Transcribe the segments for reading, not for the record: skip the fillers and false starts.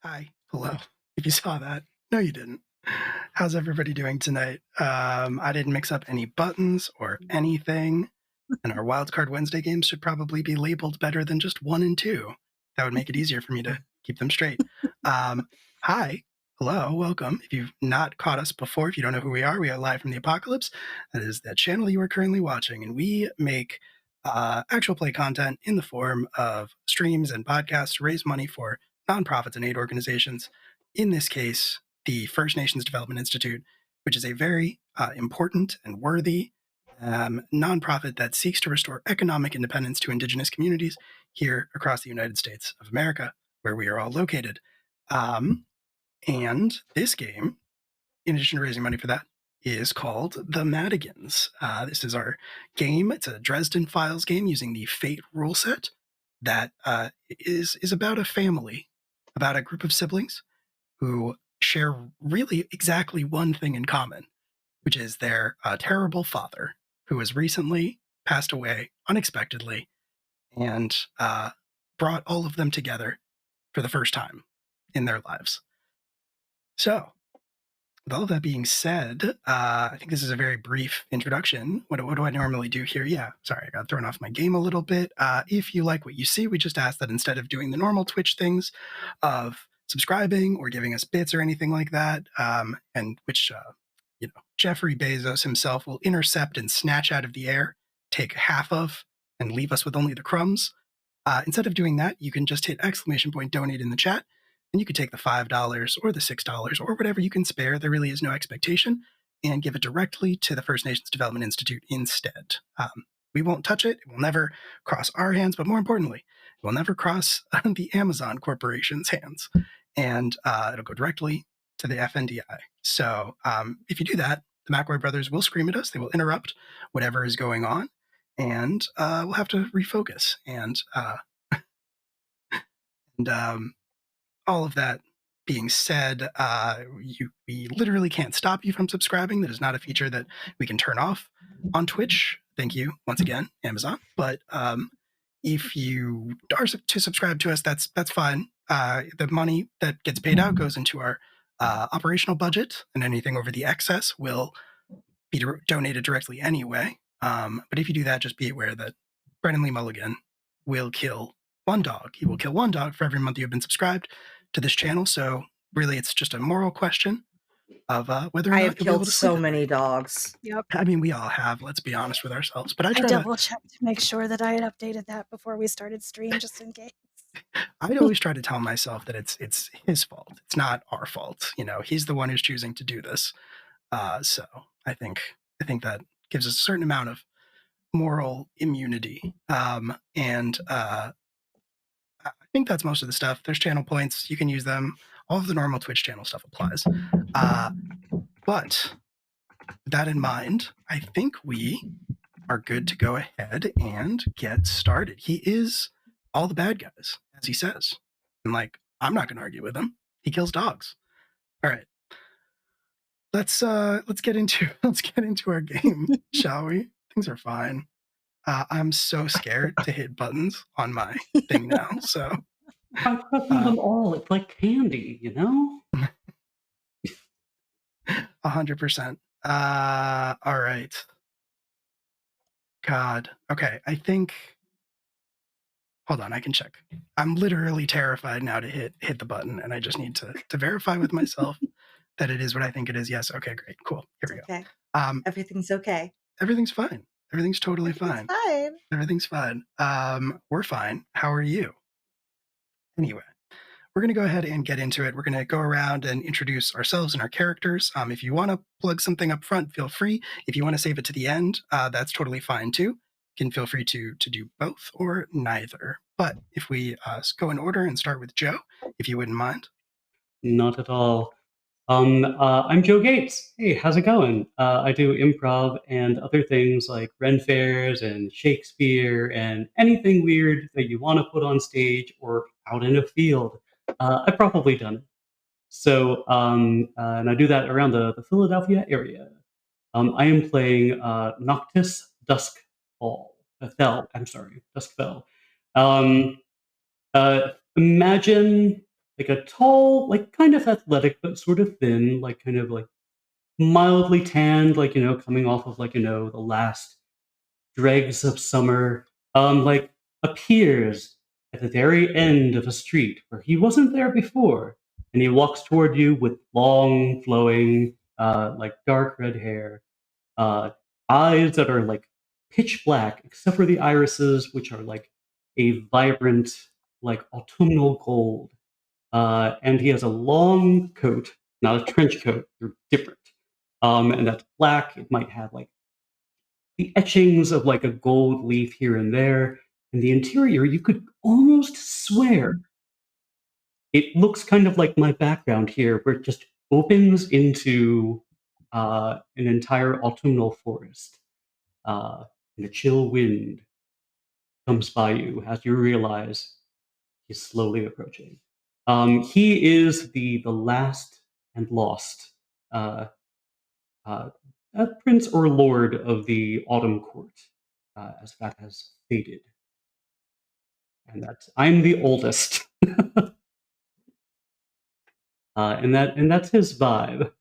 Hi. Hello. If you saw that. No, you didn't. How's everybody doing tonight? I didn't mix up any buttons or anything, and our Wildcard Wednesday games should probably be labeled better than just 1 and 2. That would make it easier for me to keep them straight. Hi. Hello. Welcome. If you've not caught us before, if you don't know who we are live from the apocalypse. That is the channel you are currently watching, and we make actual play content in the form of streams and podcasts to raise money for nonprofits and aid organizations. In this case, the First Nations Development Institute, which is a very important and worthy nonprofit that seeks to restore economic independence to Indigenous communities here across the United States of America, where we are all located. And this game, in addition to raising money for that, is called the Madigans. This is our game. It's a Dresden Files game using the Fate rule set that is about a family, about a group of siblings who share really exactly one thing in common, which is their terrible father, who has recently passed away unexpectedly and brought all of them together for the first time in their lives. So, with all of that being said, I think this is a very brief introduction. What do I normally do here? Yeah, sorry, I got thrown off my game a little bit. If you like what you see, we just ask that instead of doing the normal Twitch things of subscribing or giving us bits or anything like that, and which Jeffrey Bezos himself will intercept and snatch out of the air, take half of, and leave us with only the crumbs. Instead of doing that, you can just hit !donate in the chat, and you could take the $5 or the $6 or whatever you can spare. There really is no expectation, and give it directly to the First Nations Development Institute instead. We won't touch it. It will never cross our hands, but more importantly, it will never cross the Amazon Corporation's hands, and it'll go directly to the FNDI. So if you do that, the McElroy brothers will scream at us. They will interrupt whatever is going on, and we'll have to refocus. And all of that being said, we literally can't stop you from subscribing. That is not a feature that we can turn off on Twitch. Thank you once again, Amazon. But if you are to subscribe to us, that's fine. The money that gets paid out goes into our operational budget, and anything over the excess will be donated directly anyway. But if you do that, just be aware that Brennan Lee Mulligan will kill one dog. He will kill one dog for every month you have been subscribed to this channel. So really, it's just a moral question of whether or I not have you'll be able killed to sleep so at many night. dogs. Yep. I mean, we all have. Let's be honest with ourselves. But I I try to. double checked to make sure that I had updated that before we started stream, just in case. I'd always try to tell myself that it's his fault. It's not our fault. You know, he's the one who's choosing to do this. So I think that gives us a certain amount of moral immunity. And I think that's most of the stuff. There's channel points. You can use them. All of the normal Twitch channel stuff applies. But with that in mind, I think we are good to go ahead and get started. He is all the bad guys, as he says. And I'm not going to argue with him. He kills dogs. All right. Let's get into our game, shall we? Things are fine. I'm so scared to hit buttons on my thing now. So I'm pressing them all. It's like candy, you know? 100%. All right. God. Okay. I think. Hold on. I can check. I'm literally terrified now to hit the button, and I just need to verify with myself that it is what I think it is. Yes. Okay. Great. Cool. Here we go. Okay. Everything's okay. Everything's fine. Everything's totally fine. Fine. Everything's fine. We're fine. How are you? Anyway, we're going to go ahead and get into it. We're going to go around and introduce ourselves and our characters. If you want to plug something up front, feel free. If you want to save it to the end, that's totally fine too. You can feel free to do both or neither. But if we go in order and start with Joe, if you wouldn't mind. Not at all. I'm Joe Gates. Hey, how's it going? I do improv and other things like Ren fairs and Shakespeare and anything weird that you want to put on stage or out in a field. I've probably done it. So, and I do that around the Philadelphia area. I am playing Noctis Duskfell. Duskfell. Imagine a tall, like kind of athletic but sort of thin, like kind of like mildly tanned, like coming off of like the last dregs of summer, like appears at the very end of a street where he wasn't there before, and he walks toward you with long, flowing, like dark red hair, uh, eyes that are like pitch black, except for the irises, which are like a vibrant, like autumnal gold. And he has a long coat, not a trench coat. They're different. And that's black. It might have like the etchings of like a gold leaf here and there. And the interior, you could almost swear it looks kind of like my background here, where it just opens into an entire autumnal forest. And a chill wind comes by you as you realize he's slowly approaching. He is the last and lost uh, uh, prince or lord of the Autumn Court, as that has faded. And I'm the oldest, and that's his vibe.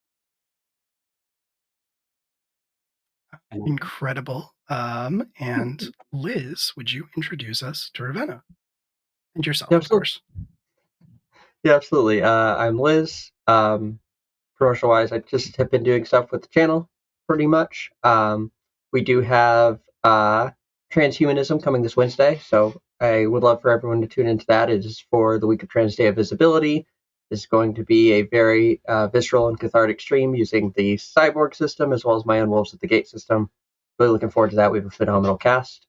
And Incredible. And Liz, would you introduce us to Ravenna? And yourself, of course. Yeah, absolutely. I'm Liz. Promotional-wise, I just have been doing stuff with the channel, pretty much. We do have transhumanism coming this Wednesday, so I would love for everyone to tune into that. It is for the week of Trans Day of Visibility. It's going to be a very visceral and cathartic stream using the cyborg system as well as my own Wolves at the Gate system. Really looking forward to that. We have a phenomenal cast.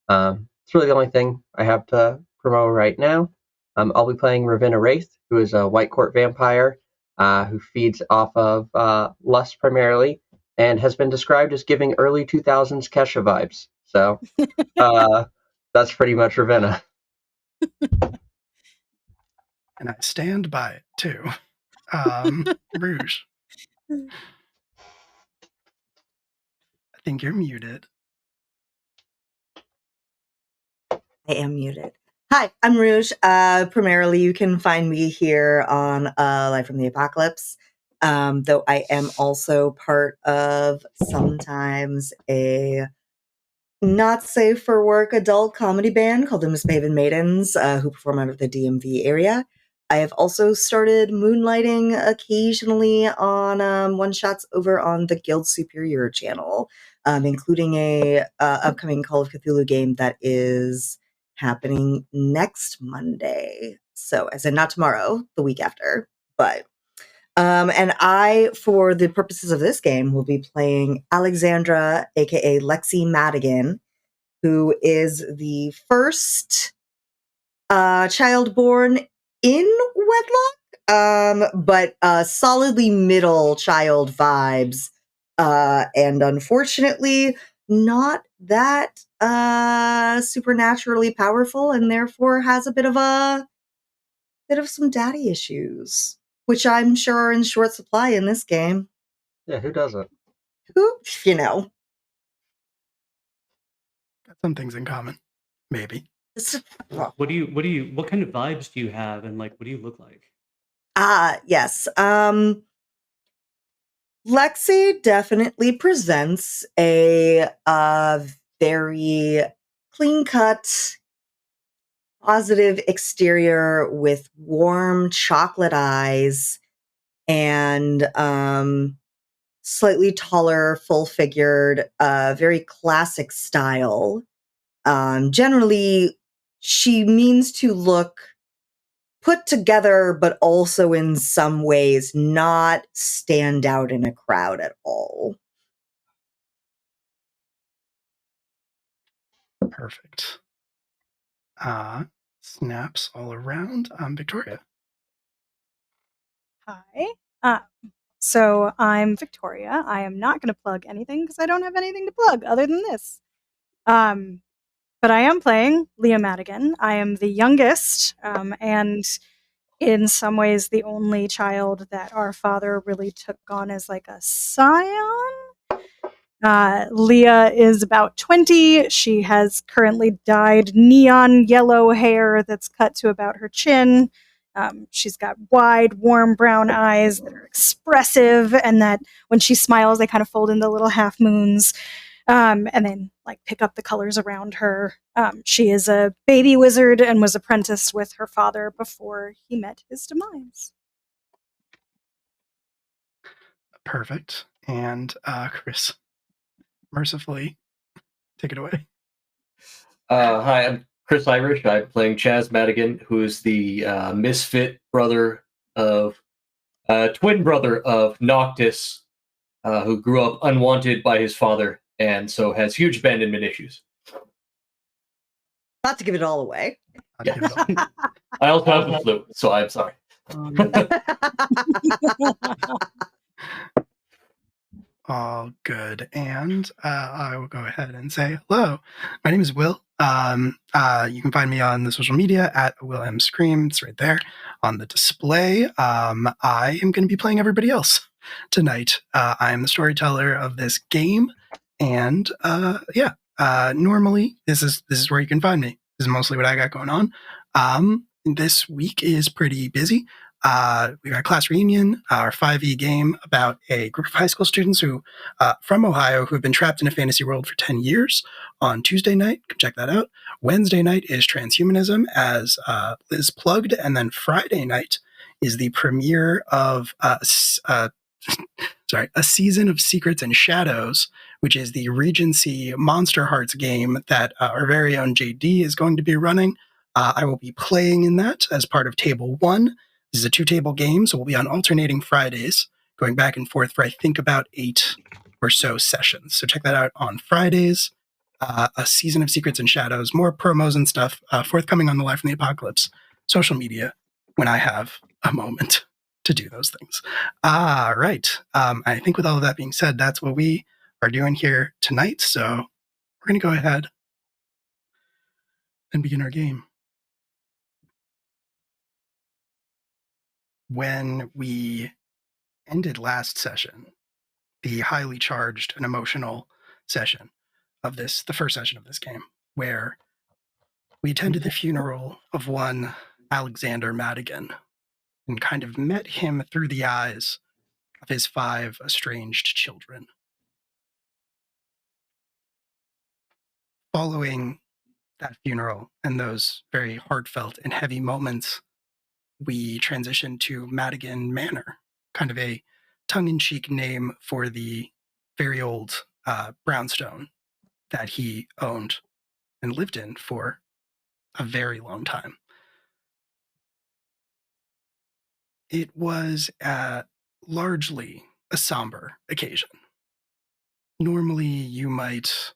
It's really the only thing I have to promote right now. I'll be playing Ravenna Wraith, who is a White Court vampire who feeds off of lust primarily and has been described as giving early 2000s Kesha vibes. So that's pretty much Ravenna. And I stand by it, too. Rouge. I think you're muted. I am muted. Hi, I'm Rouge. Primarily, you can find me here on Live from the Apocalypse, though I am also part of sometimes a not safe for work adult comedy band called the Misbehaving Maidens, who perform out of the DMV area. I have also started moonlighting occasionally on one-shots over on the Guild Superior channel, including a upcoming Call of Cthulhu game that is happening next Monday. So, as in not tomorrow, the week after. But and I, for the purposes of this game, will be playing Alexandra, aka Lexi Madigan, who is the first child born in wedlock, but solidly middle child vibes, and unfortunately not that supernaturally powerful, and therefore has a bit of some daddy issues, which I'm sure are in short supply in this game. Yeah, who doesn't? Who, you know. Got some things in common. Maybe. what kind of vibes do you have, and like what do you look like? Yes. Lexi definitely presents a very clean-cut, positive exterior with warm chocolate eyes and slightly taller, full-figured, very classic style. Generally, she means to look put together, but also in some ways not stand out in a crowd at all. Perfect. Snaps all around. Victoria. Hi. So I'm Victoria. I am not going to plug anything because I don't have anything to plug other than this. But I am playing Leah Madigan. I am the youngest, and in some ways the only child that our father really took on as like a scion. Leah is about 20. She has currently dyed neon yellow hair that's cut to about her chin, She's got wide, warm brown eyes that are expressive, and that when she smiles, they kind of fold into little half moons, and then like pick up the colors around her. She is a baby wizard and was apprenticed with her father before he met his demise. Perfect. And Chris, mercifully, take it away. Hi, I'm Chris Irish. I'm playing Chaz Madigan, who is the misfit brother of, twin brother of Noctis, who grew up unwanted by his father, and so has huge abandonment issues. Not to give it all away. Not to give it all. I also have the flu, so I'm sorry. All good. And I will go ahead and say hello. My name is Will. You can find me on the social media at Will M Scream. It's right there on the display. I am going to be playing everybody else tonight. I am the storyteller of this game, and normally this is where you can find me. This is mostly what I got going on. This week is pretty busy. We got a class reunion, our 5e game about a group of high school students who, from Ohio, who have been trapped in a fantasy world for 10 years on Tuesday night. Come check that out. Wednesday night is transhumanism, as Liz plugged. And then Friday night is the premiere of A Season of Secrets and Shadows, which is the Regency Monster Hearts game that our very own JD is going to be running. I will be playing in that as part of Table 1. This is a 2-table game, so we'll be on alternating Fridays, going back and forth for, I think, about 8 or so sessions. So check that out on Fridays. A Season of Secrets and Shadows, more promos and stuff forthcoming on the Live from the Apocalypse social media when I have a moment to do those things. Right. I think with all of that being said, that's what we are doing here tonight. So we're going to go ahead and begin our game. When we ended last session, the highly charged and emotional session of this, the first session of this game, where we attended the funeral of one Alexander Madigan and kind of met him through the eyes of his 5 estranged children. Following that funeral and those very heartfelt and heavy moments, we transitioned to Madigan Manor, kind of a tongue-in-cheek name for the very old brownstone that he owned and lived in for a very long time. It was largely a somber occasion. Normally, you might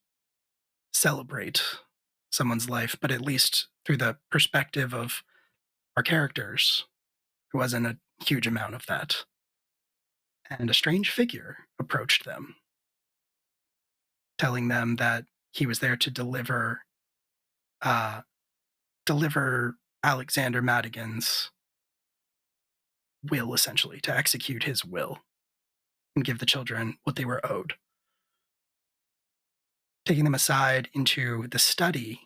celebrate someone's life, but at least through the perspective of our characters, there wasn't a huge amount of that. And a strange figure approached them, telling them that he was there to deliver Alexander Madigan's will, essentially, to execute his will and give the children what they were owed. Taking them aside into the study,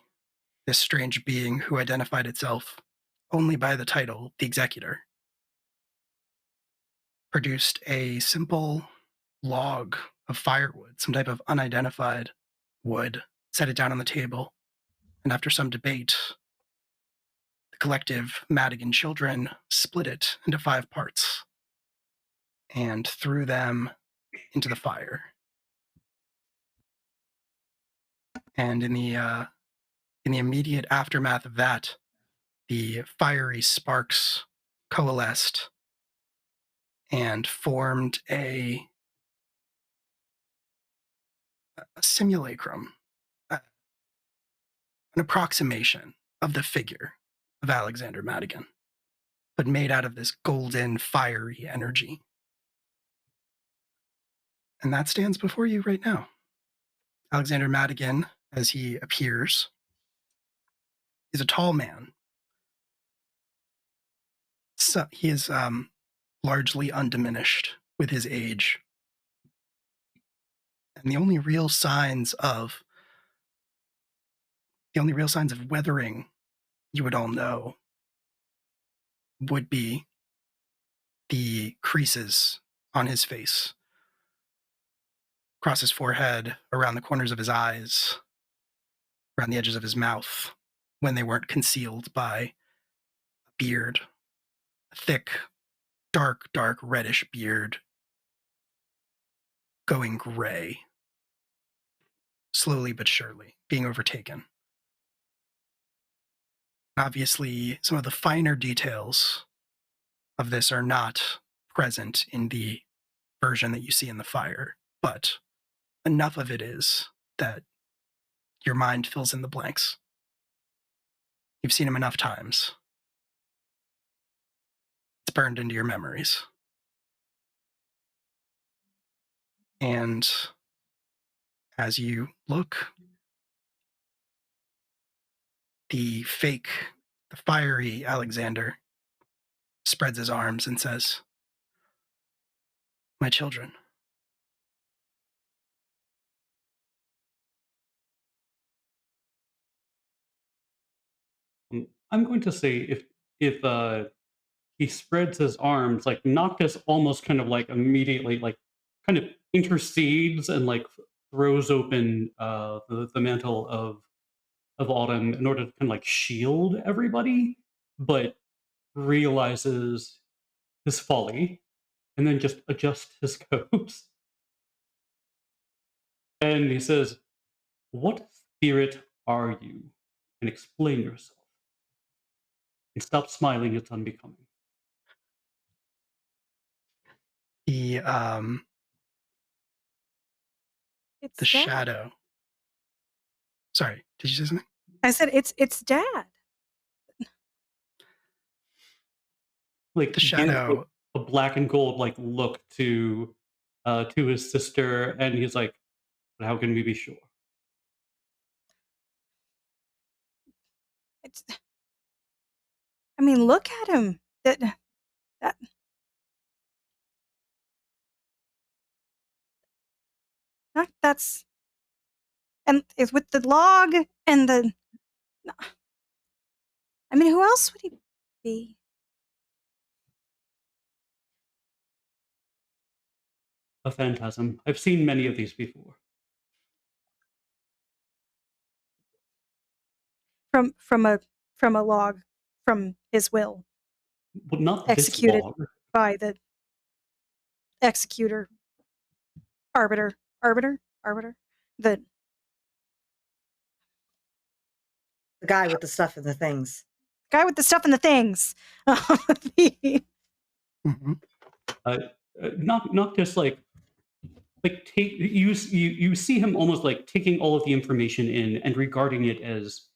this strange being who identified itself only by the title, the Executor, produced a simple log of firewood, some type of unidentified wood, set it down on the table, and after some debate, the collective Madigan children split it into 5 parts and threw them into the fire. And in the immediate aftermath of that, the fiery sparks coalesced and formed a simulacrum, an approximation of the figure of Alexander Madigan, but made out of this golden, fiery energy. And that stands before you right now. Alexander Madigan, as he appears, is a tall man. So he is largely undiminished with his age. And the only real signs of weathering you would all know would be the creases on his face, across his forehead, around the corners of his eyes, around the edges of his mouth, when they weren't concealed by a beard, a thick, dark, reddish beard, going gray, slowly but surely, being overtaken. Obviously, some of the finer details of this are not present in the version that you see in the fire, but enough of it is that your mind fills in the blanks. You've seen him enough times. It's burned into your memories. And as you look, the fiery Alexander spreads his arms and says, "My children." I'm going to say if he spreads his arms, like Noctis almost kind of like immediately like kind of intercedes and like throws open the mantle of autumn in order to kind of like shield everybody, but realizes his folly and then just adjusts his coat. And he says, "What spirit are you? And explain yourself. And stop smiling, it's unbecoming." The It's the Dad. shadow. Sorry, did you say something? I said it's Dad. Like The gives shadow. a black and gold like look to his sister, and he's like, "But how can we be sure?" It's. I mean, look at him. That. That's. And it's with the log and the. I mean, who else would he be? A phantasm. I've seen many of these before. From a log from his will, But not executed this log. by the executor, arbiter, the guy with the stuff and the things. guy with the stuff and the things. Mhm. Not just like take you see him almost like taking all of the information in and regarding it as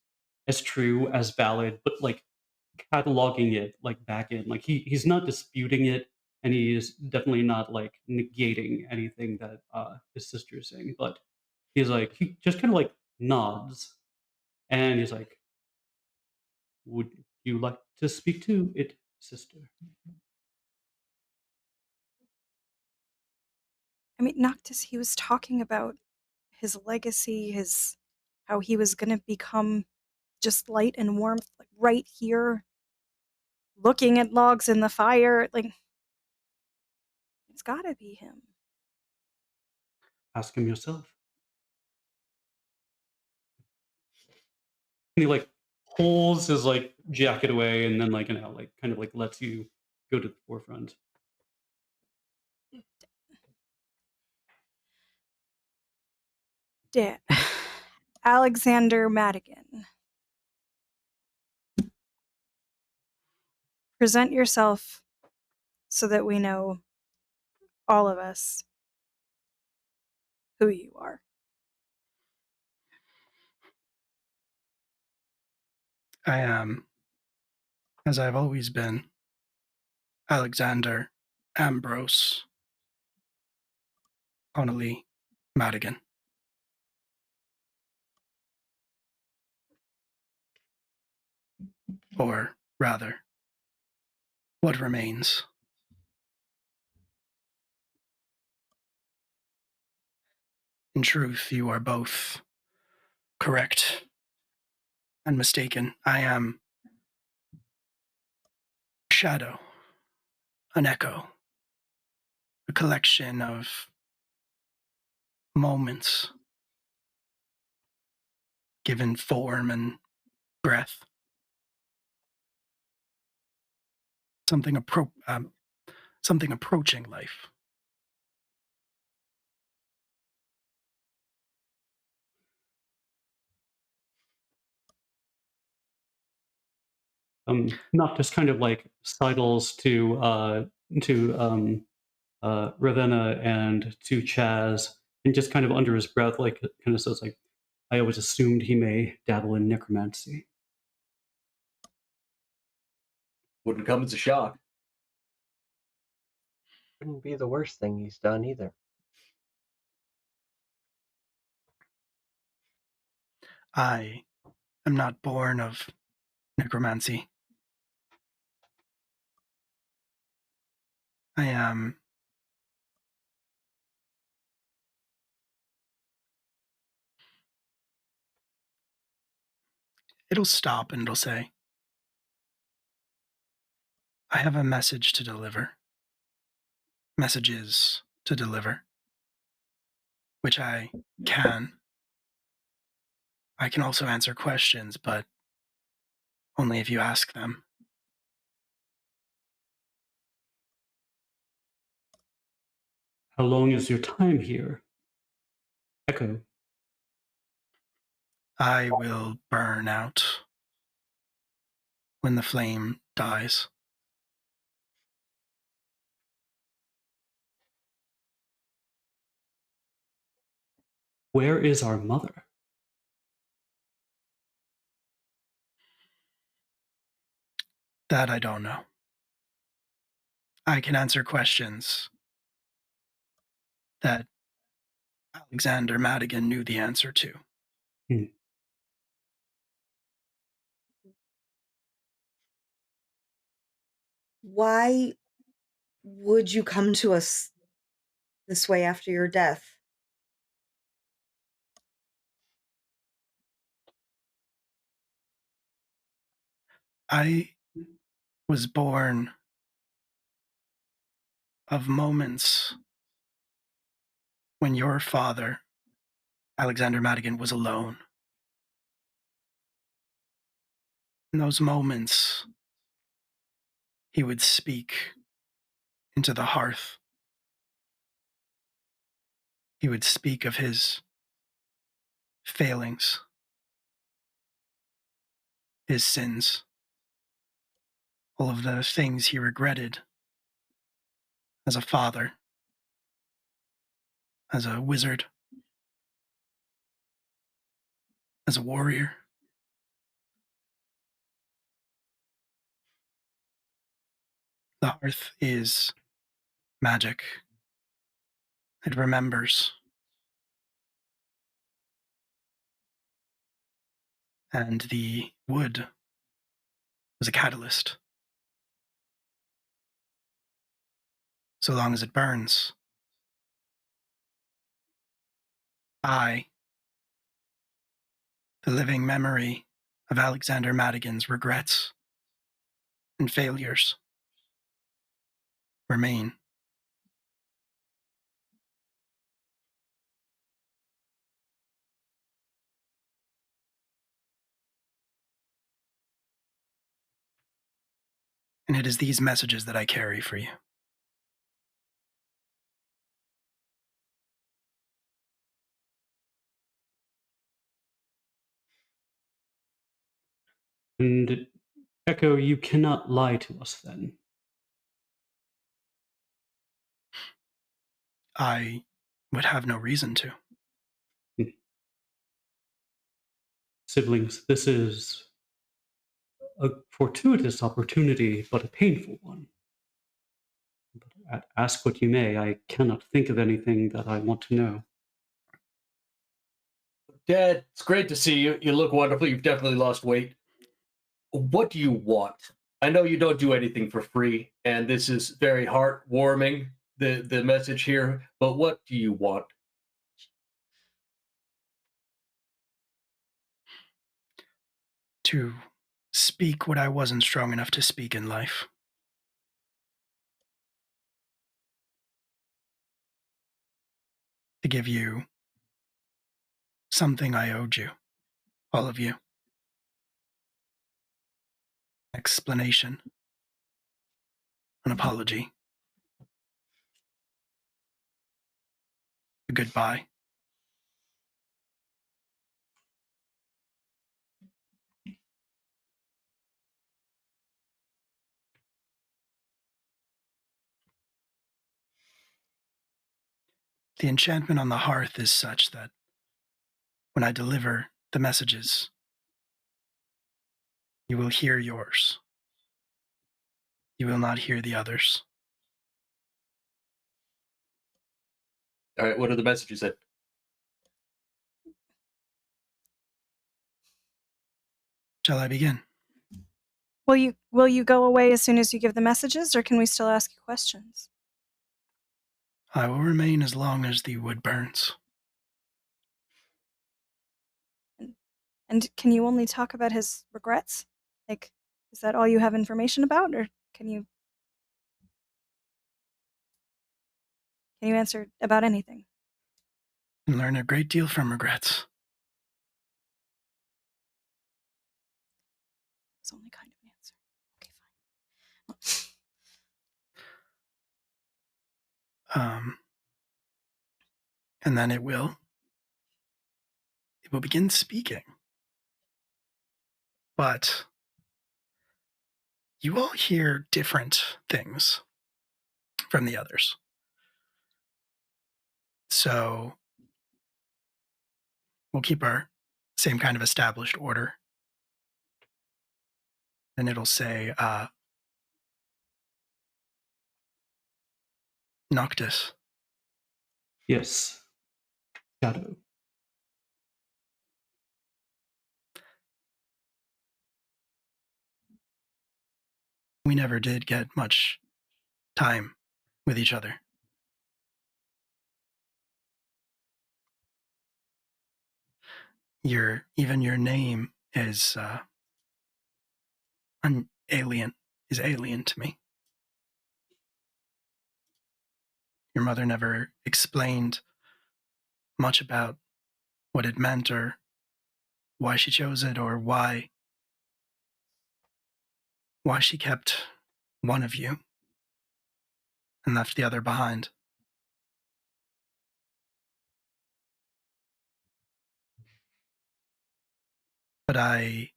true, as valid, but like cataloging it like back in. Like he's not disputing it, and he is definitely not like negating anything that his sister is saying, but he just kind of like nods, and he's like, "Would you like to speak to it, sister?" I mean, Noctis, he was talking about his legacy, how he was going to become just light and warmth, like right here, looking at logs in the fire. Like, it's got to be him. Ask him yourself. And he like pulls his like jacket away, and then like kind of like lets you go to the forefront. Dad. Alexander Madigan. Present yourself so that we know, all of us, who you are. I am, as I've always been, Alexander Ambrose Connolly Madigan. Or rather, what remains. In truth, you are both correct and mistaken. I am shadow, an echo, a collection of moments given form and breath. Something something approaching life. Noctis kind of like sidles to Ravenna and to Chaz, and just kind of under his breath, like kind of says, like, "I always assumed he may dabble in necromancy." Wouldn't come as a shock. Wouldn't be the worst thing he's done either. I am not born of necromancy. I am it'll stop and it'll say, I have a message to deliver. Messages to deliver. Which I can. I can also answer questions, but only if you ask them. How long is your time here? Echo. I will burn out when the flame dies. Where is our mother? That I don't know. I can answer questions that Alexander Madigan knew the answer to. Why would you come to us this way after your death? I was born of moments when your father, Alexander Madigan, was alone. In those moments, he would speak into the hearth. He would speak of his failings, his sins, all of the things he regretted as a father, as a wizard, as a warrior. The hearth is magic. It remembers. And the wood was a catalyst. So long as it burns, I, the living memory of Alexander Madigan's regrets and failures, remain. And it is these messages that I carry for you. And Echo, you cannot lie to us then. I would have no reason to. Siblings, this is a fortuitous opportunity, but a painful one. But ask what you may, I cannot think of anything that I want to know. Dad, it's great to see you. You look wonderful. You've definitely lost weight. What do you want? I know you don't do anything for free, and this is very heartwarming, the message here, but what do you want? To speak what I wasn't strong enough to speak in life. to give you something I owed you, all of you. Explanation, an apology, a goodbye. The enchantment on the hearth is such that when I deliver the messages, you will hear yours. You will not hear the others. All right, what are the messages then? Shall I begin? Will you go away as soon as you give the messages, or can we still ask you questions? I will remain as long as the wood burns. And can you only talk about his regrets? Like, is that all you have information about, or can you answer about anything? And learn a great deal from regrets. It's only kind of an answer. Okay, fine. And then it will begin speaking. But you all hear different things from the others. So we'll keep our same kind of established order. And it'll say, Noctis. Yes. Shadow. We never did get much time with each other. Even your name is alien to me. Your mother never explained much about what it meant or why she chose it or why she kept one of you and left the other behind. But I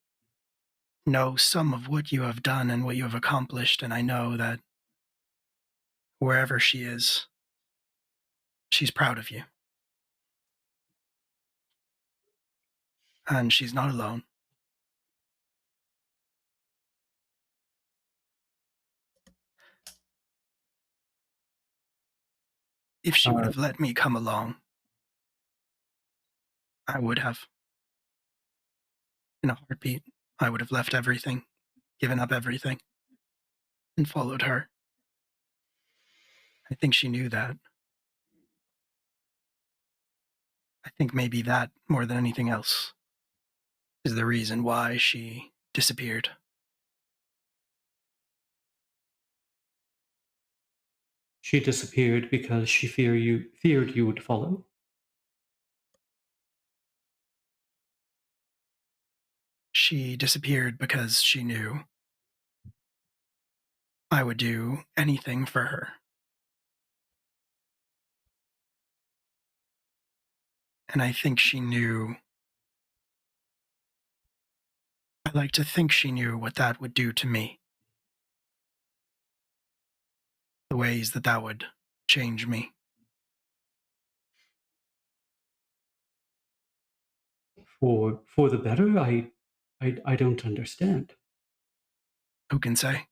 know some of what you have done and what you have accomplished, and I know that wherever she is, she's proud of you. And she's not alone. If she would have let me come along, I would have. In a heartbeat, I would have left everything, given up everything, and followed her. I think she knew that. I think maybe that, more than anything else, is the reason why she disappeared. She disappeared because she feared you would follow. She disappeared because she knew I would do anything for her. And I think she knew. I like to think she knew what that would do to me. The ways that would change me. For the better? I don't understand. Who can say?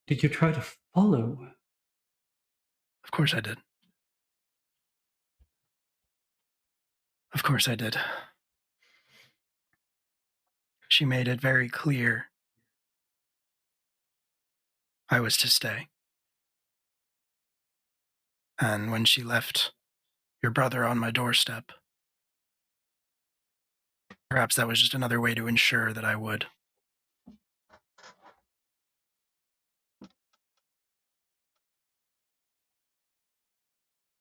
Did you try to follow? Of course I did. Of course I did. She made it very clear I was to stay. And when she left your brother on my doorstep, perhaps that was just another way to ensure that I would.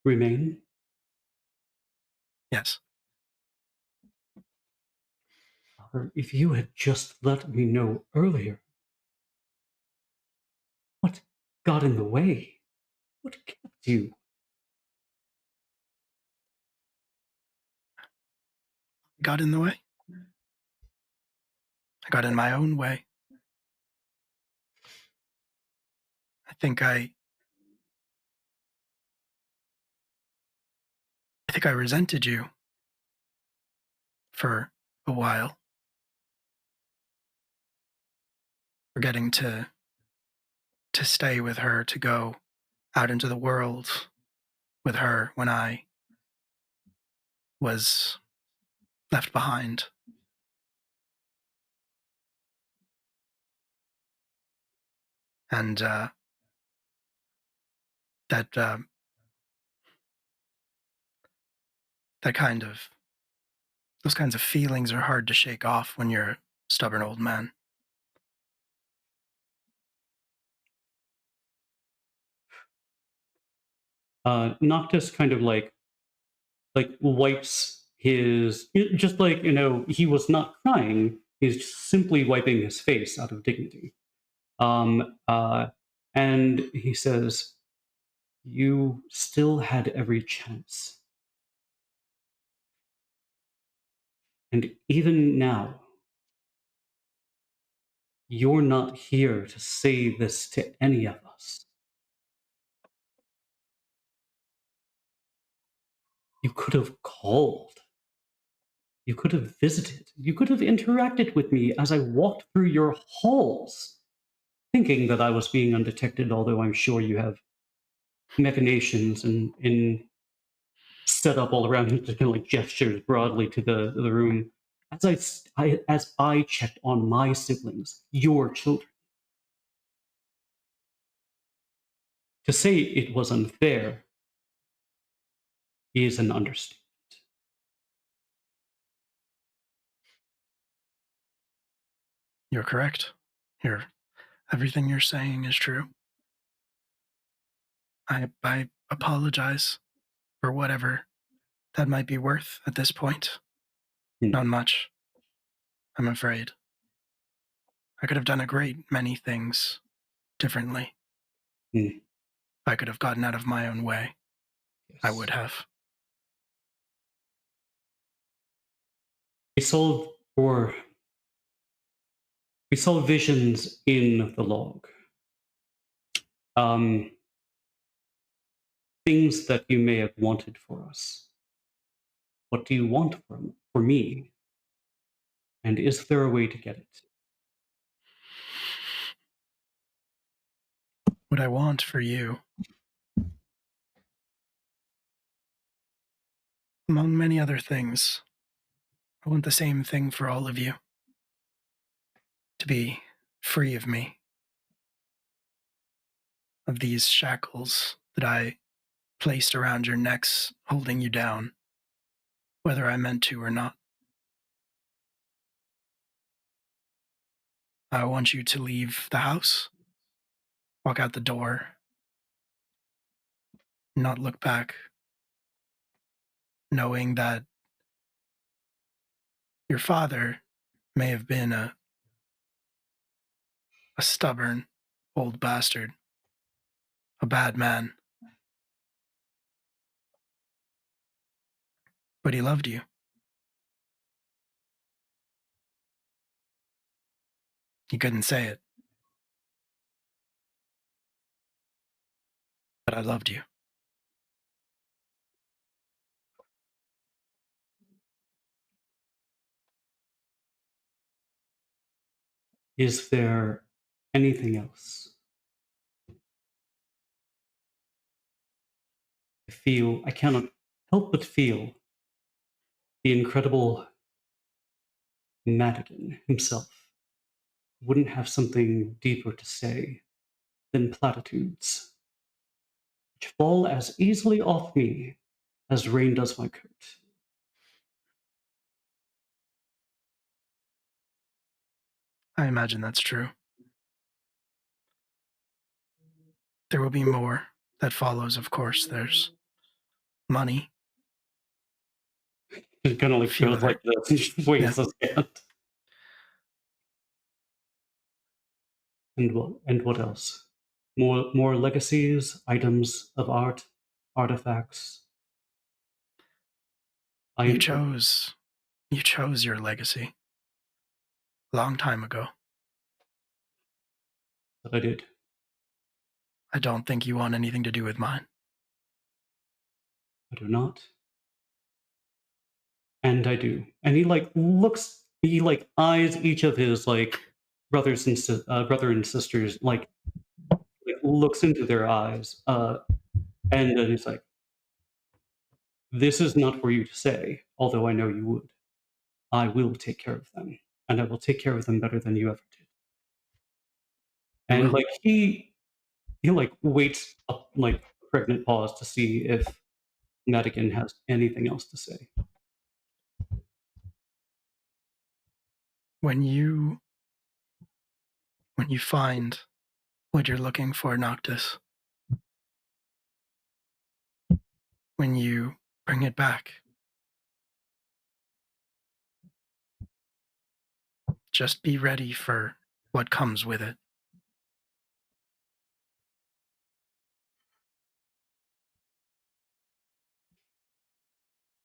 remain? Yes. Father, if you had just let me know earlier. What got in the way? What kept you? Got in the way. I got in my own way. I think I resented you for a while, forgetting to stay with her, to go out into the world with her when I was left behind. And that that kind of those kinds of feelings are hard to shake off when you're a stubborn old man. Noctis kind of like wipes his, just like, he was not crying. He's just simply wiping his face out of dignity. Um, uh, and he says, "You still had every chance. And even now, you're not here to say this to any of us. You could have called. You could have visited. You could have interacted with me as I walked through your halls, thinking that I was being undetected, although I'm sure you have machinations and set up all around him, just kind of like gestures broadly to the room. As I checked on my siblings, your children. To say it was unfair is an understatement. You're correct. Everything you're saying is true. I apologize for whatever that might be worth at this point. Not much, I'm afraid. I could have done a great many things differently. Mm. If I could have gotten out of my own way, Yes. I would have. We saw visions in the log. Things that you may have wanted for us. What do you want for me? And is there a way to get it? What I want for you, among many other things, I want the same thing for all of you. To be free of me, of these shackles that I placed around your necks, holding you down, whether I meant to or not. I want you to leave the house, walk out the door, not look back, knowing that your father may have been a stubborn old bastard, a bad man, but he loved you. He couldn't say it, but I loved you. Is there anything else? I cannot help but feel the incredible Madigan himself wouldn't have something deeper to say than platitudes, which fall as easily off me as rain does my coat. I imagine that's true. There will be more that follows, of course. There's money. It kind of like Few goes other- like this, waves his hand. And what else? More legacies, items of art, artifacts. You chose your legacy a long time ago. That I did. I don't think you want anything to do with mine. I do not. And I do. And he like looks. He like eyes each of his like brother and sisters like looks into their eyes. And then he's like, "This is not for you to say, although I know you would. I will take care of them, and I will take care of them better than you ever did." You And will. like he like waits a like pregnant pause to see if Madigan has anything else to say. When you find what you're looking for, Noctis, when you bring it back, just be ready for what comes with it.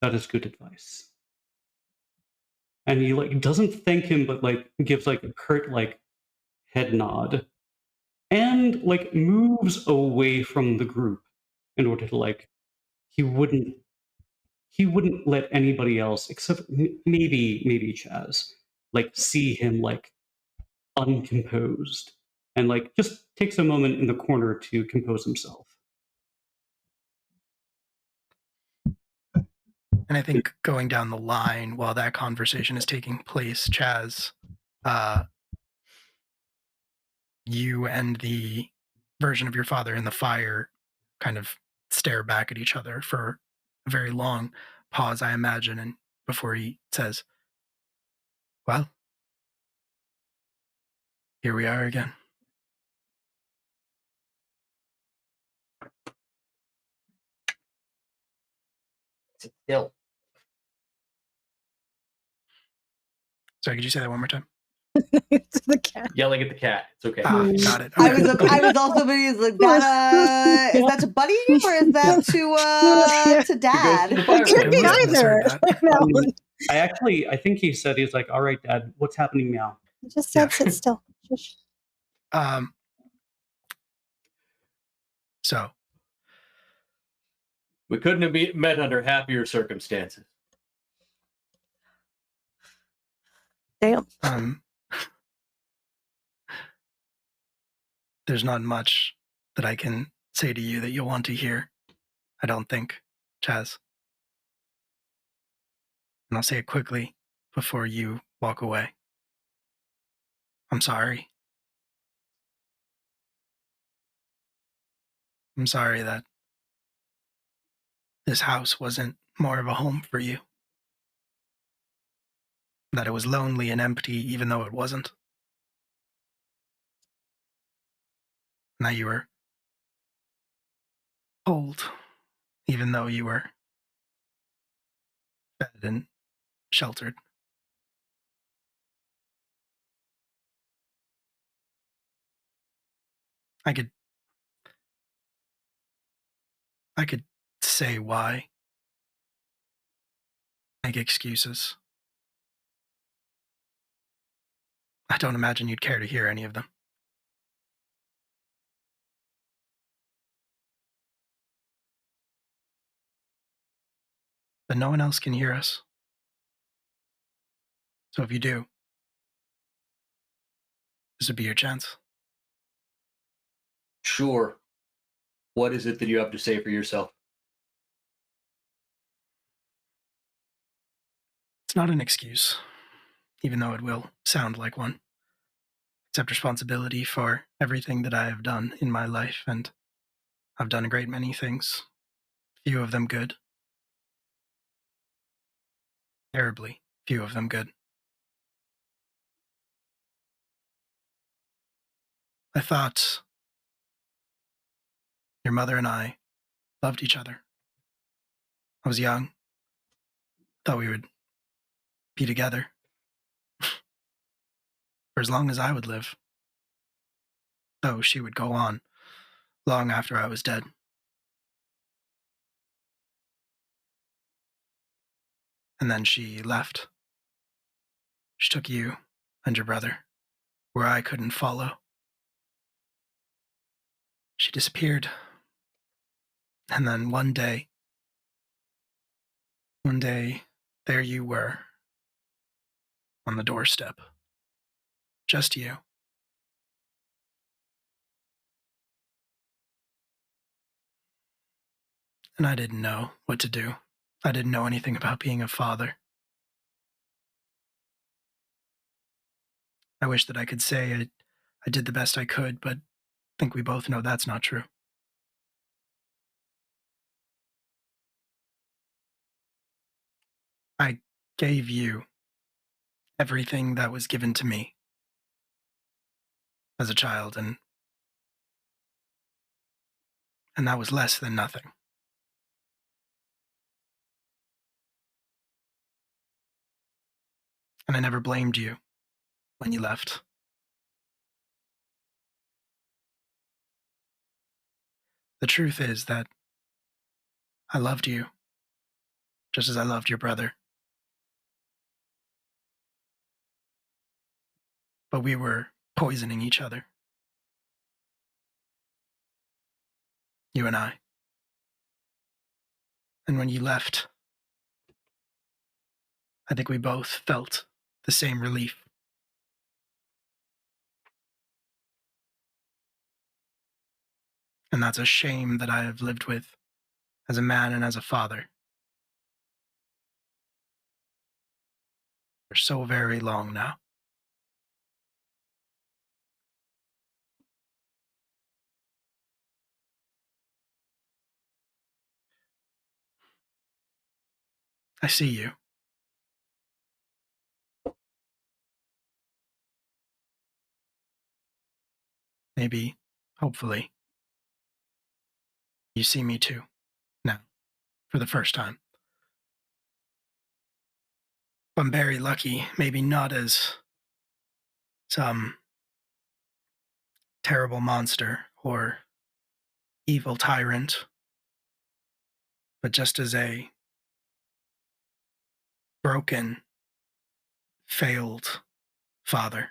That is good advice. And he like doesn't thank him, but like gives like a curt like head nod, and like moves away from the group in order to like he wouldn't let anybody else except maybe Chaz like see him like uncomposed, and like just takes a moment in the corner to compose himself. And I think going down the line while that conversation is taking place, Chaz, you and the version of your father in the fire kind of stare back at each other for a very long pause, I imagine, and before he says, "Well, here we are again." Sit still. Sorry, could you say that one more time? To the cat. Yelling at the cat. It's okay. Got it. I Okay. was also being like that. Is that to Buddy or is that to Dad? to the fire. It could be I must have either. misheard that. I think he said he's like, "All right, Dad, what's happening now?" I just said Yeah. sit still. Shush. So We couldn't have met under happier circumstances. Damn. there's not much that I can say to you that you'll want to hear, I don't think, Chaz. And I'll say it quickly before you walk away. I'm sorry. I'm sorry that this house wasn't more of a home for you. That it was lonely and empty even though it wasn't. And that you were cold even though you were fed and sheltered. I could say why. Make excuses. I don't imagine you'd care to hear any of them. But no one else can hear us. So if you do, this would be your chance. Sure. What is it that you have to say for yourself? It's not an excuse, even though it will sound like one. Accept responsibility for everything that I have done in my life, and I've done a great many things, few of them good. Terribly few of them good. I thought your mother and I loved each other. I was young. Thought we would be together for as long as I would live. Though she would go on long after I was dead. And then she left. She took you and your brother where I couldn't follow. She disappeared. And then one day, there you were on the doorstep. Just you. And I didn't know what to do. I didn't know anything about being a father. I wish that I could say I did the best I could, but I think we both know that's not true. I gave you everything that was given to me as a child, and that was less than nothing. And I never blamed you when you left. The truth is that I loved you just as I loved your brother. But we were poisoning each other. You and I. And when you left, I think we both felt the same relief. And that's a shame that I have lived with as a man and as a father for so very long now. I see you. Maybe, hopefully, you see me too, now, for the first time. I'm very lucky, maybe not as some terrible monster or evil tyrant, but just as a broken, failed father.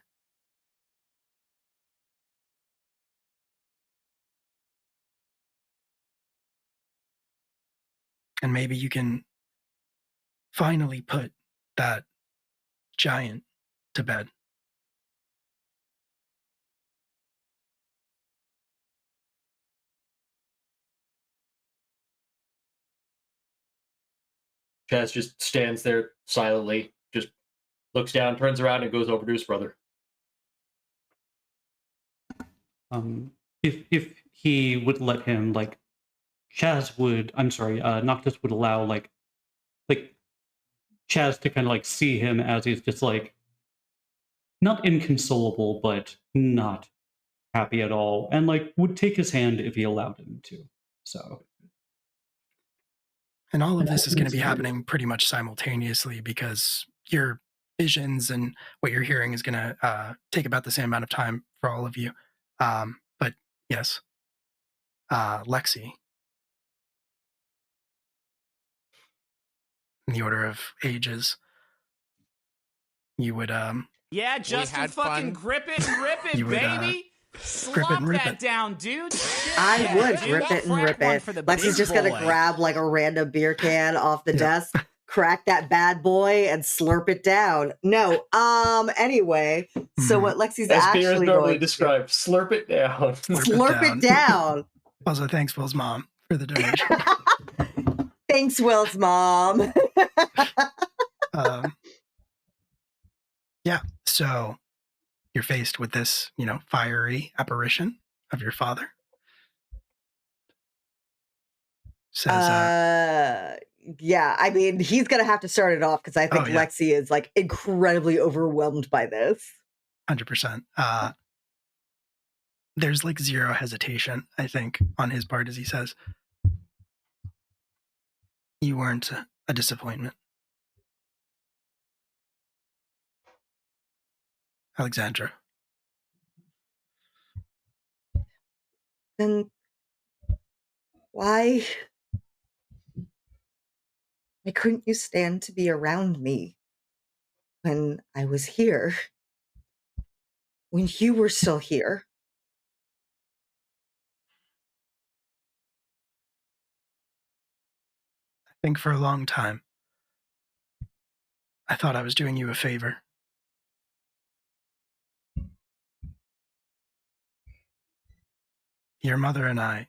And maybe you can finally put that giant to bed. Chaz just stands there silently, just looks down, turns around, and goes over to his brother. If he would let him, like, Noctis would allow like Chaz to kind of like see him as he's just like not inconsolable, but not happy at all, and like would take his hand if he allowed him to. So, and all of this is going to be happening pretty much simultaneously because your visions and what you're hearing is going to take about the same amount of time for all of you. But yes, Lexi, in the order of ages, you would yeah, Justin, fucking grip it and rip it, baby. Slop that down, dude. I would grip it and rip it. Lexi's just gonna grab like a random beer can off the desk, crack that bad boy, and slurp it down. No, anyway, so what Lexi's As actually beer is normally going described, slurp it down. slurp it down. Also, thanks, Will's mom, for the donation. Thanks, Will's mom. Yeah, so you're faced with this, fiery apparition of your father. Says, yeah, I mean, he's gonna have to start it off because I think Lexi is like incredibly overwhelmed by this. 100%. There's like zero hesitation, I think, on his part as he says, You weren't a disappointment. Alexandra. Then why couldn't you stand to be around me when I was here? When you were still here? I think for a long time, I thought I was doing you a favor. Your mother and I,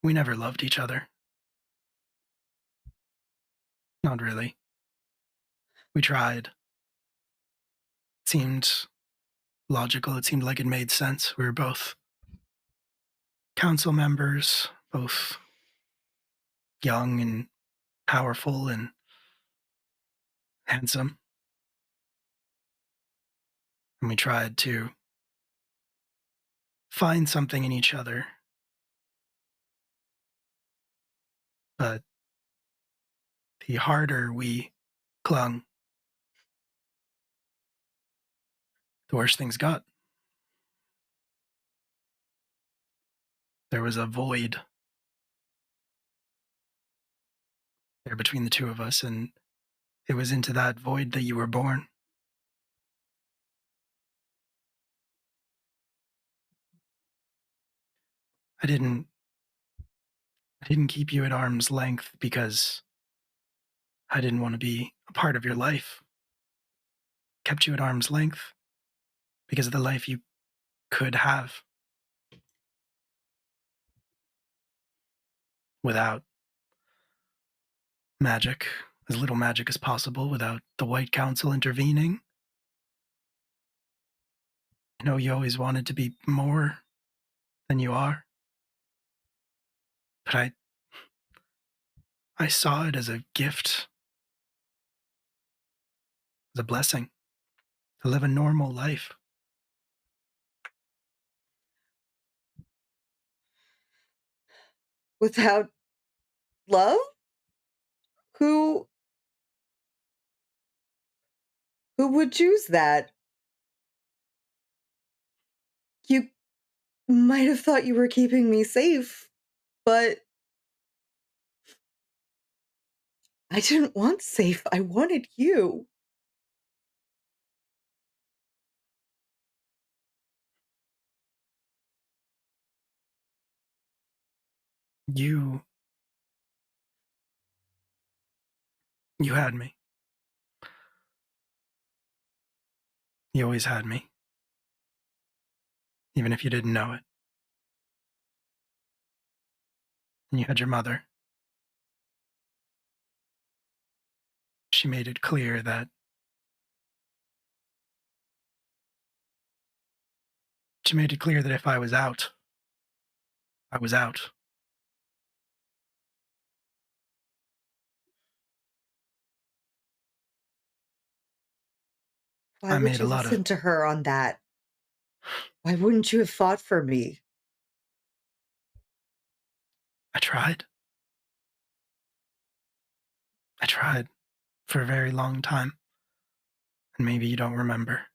we never loved each other. Not really. We tried. It seemed logical. It seemed like it made sense. We were both council members, both young and powerful and handsome. And we tried to find something in each other. But the harder we clung, the worse things got. There was a void there between the two of us, and it was into that void that you were born. I didn't keep you at arm's length because I didn't want to be a part of your life. Kept you at arm's length because of the life you could have without magic, as little magic as possible, without the White Council intervening. I know you always wanted to be more than you are, but I saw it as a gift, as a blessing, to live a normal life. Without love? Who would choose that? You might have thought you were keeping me safe, but I didn't want safe. I wanted you. You had me. You always had me, even if you didn't know it. And you had your mother. She made it clear that if I was out, I was out. Why I would made a you lot of listen to her on that? Why wouldn't you have fought for me? I tried. I tried for a very long time. And maybe you don't remember.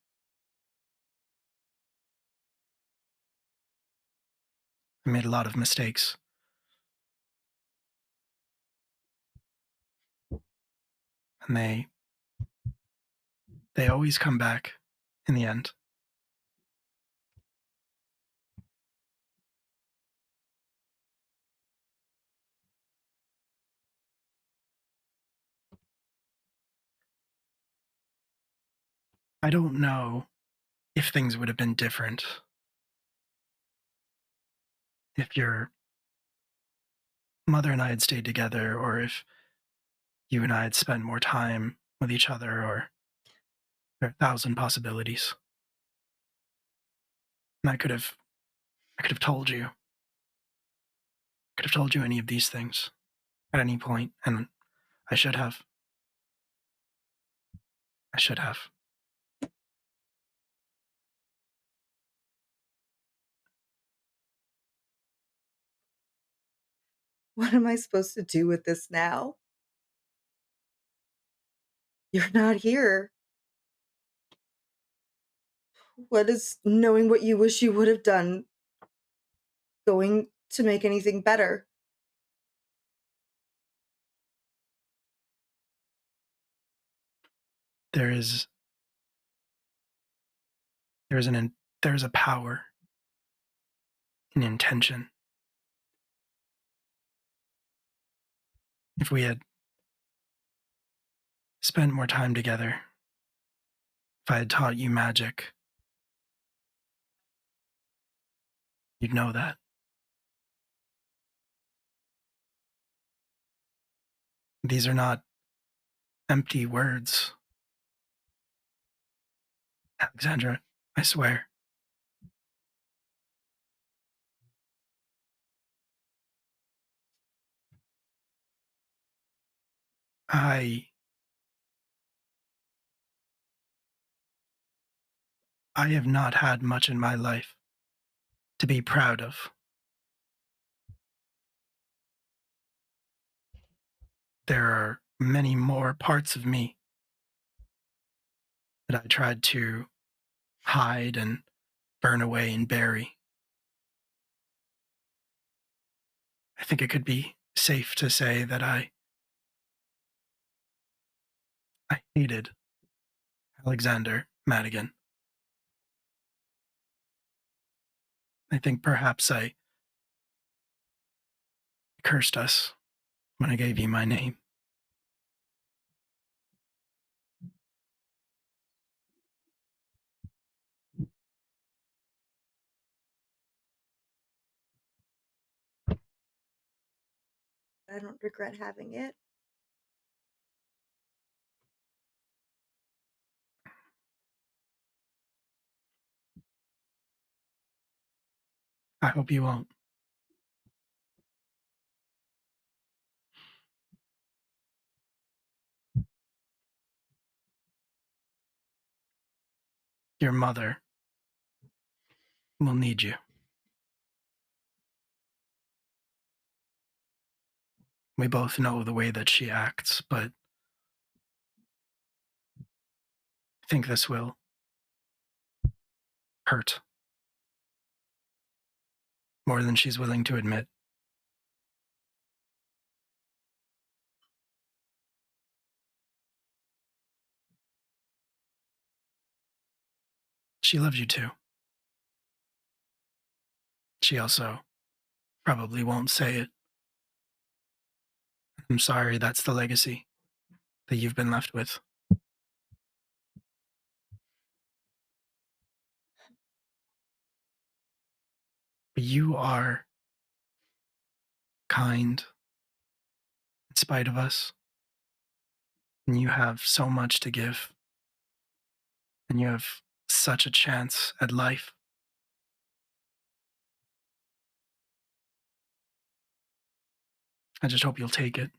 I made a lot of mistakes. And they always come back in the end. I don't know if things would have been different if your mother and I had stayed together, or if you and I had spent more time with each other, or there are 1,000 possibilities. And I could have told you. I could have told you any of these things at any point, and I should have. I should have. What am I supposed to do with this now? You're not here. What is knowing what you wish you would have done going to make anything better? There is a power in intention. If we had spent more time together, if I had taught you magic, you'd know that. These are not empty words. Alexandra, I swear. I have not had much in my life to be proud of. There are many more parts of me that I tried to hide and burn away and bury. I think it could be safe to say that I hated Alexander Madigan. I think perhaps I cursed us when I gave you my name. I don't regret having it. I hope you won't. Your mother will need you. We both know the way that she acts, but I think this will hurt more than she's willing to admit. She loves you too. She also probably won't say it. I'm sorry that's the legacy that you've been left with. But you are kind in spite of us. And you have so much to give. And you have such a chance at life. I just hope you'll take it.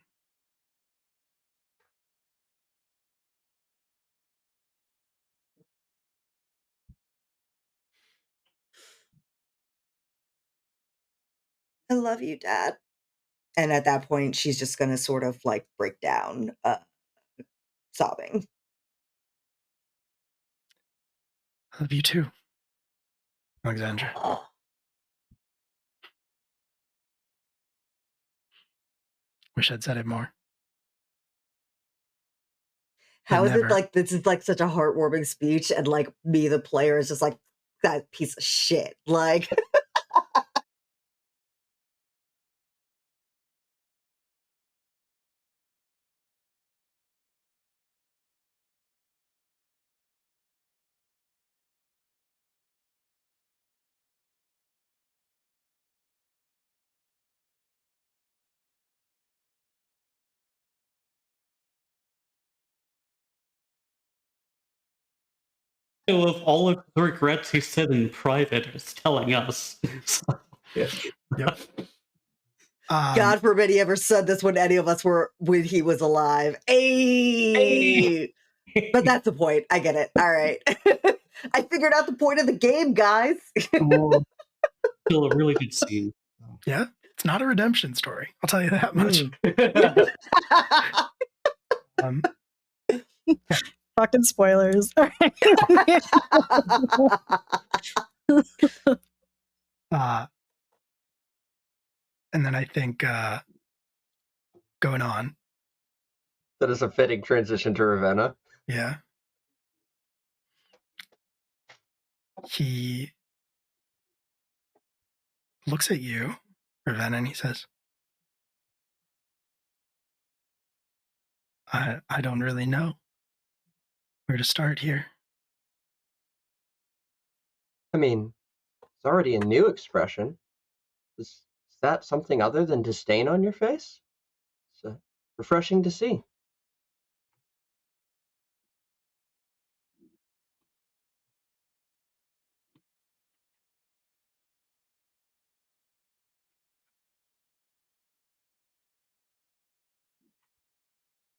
I love you, Dad. And at that point, she's just going to sort of like break down, sobbing. I love you too, Alexandra. Wish I'd said it more. How is it like this is like such a heartwarming speech, and like me, the player, is just like that piece of shit. Like With all of the regrets he said in private is telling us. So, Yep. God forbid he ever said this when any of us were when he was alive. Hey. But that's the point. I get it. All right. I figured out the point of the game, guys. Still a really good scene. Yeah, It's not a redemption story. I'll tell you that much. Fucking spoilers. All right. And then I think going on. That is a fitting transition to Ravenna. Yeah. He looks at you, Ravenna, and he says, I don't really know where to start here. I mean, it's already a new expression. Is that something other than disdain on your face? It's refreshing to see.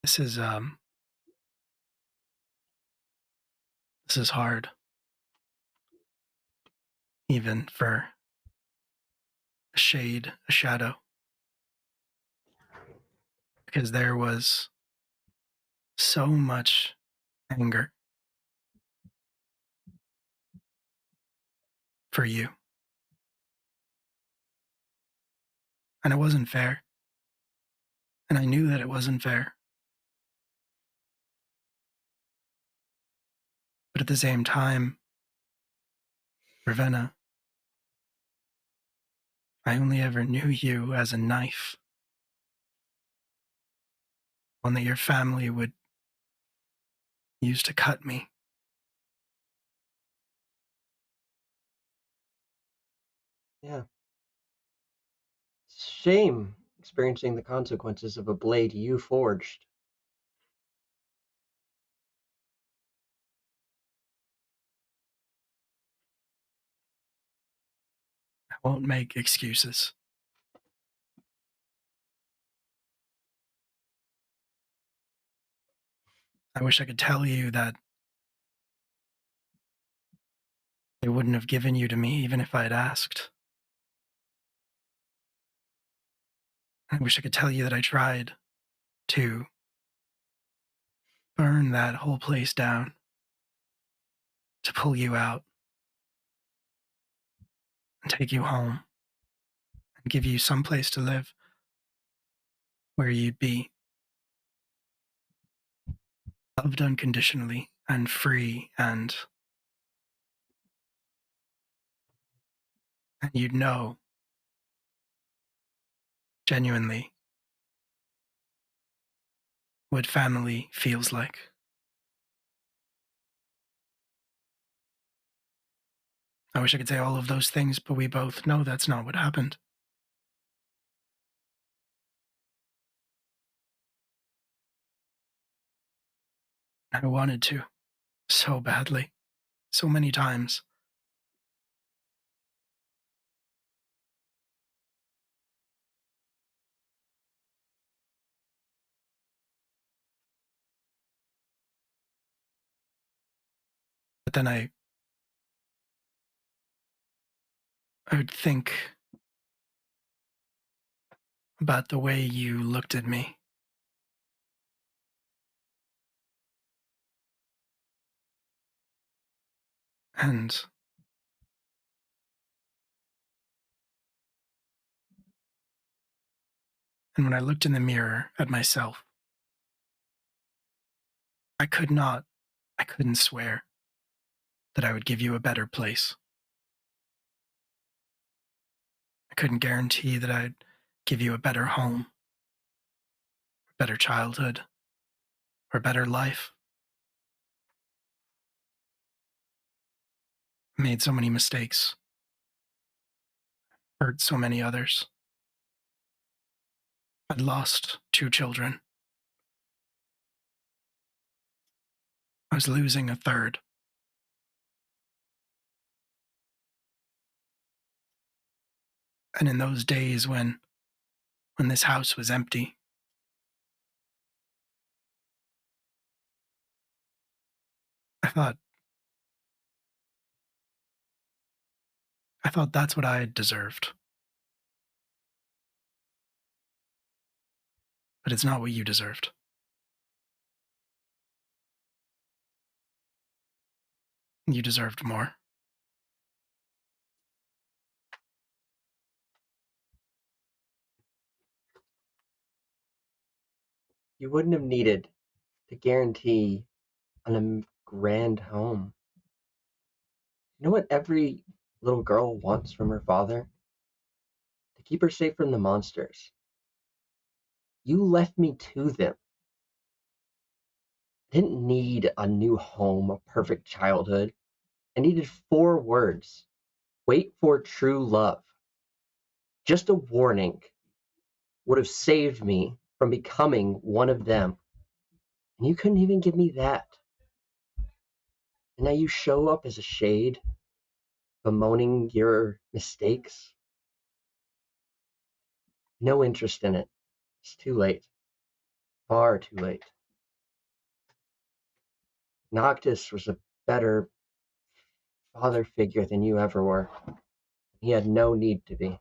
This is hard. Even for a shade, a shadow. Because there was so much anger for you. And it wasn't fair. And I knew that it wasn't fair. But at the same time, Ravenna, I only ever knew you as a knife. One that your family would use to cut me. Yeah. It's a shame experiencing the consequences of a blade you forged. I won't make excuses. I wish I could tell you that they wouldn't have given you to me even if I had asked. I wish I could tell you that I tried to burn that whole place down, to pull you out and take you home and give you some place to live where you'd be loved unconditionally and free and you'd know genuinely what family feels like. I wish I could say all of those things, but we both know that's not what happened. I wanted to, so badly, so many times. But then I would think about the way you looked at me. And when I looked in the mirror at myself, I couldn't swear that I would give you a better place. I couldn't guarantee that I'd give you a better home, a better childhood, or a better life. I made so many mistakes, hurt so many others. I'd lost 2 children. I was losing a third. And in those days when this house was empty, I thought that's what I deserved. but it's not what you deserved. You deserved more. You wouldn't have needed to guarantee a grand home. You know what every little girl wants from her father? To keep her safe from the monsters. You left me to them. I didn't need a new home, a perfect childhood. I needed 4 words. Wait for true love. Just a warning would have saved me from becoming one of them. And you couldn't even give me that. And now you show up as a shade, bemoaning your mistakes. No interest in it. It's too late. Far too late. Noctis was a better father figure than you ever were. He had no need to be.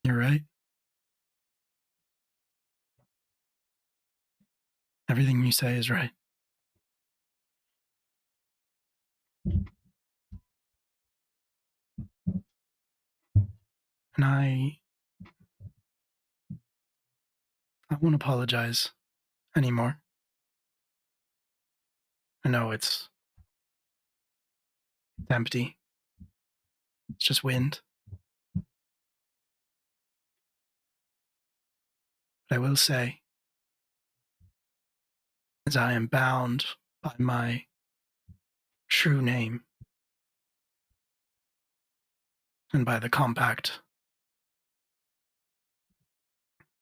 You're right. Everything you say is right. And I won't apologize anymore. I know it's empty. It's just wind. But I will say, as I am bound by my true name and by the compact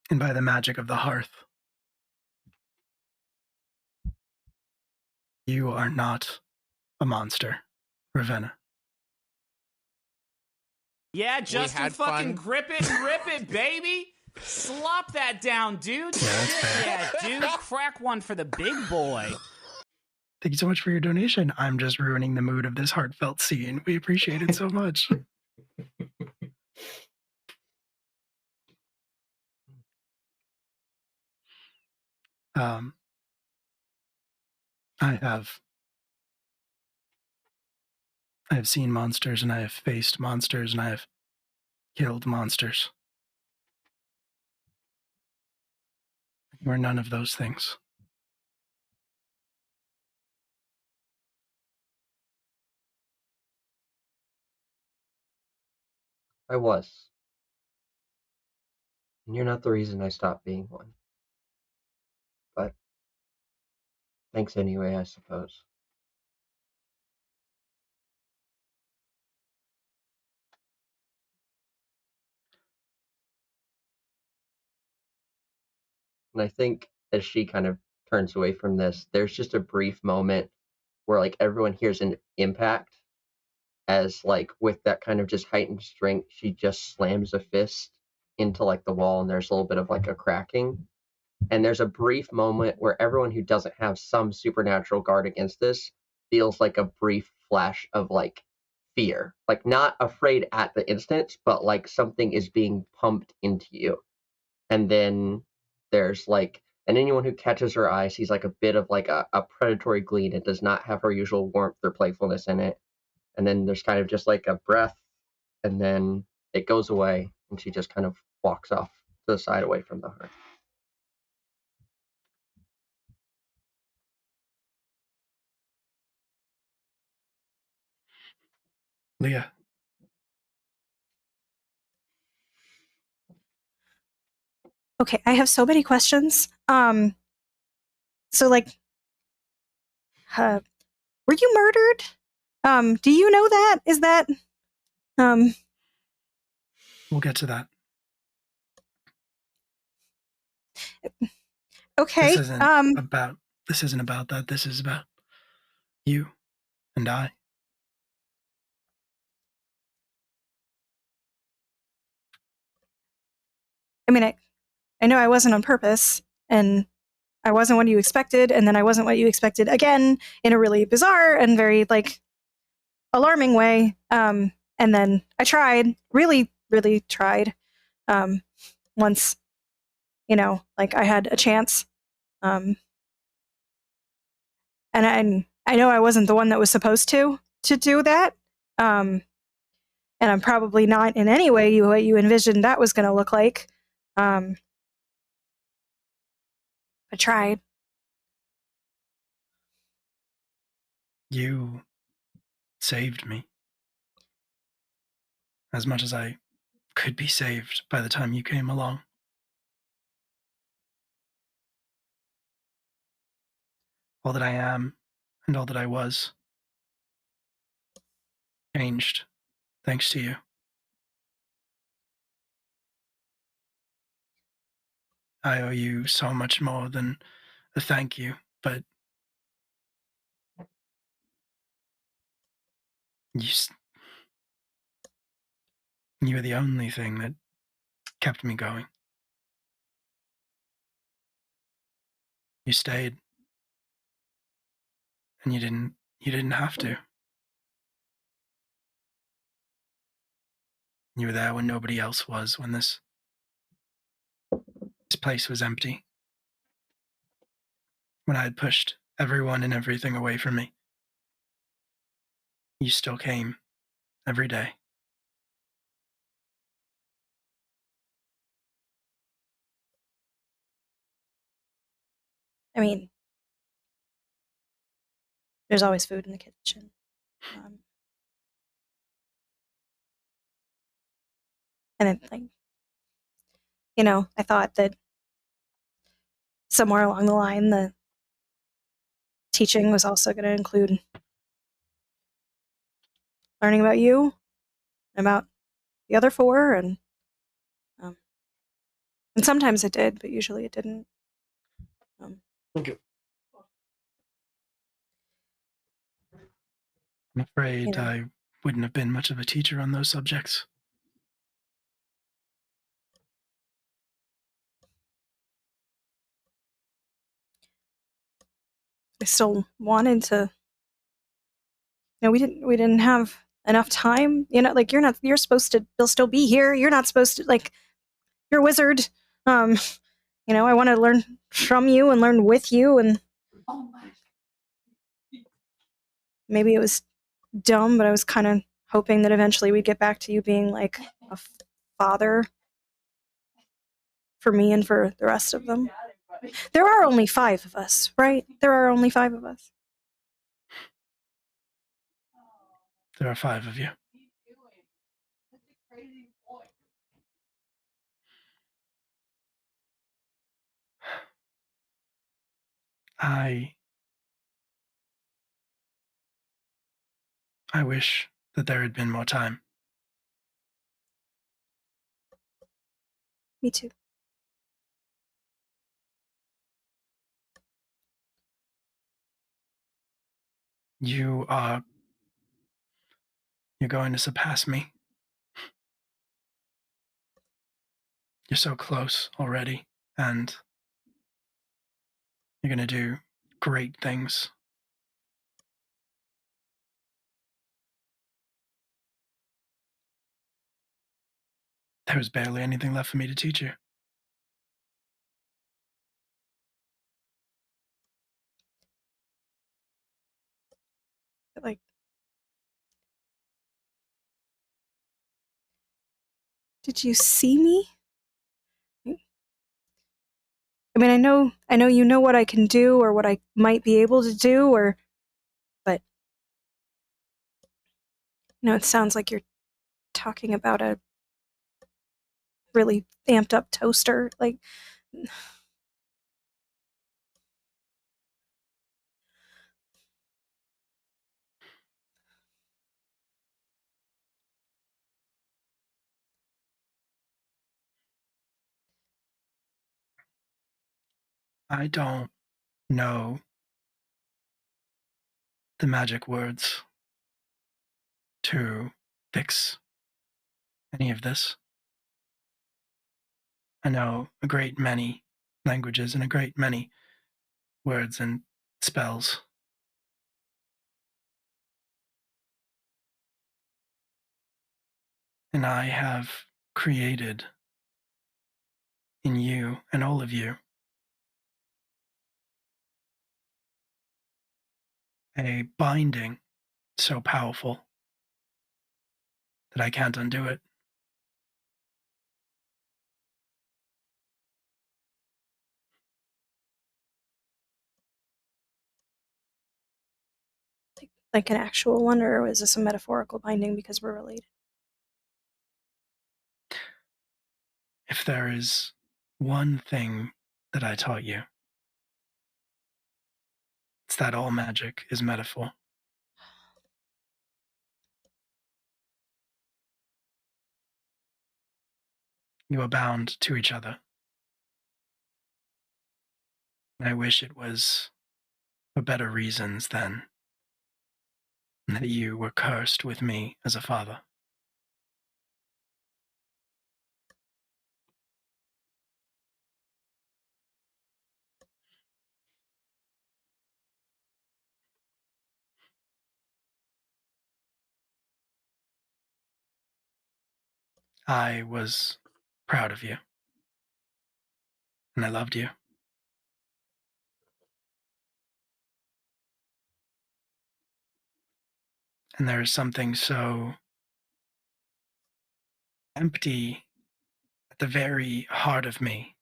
and by the magic of the hearth, you are not a monster, Ravenna. Yeah, Justin, fucking grip it and rip it, baby. Slop that down, dude. Yeah, dude, crack one for the big boy. Thank you so much for your donation. I'm just ruining the mood of this heartfelt scene. We appreciate it so much. I have seen monsters, and I have faced monsters, and I have killed monsters. You are none of those things. I was. And you're not the reason I stopped being one. But thanks anyway, I suppose. And I think as she kind of turns away from this, there's just a brief moment where like everyone hears an impact as like with that kind of just heightened strength, she just slams a fist into like the wall and there's a little bit of like a cracking. And there's a brief moment where everyone who doesn't have some supernatural guard against this feels like a brief flash of like fear. Like not afraid at the instant, but like something is being pumped into you. And then there's like, and anyone who catches her eye sees like a bit of like a predatory gleam. It does not have her usual warmth or playfulness in it. And then there's kind of just like a breath, and then it goes away, and she just kind of walks off to the side away from the hearth. Leah. Okay, I have so many questions. So like, were you murdered? Do you know that? Is that, We'll get to that. okay. This isn't about that. This is about you and I. I mean, I know I wasn't on purpose, and I wasn't what you expected, and then I wasn't what you expected again in a really bizarre and very like alarming way. And then I tried, really, really tried. once, like I had a chance. And I know I wasn't the one that was supposed to do that. And I'm probably not in any way what you envisioned that was going to look like. I tried. You saved me. As much as I could be saved by the time you came along. All that I am and all that I was changed thanks to you. I owe you so much more than a thank you, but you were the only thing that kept me going. You stayed, and you didn't have to. You were there when nobody else was, when this place was empty. When I had pushed everyone and everything away from me. You still came every day. I mean, there's always food in the kitchen. And it, like, I thought that somewhere along the line, the teaching was also going to include learning about you, about the other four, and sometimes it did, but usually it didn't. Thank you. I'm afraid I wouldn't have been much of a teacher on those subjects. I still wanted to. We didn't have enough time. Like you're supposed to. You'll still be here. You're not supposed to. Like, you're a wizard. I want to learn from you and learn with you, and maybe it was dumb, but I was kind of hoping that eventually we'd get back to you being like a father for me and for the rest of them. There are only 5 of us, right? There are only 5 of us. There are 5 of you. I wish that there had been more time. Me too. You're going to surpass me. You're so close already, and you're going to do great things. There was barely anything left for me to teach you. Like, did you see me? I mean, I know you know what I can do or what I might be able to do, but it sounds like you're talking about a really amped up toaster. Like, I don't know the magic words to fix any of this. I know a great many languages and a great many words and spells. And I have created in you and all of you a binding so powerful that I can't undo it. Like an actual one, or is this a metaphorical binding because we're related? If there is one thing that I taught you, it's that all magic is metaphor. You are bound to each other. I wish it was for better reasons than that you were cursed with me as a father. I was proud of you, and I loved you. And there is something so empty at the very heart of me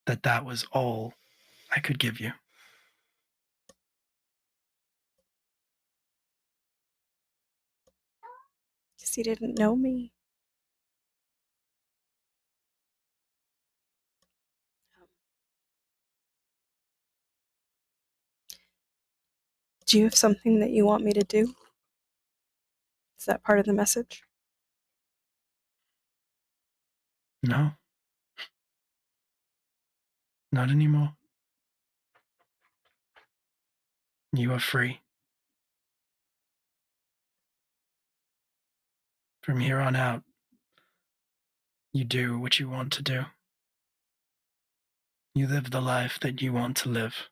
that was all I could give you. Because you didn't know me. Do you have something that you want me to do? Is that part of the message? No. Not anymore. You are free. From here on out, you do what you want to do. You live the life that you want to live.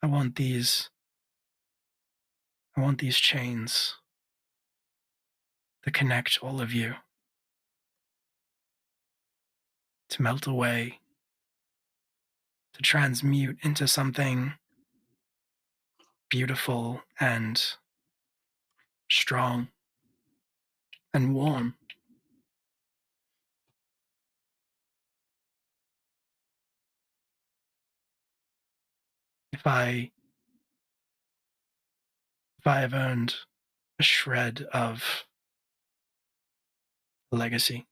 I want these chains that connect all of you to melt away, to transmute into something beautiful and strong and warm. If I have earned a shred of legacy,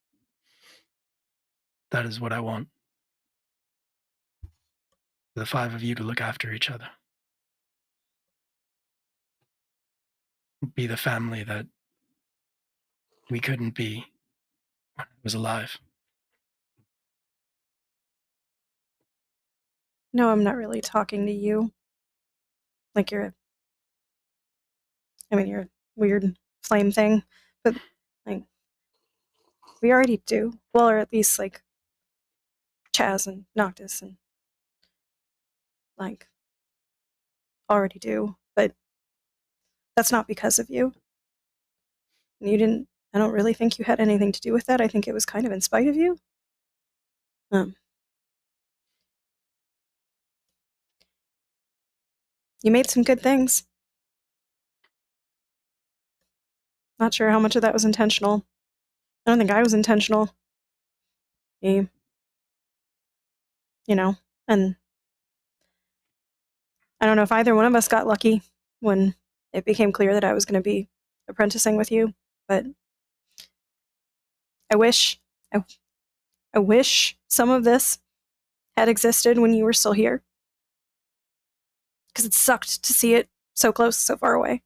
that is what I want. The five of you to look after each other. Be the family that we couldn't be when I was alive. No, I'm not really talking to you. Like you're a weird flame thing. But like we already do. Well, or at least like Chaz and Noctis and like already do. But that's not because of you. You didn't I don't really think you had anything to do with that. I think it was kind of in spite of you. You made some good things. Not sure how much of that was intentional. I don't think I was intentional. You know, and I don't know if either one of us got lucky when it became clear that I was going to be apprenticing with you, but I wish some of this had existed when you were still here. Because it sucked to see it so close, so far away.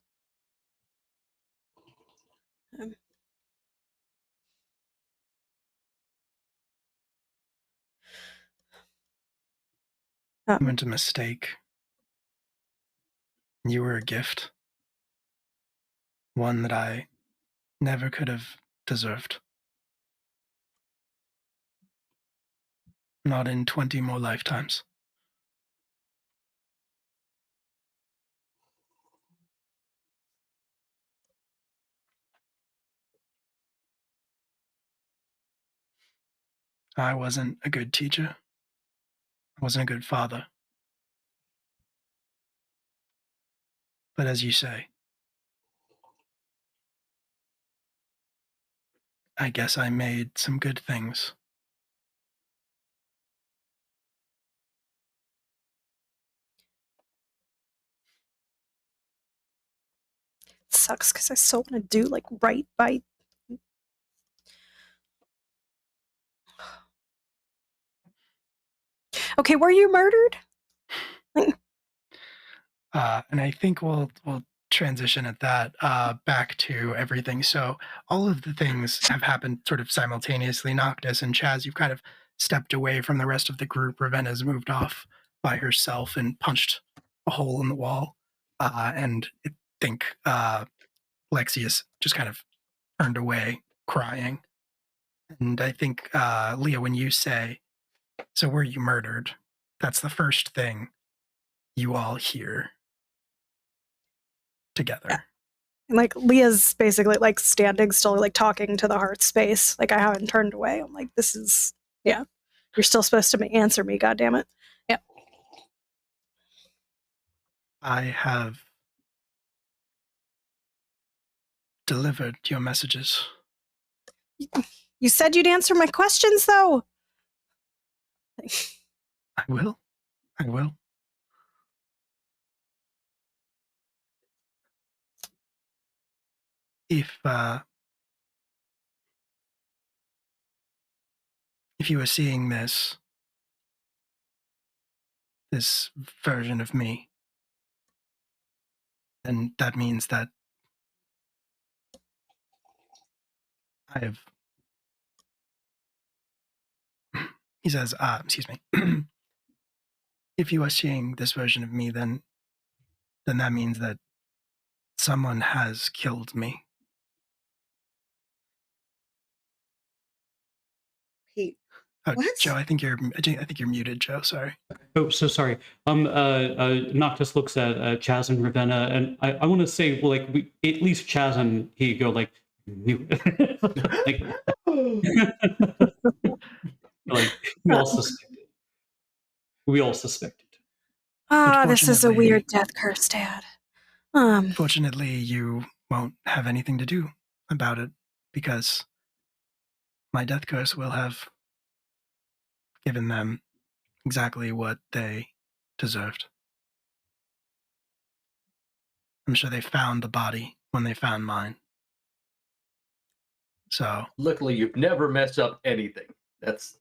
You weren't a mistake. You were a gift. One that I never could have deserved. Not in 20 more lifetimes. I wasn't a good teacher. I wasn't a good father. But as you say, I guess I made some good things. It sucks because I still want to do like right by. Okay, were you murdered? And I think we'll transition at that back to everything. So all of the things have happened sort of simultaneously. Noctis and Chaz, you've kind of stepped away from the rest of the group. Ravenna's moved off by herself and punched a hole in the wall. And I think Lexius just kind of turned away, crying. And I think, Leah, when you say, so were you murdered? That's the first thing you all hear together. Yeah. And like Leah's basically like standing still, like talking to the heart space. Like I haven't turned away. I'm like, this is, yeah, you're still supposed to answer me, goddammit. Yeah. I have delivered your messages. You said you'd answer my questions, though. I will. I will. If you were seeing this version of me, then that means that I have. He says, excuse me. If you are seeing this version of me, then that means that someone has killed me. Pete. What? What? Joe, I think you're muted, Joe. Sorry. Oh, so sorry. Noctis looks at Chaz and Ravenna, and I want to say, like, at least Chaz and he go like, knew it. like we all suspected. We all suspected. This is a weird death curse, Dad. Fortunately, you won't have anything to do about it because my death curse will have given them exactly what they deserved. I'm sure they found the body when they found mine. So luckily, you've never messed up anything. That's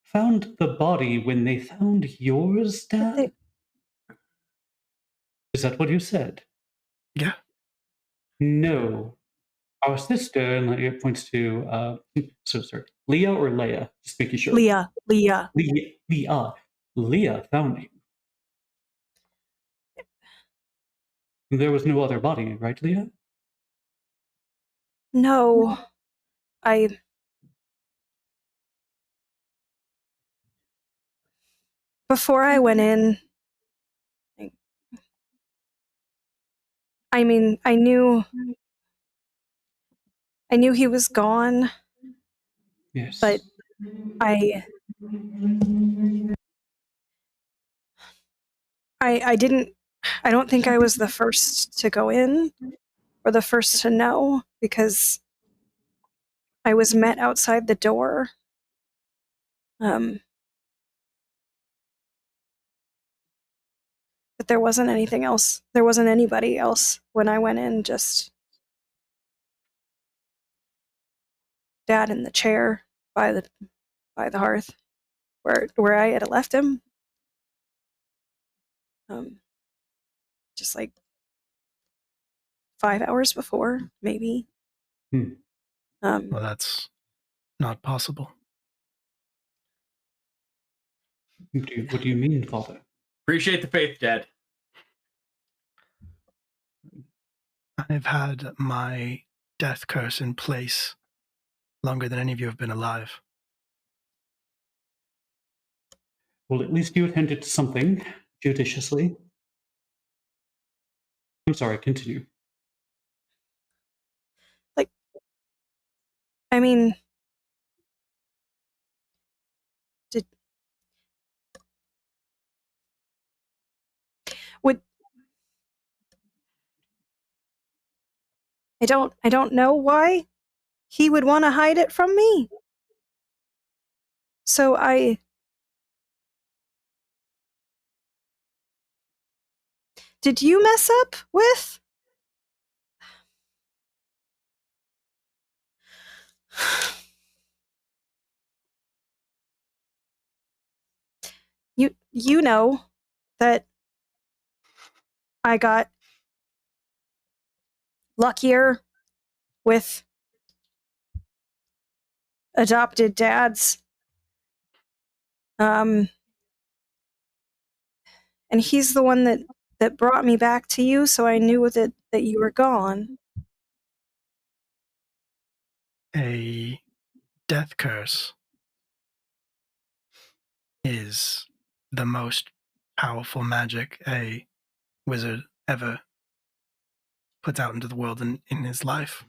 found the body when they found yours, Dad? Is that what you said? Yeah. No. Our sister, and it points to, so sorry, Leah or Leia? Just making sure. Leah. Leah found you. There was no other body, right, Leah? No. Before I went in, I mean, I knew he was gone. Yes. But I don't think I was the first to go in or the first to know because I was met outside the door. But there wasn't anything else. There wasn't anybody else when I went in, just Dad in the chair by the hearth where I had left him. Just like 5 hours before, maybe. Well, that's not possible. What do you mean, Father? Appreciate the faith, Dad. I've had my death curse in place Longer than any of you have been alive. Well, at least you attended to something judiciously. I'm sorry, continue. Like, I mean, I don't know why he would want to hide it from me. So did you mess up with? You know that I got luckier with adopted dads. And he's the one that brought me back to you, so I knew that you were gone. A death curse is the most powerful magic a wizard ever puts out into the world in his life.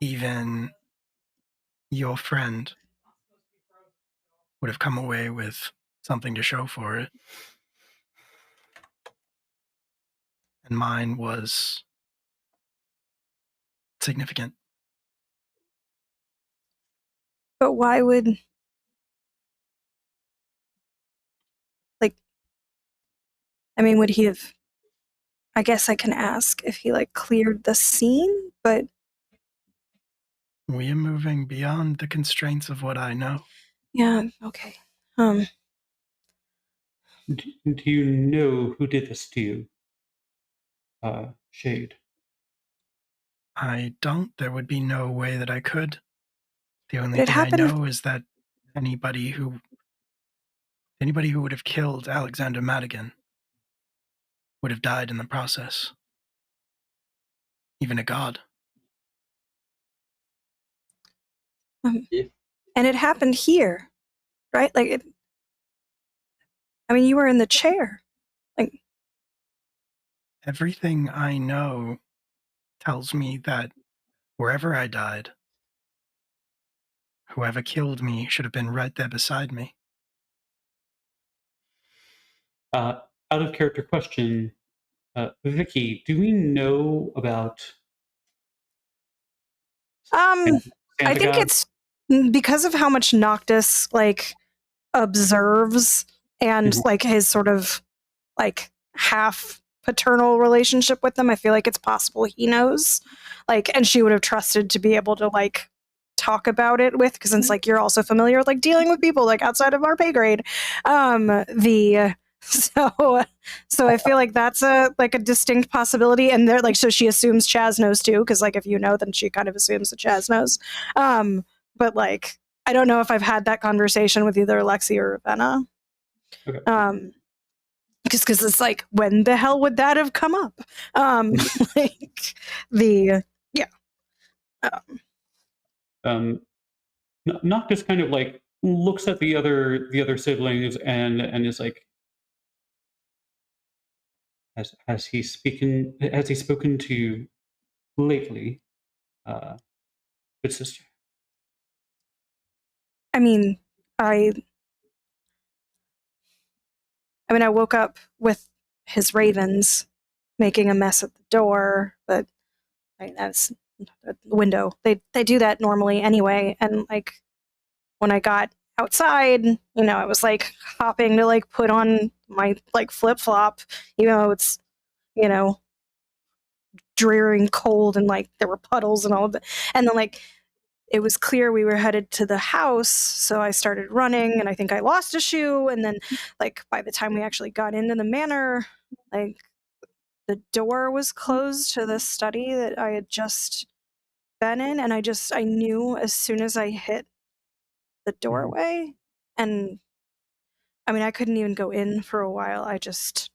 Even your friend would have come away with something to show for it. And mine was significant. But why would... Like, I mean, would he have... I guess I can ask if he, like, cleared the scene, but... We are moving beyond the constraints of what I know. Yeah, okay. Do you know who did this to you? Shade. I don't. There would be no way that I could. The only It thing I happened- know is that anybody who would have killed Alexander Madigan would have died in the process. Even a god. And it happened here, right? Like, I mean, you were in the chair. Like, everything I know tells me that wherever I died, whoever killed me should have been right there beside me. Out of character question, Vicky, do we know about... I think God? it's because of how much Noctis, like, observes and, like, his sort of, like, half paternal relationship with them. I feel like it's possible he knows. Like, and she would have trusted to be able to, like, talk about it with, because it's like you're also familiar with, like, dealing with people, like, outside of our pay grade. So I feel like that's a distinct possibility, and they're like, so she assumes Chaz knows too, because like if you know, then she kind of assumes that Chaz knows. But like, I don't know if I've had that conversation with either Lexi or Ravenna. Okay. Just because it's like, when the hell would that have come up? Like the Noctis kind of like looks at the other siblings and is like, has he spoken to you lately, good sister? I mean, I woke up with his ravens making a mess at the door, but that's the window. They do that normally anyway. And like when I got outside, I was like hopping to like put on my like flip flop, even though it's dreary and cold and like there were puddles and all of it. And then like it was clear we were headed to the house, so I started running, and I think I lost a shoe. And then, like, by the time we actually got into the manor, like, the door was closed to the study that I had just been in, and I knew as soon as I hit the doorway, and I mean, I couldn't even go in for a while. I just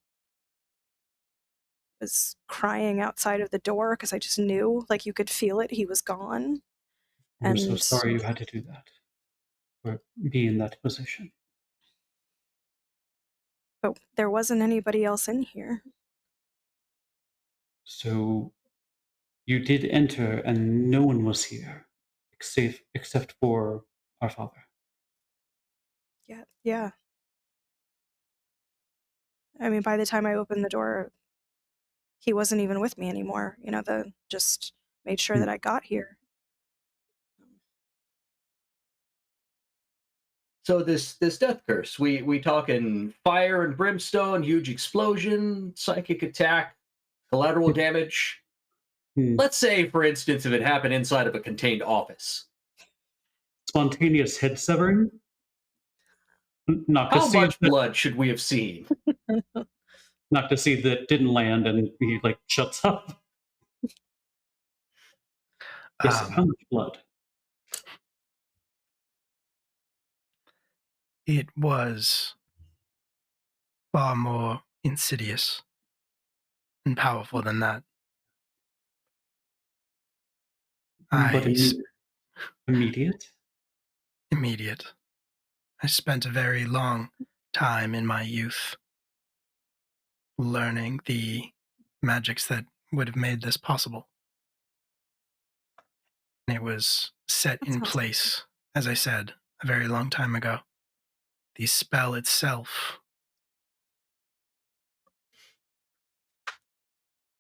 was crying outside of the door because I just knew, like, you could feel it. He was gone. I'm so And sorry you had to do that, or be in that position. but there wasn't anybody else in here. So you did enter and no one was here, except for our father. Yeah. I mean, by the time I opened the door, he wasn't even with me anymore. Just made sure that I got here. So this death curse, we talking fire and brimstone, huge explosion, psychic attack, collateral damage. Let's say, for instance, if it happened inside of a contained office. Spontaneous head severing? How much blood should we have seen? Not to see that didn't land and he shuts up. Yes, how much blood? It was far more insidious and powerful than that. But immediate? Immediate. I spent a very long time in my youth learning the magics that would have made this possible. It was set in place, as I said, a very long time ago. The spell itself,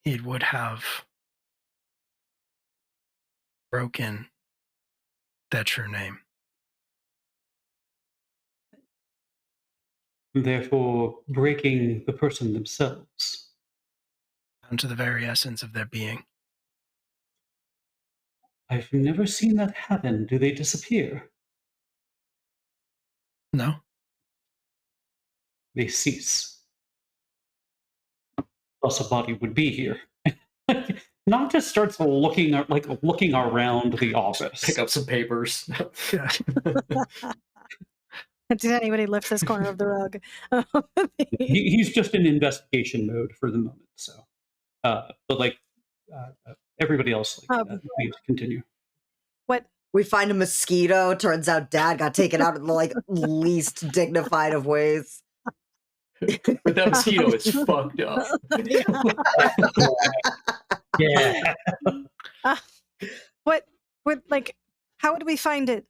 it would have broken their true name. Therefore, breaking the person themselves. Down to the very essence of their being. I've never seen that happen. Do they disappear? No. They cease. Thus a body would be here. Noctis starts looking around the office. Pick up some papers. Did anybody lift this corner of the rug? He's just in investigation mode for the moment. So, but everybody else, please continue. What? We find a mosquito. Turns out Dad got taken out in the least dignified of ways. But that mosquito is fucked up. Yeah. What? How would we find it?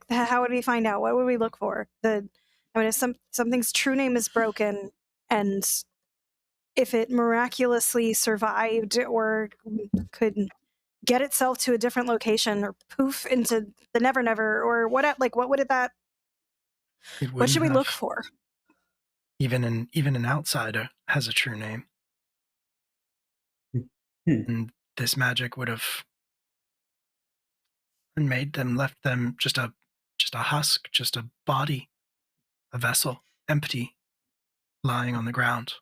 How would we find out? What would we look for? If something's true name is broken, and if it miraculously survived or could get itself to a different location or poof into the never never or what? What would that? What should we look for? Even an outsider has a true name. And this magic would have left them just a husk, just a body, a vessel, empty, lying on the ground.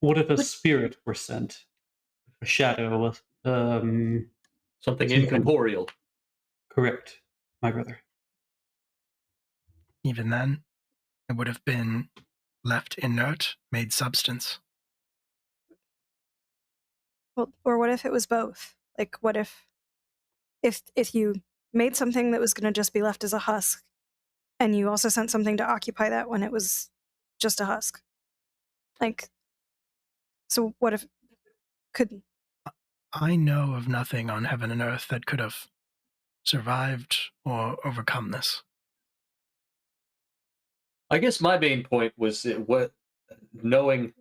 What if a spirit were sent? A shadow, something incorporeal. Correct, my brother. Even then, it would have been left inert, made substance. Well, or what if it was both? What if you made something that was going to just be left as a husk, and you also sent something to occupy that when it was just a husk? So what if could? I know of nothing on heaven and earth that could have survived or overcome this. I guess my main point was knowing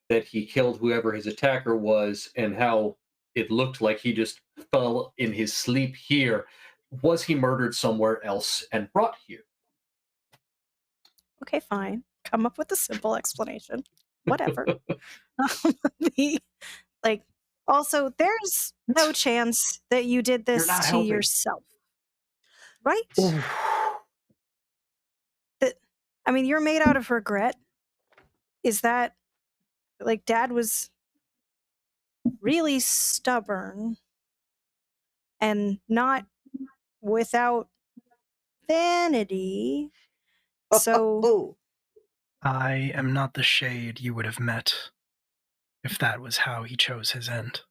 that he killed whoever his attacker was and how it looked like he just fell in his sleep here. Was he murdered somewhere else and brought here? Okay, fine. Come up with a simple explanation. Whatever. Also, there's no chance that you did this to yourself. Right? You're made out of regret. Is that Dad was really stubborn and not without vanity. So I am not the shade you would have met if that was how he chose his end.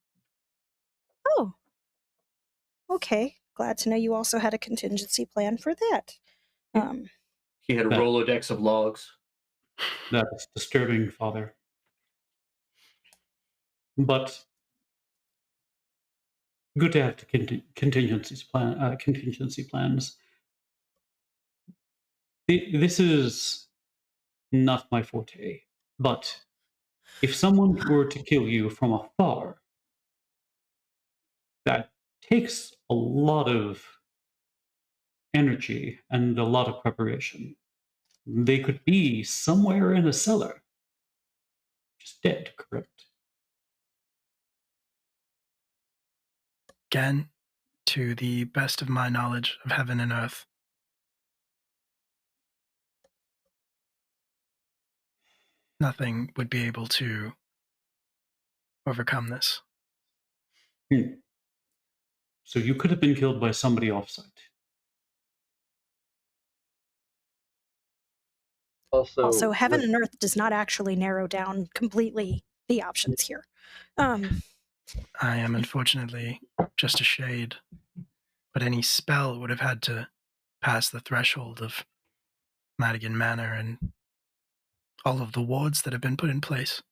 Oh, Okay, glad to know you also had a contingency plan for that. He had a That- Rolodex of logs. That is disturbing, Father. But good to have contingency plans. This is not my forte, but if someone were to kill you from afar, that takes a lot of energy and a lot of preparation. They could be somewhere in a cellar, just dead, correct? Again, to the best of my knowledge of heaven and earth, nothing would be able to overcome this. So you could have been killed by somebody offsite. Also, heaven and earth does not actually narrow down completely the options here. I am unfortunately just a shade, but any spell would have had to pass the threshold of Madigan Manor and all of the wards that have been put in place.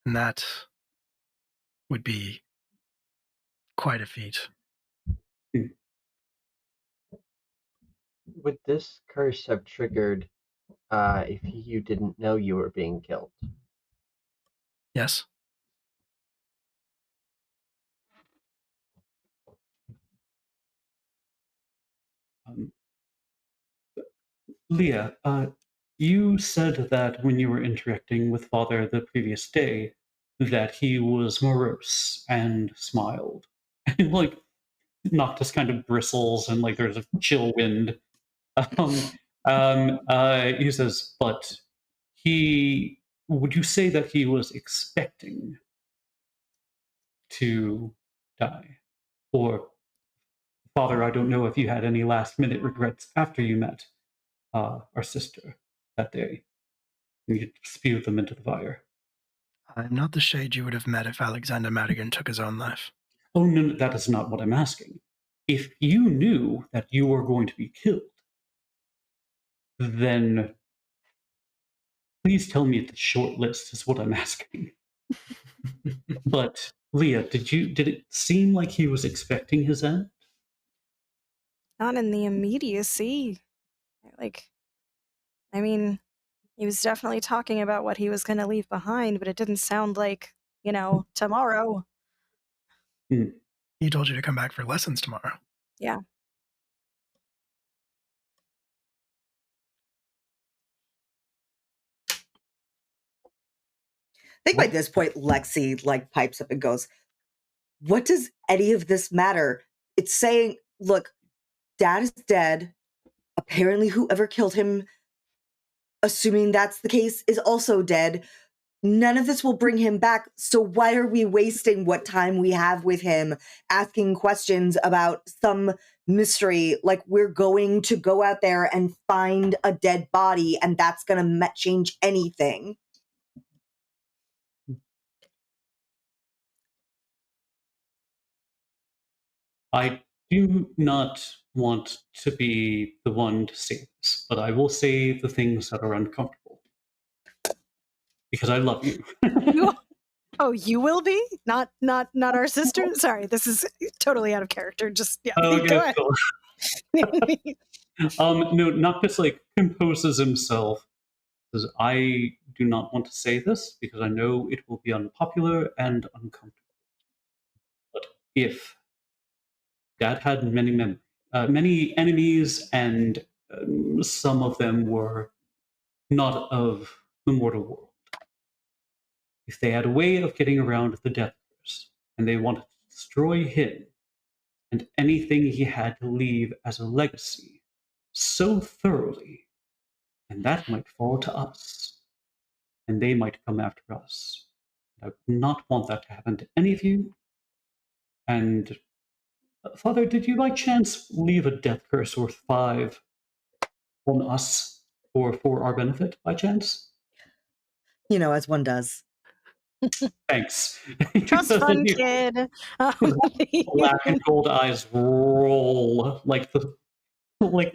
And that would be quite a feat. Would this curse have triggered if you didn't know you were being killed? Yes? Leah, you said that when you were interacting with Father the previous day, that he was morose and smiled. And, like, Noctis kind of bristles and, like, there's a chill wind. He says, but would you say that he was expecting to die? Or, Father, I don't know if you had any last-minute regrets after you met our sister that day. And you spewed them into the fire. I'm not the shade you would have met if Alexander Madigan took his own life. Oh, no, that is not what I'm asking. If you knew that you were going to be killed, then please tell me the short list is what I'm asking. But Leah, did it seem like he was expecting his end? Not in the immediacy. Like, I mean, he was definitely talking about what he was going to leave behind, but it didn't sound like, tomorrow. He told you to come back for lessons tomorrow. Yeah. I think by this point, Lexi pipes up and goes, "What does any of this matter? It's saying, look, Dad is dead. Apparently, whoever killed him, assuming that's the case, is also dead. None of this will bring him back. So why are we wasting what time we have with him asking questions about some mystery? Like, we're going to go out there and find a dead body, and that's going to change anything." I do not want to be the one to say this, but I will say the things that are uncomfortable. Because I love you. Oh, you will be? Not our sister? Sorry, this is totally out of character. Just, yeah, go ahead. Cool. No, Noctis composes himself. Says, I do not want to say this because I know it will be unpopular and uncomfortable. But if Dad had many enemies, and some of them were not of the mortal world. If they had a way of getting around the death curse, and they wanted to destroy him and anything he had to leave as a legacy so thoroughly, and that might fall to us, and they might come after us. I would not want that to happen to any of you. And Father, did you by chance leave a death curse worth 5 on us or for our benefit by chance? As one does. Thanks. Trust So fund you- kid. Black and gold eyes roll like the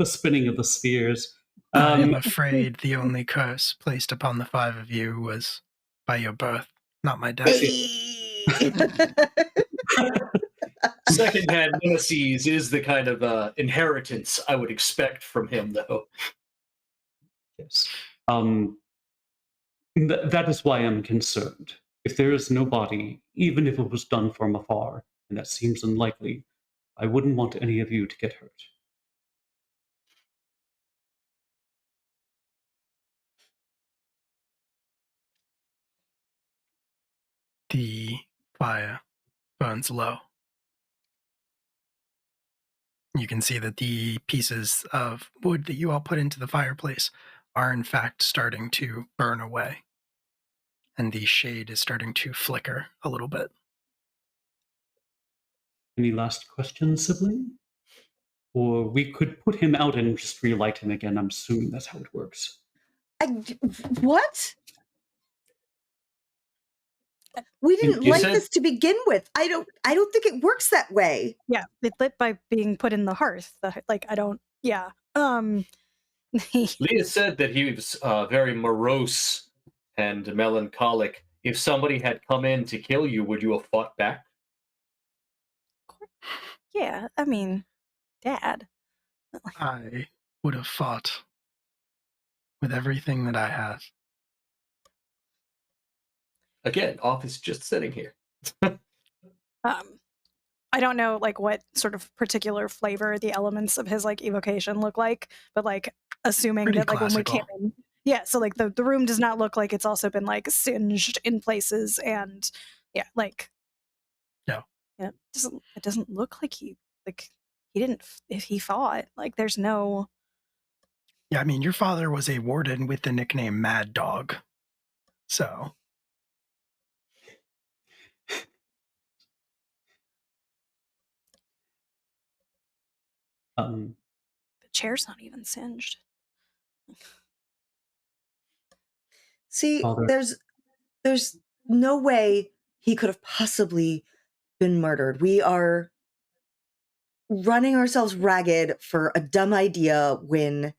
spinning of the spheres. I am afraid the only curse placed upon the 5 of you was by your birth, not my death. Secondhand nemesis is the kind of inheritance I would expect from him, though. Yes. That is why I'm concerned. If there is no body, even if it was done from afar, and that seems unlikely, I wouldn't want any of you to get hurt. The fire burns low. You can see that the pieces of wood that you all put into the fireplace are in fact starting to burn away. And the shade is starting to flicker a little bit. Any last questions, sibling? Or we could put him out and just relight him again. I'm assuming that's how it works. What? We didn't You like said- this to begin with. I don't think it works that way. Yeah, it's lit by being put in the hearth. Yeah. Leah said that he was very morose and melancholic. If somebody had come in to kill you, would you have fought back? Yeah, I mean, Dad. I would have fought with everything that I have. Again, Office just sitting here. I don't know what sort of particular flavor the elements of his evocation look like, but assuming Pretty that when we came classical. in, yeah, so the room does not look like it's also been singed in places, and yeah, No. yeah, it doesn't look like he didn't, if he fought, there's no. Yeah, I mean, your father was a warden with the nickname Mad Dog. So. The chair's not even singed. See, Father. there's no way he could have possibly been murdered. We are running ourselves ragged for a dumb idea when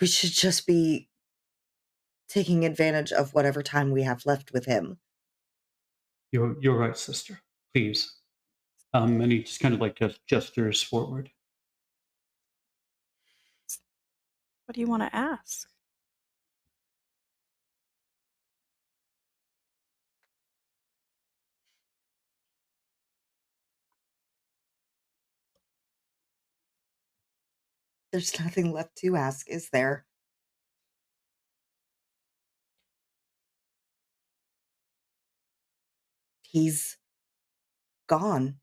we should just be taking advantage of whatever time we have left with him. You're right, sister. Please. And he just kind of just gestures forward. What do you want to ask? There's nothing left to ask, is there? He's gone.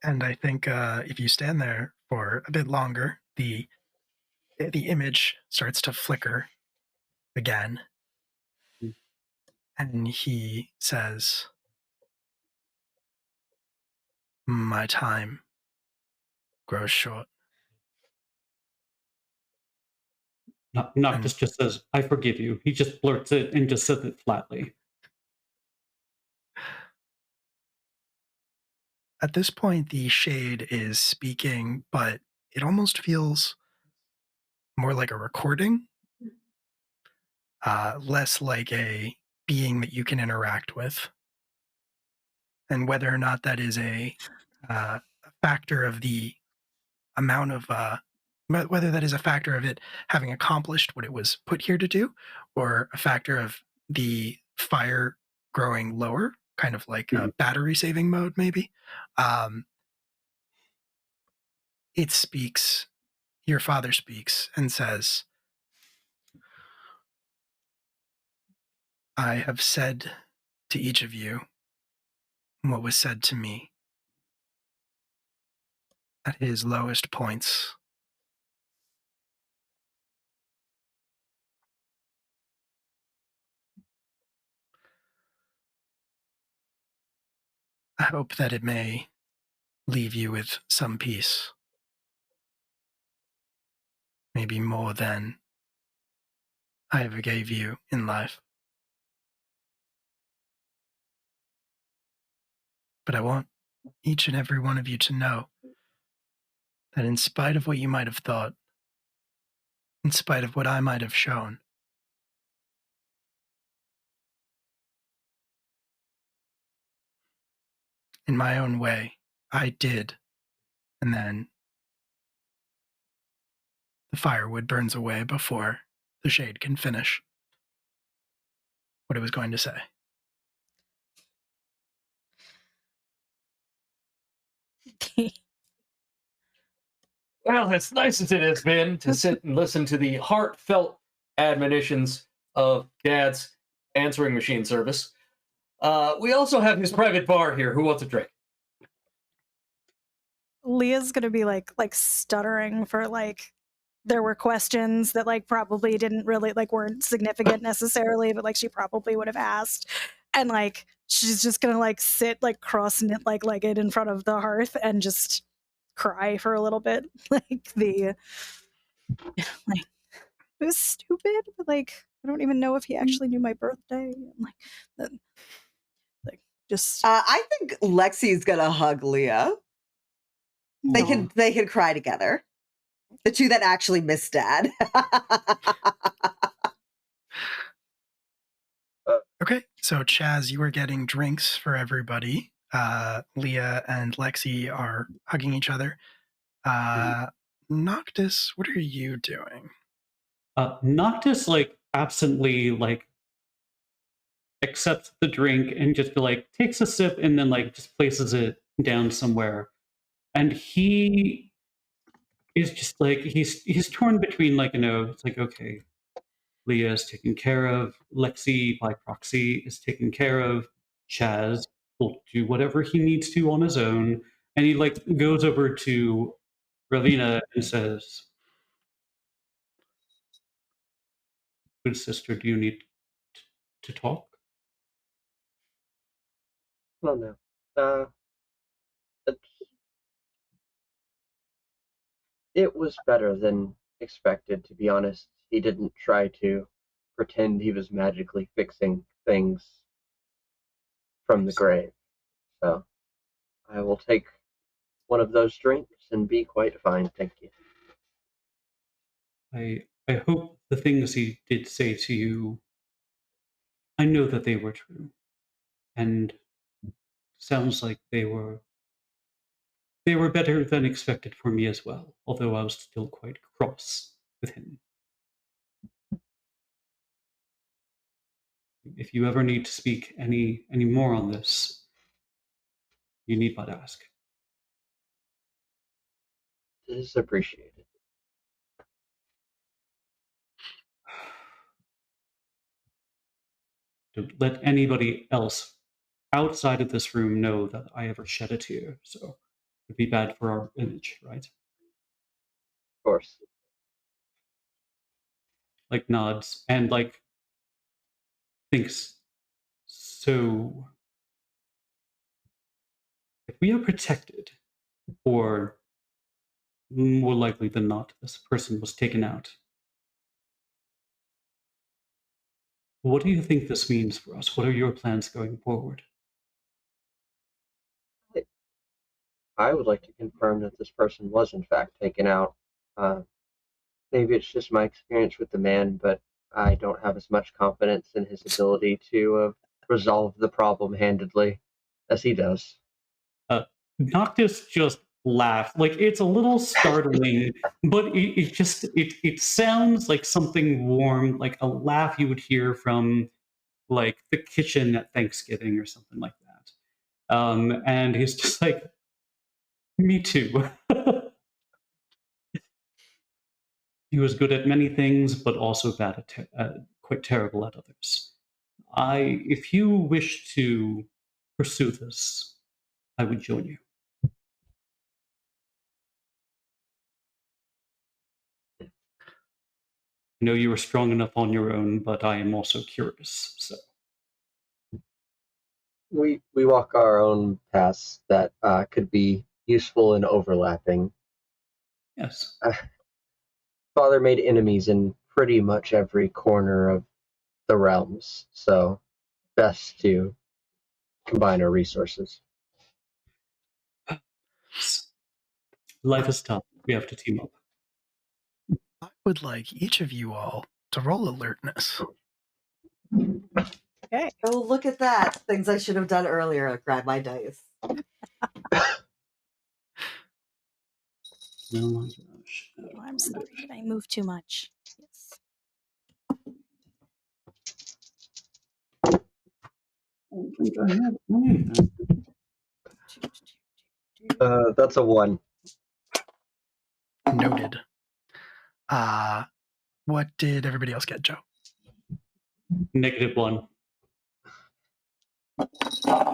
And I think if you stand there for a bit longer, the image starts to flicker again. And he says, "My time grows short." Noctis just says, "I forgive you." He just blurts it and just says it flatly. At this point, the shade is speaking, but it almost feels more like a recording, less like a being that you can interact with. And whether or not that is a factor of the amount of, whether that is a factor of it having accomplished what it was put here to do, or a factor of the fire growing lower, kind of like a battery saving mode, maybe. It speaks, your father speaks and says, "I have said to each of you what was said to me at his lowest points. I hope that it may leave you with some peace. Maybe more than I ever gave you in life. But I want each and every one of you to know that in spite of what you might have thought, in spite of what I might have shown, in my own way, I did. And then the firewood burns away before the shade can finish what it was going to say. Well, as nice as it has been to sit and listen to the heartfelt admonitions of Dad's answering machine service, we also have his private bar here. Who wants a drink? Leah's gonna be like stuttering for like there were questions that like probably didn't really like weren't significant necessarily, but like she probably would have asked. And like she's just gonna like sit like cross-knit like legged in front of the hearth and just cry for a little bit. Like the like it was stupid, but like I don't even know if he actually knew my birthday. And, like just I think Lexi's gonna hug Leah. They could cry together. The two that actually miss Dad. Okay, so Chaz, you are getting drinks for everybody. Leah and Lexi are hugging each other. Noctis, what are you doing? Noctis, like, absently, like, accepts the drink and just, like, takes a sip and then, like, just places it down somewhere. And he is just, like, he's torn between, like, it's like, okay, Leah is taken care of, Lexi, by proxy, is taken care of, Chaz will do whatever he needs to on his own, and he, like, goes over to Ravina and says, "Good sister, do you need to talk?" Well, no. It was better than expected, to be honest. He didn't try to pretend he was magically fixing things from the grave. So I will take one of those drinks and be quite fine, thank you. I hope the things he did say to you, I know that they were true. And sounds like they were better than expected for me as well, although I was still quite cross with him. If you ever need to speak any more on this, you need but ask. It is appreciated. Don't let anybody else outside of this room know that I ever shed a tear, so it'd be bad for our image, right? Of course. Like nods and like thinks. So if we are protected, or more likely than not, this person was taken out, what do you think this means for us? What are your plans going forward? I would like to confirm that this person was in fact taken out. Maybe it's just my experience with the man, but I don't have as much confidence in his ability to resolve the problem handedly as he does. Noctis just laughed. Like, it's a little startling, but it sounds like something warm, like a laugh you would hear from like the kitchen at Thanksgiving or something like that. And he's just like, me too. He was good at many things, but also bad at quite terrible at others. If you wish to pursue this, I would join you. I know you are strong enough on your own, but I am also curious. So we walk our own paths that could be useful and overlapping. Yes. Father made enemies in pretty much every corner of the realms, so best to combine our resources. Life is tough. We have to team up. I would like each of you all to roll alertness. Okay. Oh, look at that. Things I should have done earlier. Grab my dice. Oh my gosh. Oh, I'm sorry. Did I move too much? Yes. I think I have anything. That's a 1. Noted. What did everybody else get, Joe? -1.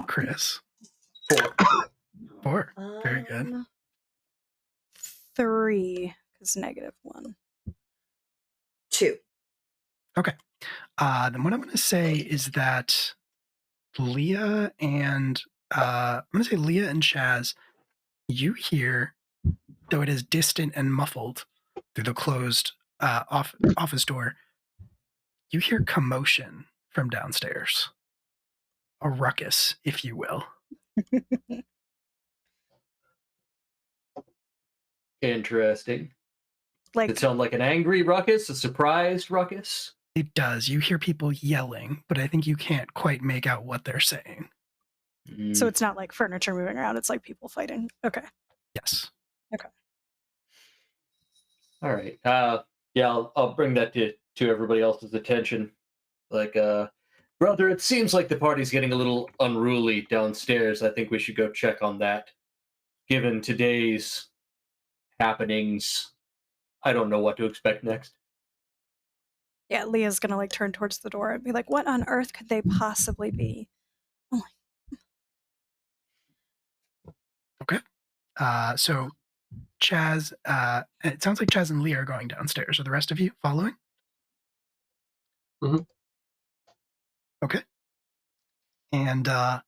Chris? 4. Very good. 3, because -1. 2. Okay. Then what I'm going to say is that Leah and Chaz, you hear, though it is distant and muffled through the closed office door, you hear commotion from downstairs. A ruckus, if you will. Interesting. Like, Does it sound like an angry ruckus, a surprised ruckus? It does. You hear people yelling, but I think you can't quite make out what they're saying. so it's not like furniture moving around. It's like people fighting. Okay. Yes. Okay. All right. Yeah, I'll bring that to everybody else's attention. Like, brother, it seems like the party's getting a little unruly downstairs. I think we should go check on that. Given today's happenings, I don't know what to expect next. Yeah, Leah's gonna like turn towards the door and be like, "What on earth could they possibly be?" Oh Okay. So Chaz, it sounds like Chaz and Leah are going downstairs. Are the rest of you following? Mhm. Okay. And I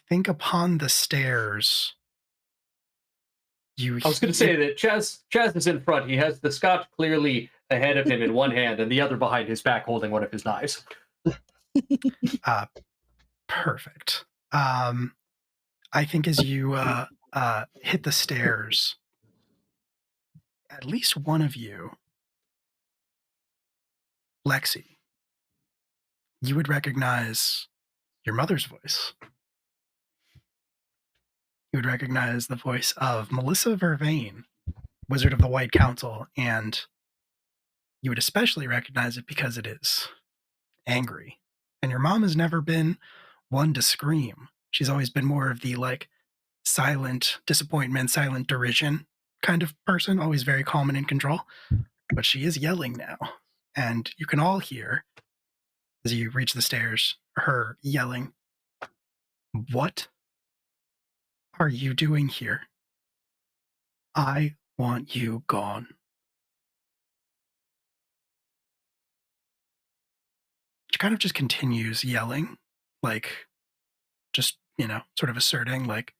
think upon the stairs, I was going to say that Chaz is in front. He has the scotch clearly ahead of him in one hand and the other behind his back holding one of his knives. Perfect. I think as you hit the stairs, at least one of you, Lexi, you would recognize your mother's voice. You would recognize the voice of Melissa Vervain, Wizard of the White Council, and you would especially recognize it because it is angry. And your mom has never been one to scream. She's always been more of the like silent disappointment, silent derision kind of person, always very calm and in control. But she is yelling now. And you can all hear, as you reach the stairs, her yelling, "What are you doing here? I want you gone." She kind of just continues yelling, like, just, sort of asserting, like,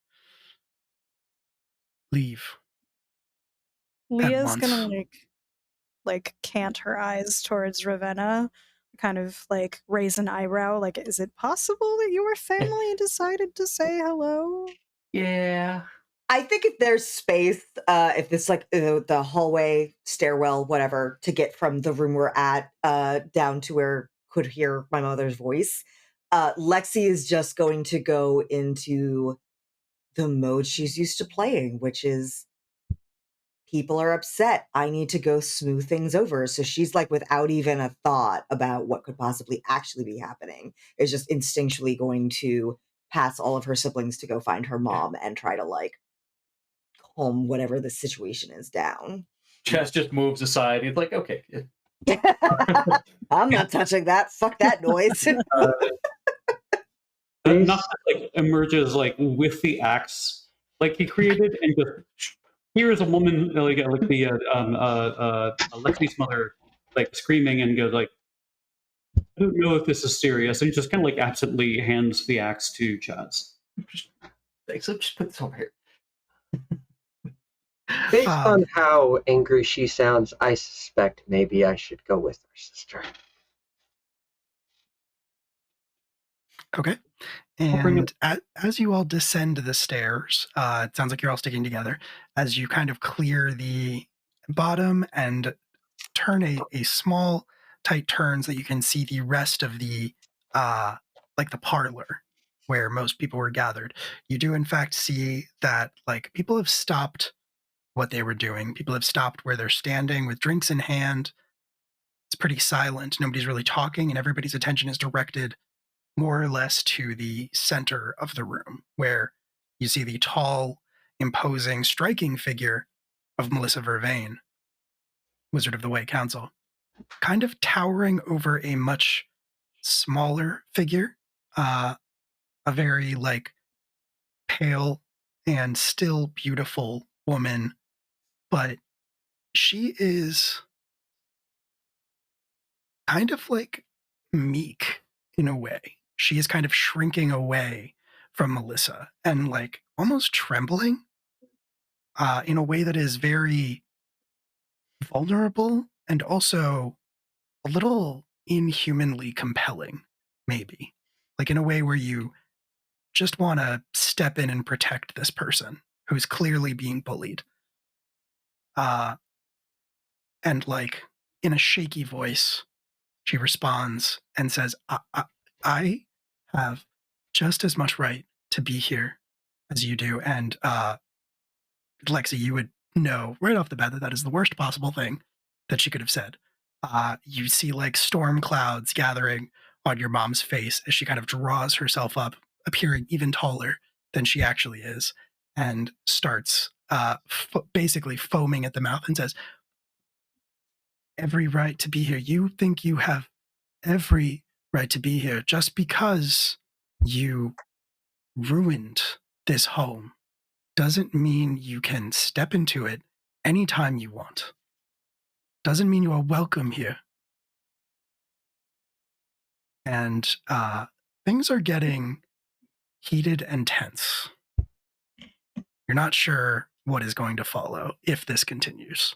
leave. Leah's once. gonna like cant her eyes towards Ravenna, kind of like raise an eyebrow, like, "Is it possible that your family decided to say hello?" Yeah. I think if there's space, if this like the hallway, stairwell, whatever, to get from the room we're at down to where could hear my mother's voice, Lexi is just going to go into the mode she's used to playing, which is people are upset. I need to go smooth things over. So she's like, without even a thought about what could possibly actually be happening, is just instinctually going to pass all of her siblings to go find her mom and try to like calm whatever the situation is down. Chaz just moves aside. He's like, okay. I'm not touching that. Fuck that noise. Noctis like emerges like with the axe, like he created, and just hears a woman like the Lexi's mother like screaming and goes like, I don't know if this is serious. And he just kind of like absently hands the axe to Chaz. Thanks. I'll just put this over here. Based on how angry she sounds, I suspect maybe I should go with her sister. Okay. And as you all descend the stairs, it sounds like you're all sticking together. As you kind of clear the bottom and turn a small, tight turn so that you can see the rest of the, like the parlor where most people were gathered. You do, in fact, see that like people have stopped what they were doing. People have stopped where they're standing with drinks in hand. It's pretty silent. Nobody's really talking, and everybody's attention is directed more or less to the center of the room, where you see the tall, imposing, striking figure of Melissa Vervain, Wizard of the White Council, kind of towering over a much smaller figure, a very like pale and still beautiful woman, but she is kind of like meek in a way. She is kind of shrinking away from Melissa and like almost trembling in a way that is very vulnerable and also a little inhumanly compelling, maybe. Like in a way where you just want to step in and protect this person who's clearly being bullied. And like in a shaky voice, she responds and says, I have just as much right to be here as you do. And Lexi, you would know right off the bat that that is the worst possible thing that she could have said. You see like storm clouds gathering on your mom's face as she kind of draws herself up, appearing even taller than she actually is, and starts basically foaming at the mouth and says, every right to be here. You think you have every right to be here just because you ruined this home doesn't mean you can step into it anytime you want. Doesn't mean you are welcome here. And things are getting heated and tense. You're not sure what is going to follow if this continues.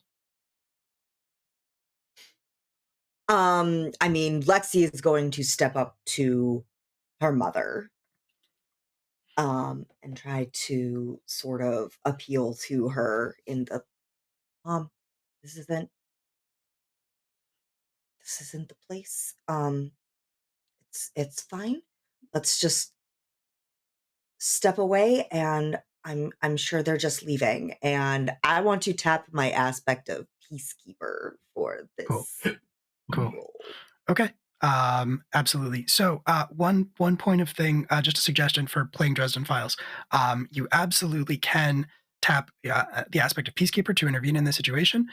I mean, Lexi is going to step up to her mother and try to sort of appeal to her in the this isn't the place. It's fine. Let's just step away, and I'm sure they're just leaving. And I want to tap my aspect of peacekeeper for this. Cool. role. Okay. Absolutely. So one point of thing, just a suggestion for playing Dresden Files. You absolutely can tap the aspect of Peacekeeper to intervene in this situation.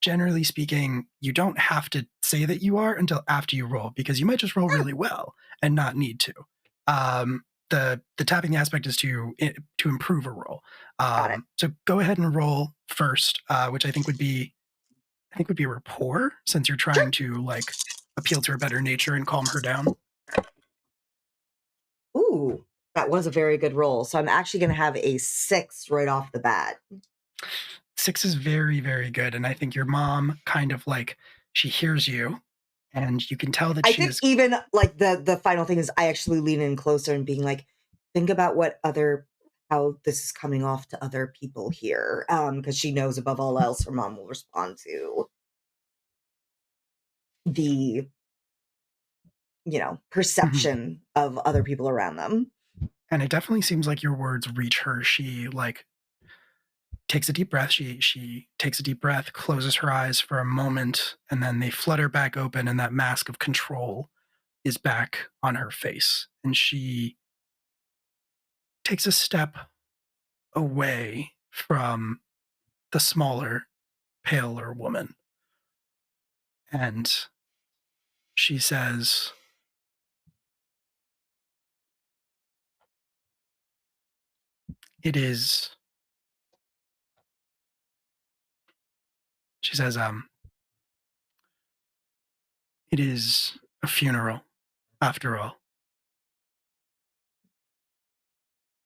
Generally speaking, you don't have to say that you are until after you roll, because you might just roll really well and not need to. The tapping aspect is to improve a roll. Got it. So go ahead and roll first, which I think would be rapport, since you're trying to like appeal to her better nature and calm her down. Ooh, that was a very good roll. So I'm actually going to have a 6 right off the bat. 6 is very, very good. And I think your mom kind of like, she hears you and you can tell that I she think is even like the final thing is I actually lean in closer and being like, think about how this is coming off to other people here. Because she knows above all else her mom will respond to the perception of other people around them. And it definitely seems like your words reach her. She like takes a deep breath. She takes a deep breath, closes her eyes for a moment, and then they flutter back open, and that mask of control is back on her face. And she takes a step away from the smaller, paler woman. And she says, it is, she says, it is a funeral, after all.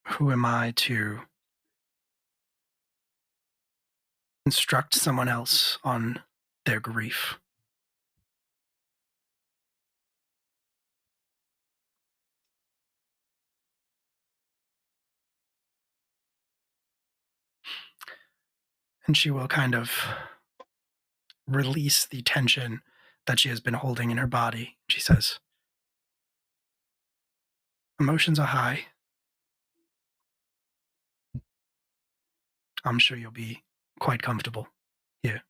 Who am I to instruct someone else on their grief? And she will kind of release the tension that she has been holding in her body. She says, emotions are high. I'm sure you'll be quite comfortable here.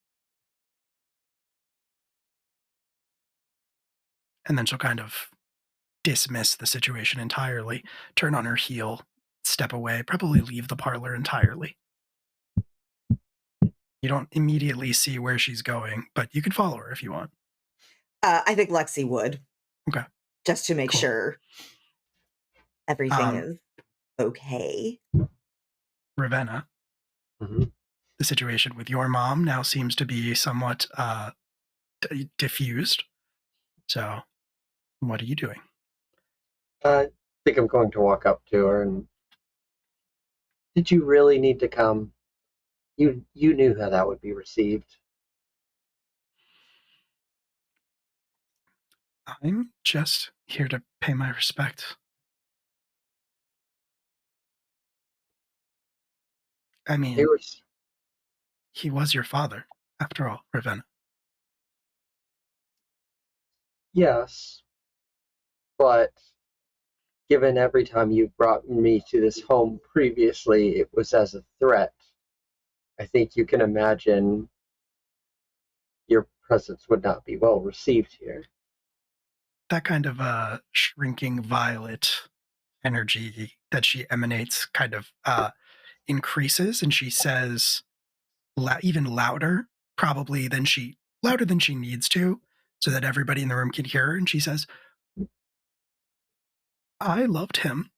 And then she'll kind of dismiss the situation entirely, turn on her heel, step away, probably leave the parlor entirely. You don't immediately see where she's going, but you can follow her if you want. I think Lexi would. Okay. Just to make Cool. sure everything is okay. Ravenna, the situation with your mom now seems to be somewhat diffused. So, what are you doing? I think I'm going to walk up to her and, did you really need to come? You knew how that would be received. I'm just here to pay my respects. I mean, he was your father, after all, Ravenna. Yes, but given every time you brought me to this home previously, it was as a threat. I think you can imagine your presence would not be well received here. That kind of shrinking violet energy that she emanates kind of increases, and she says even louder, probably louder than she needs to, so that everybody in the room can hear her. And she says, I loved him.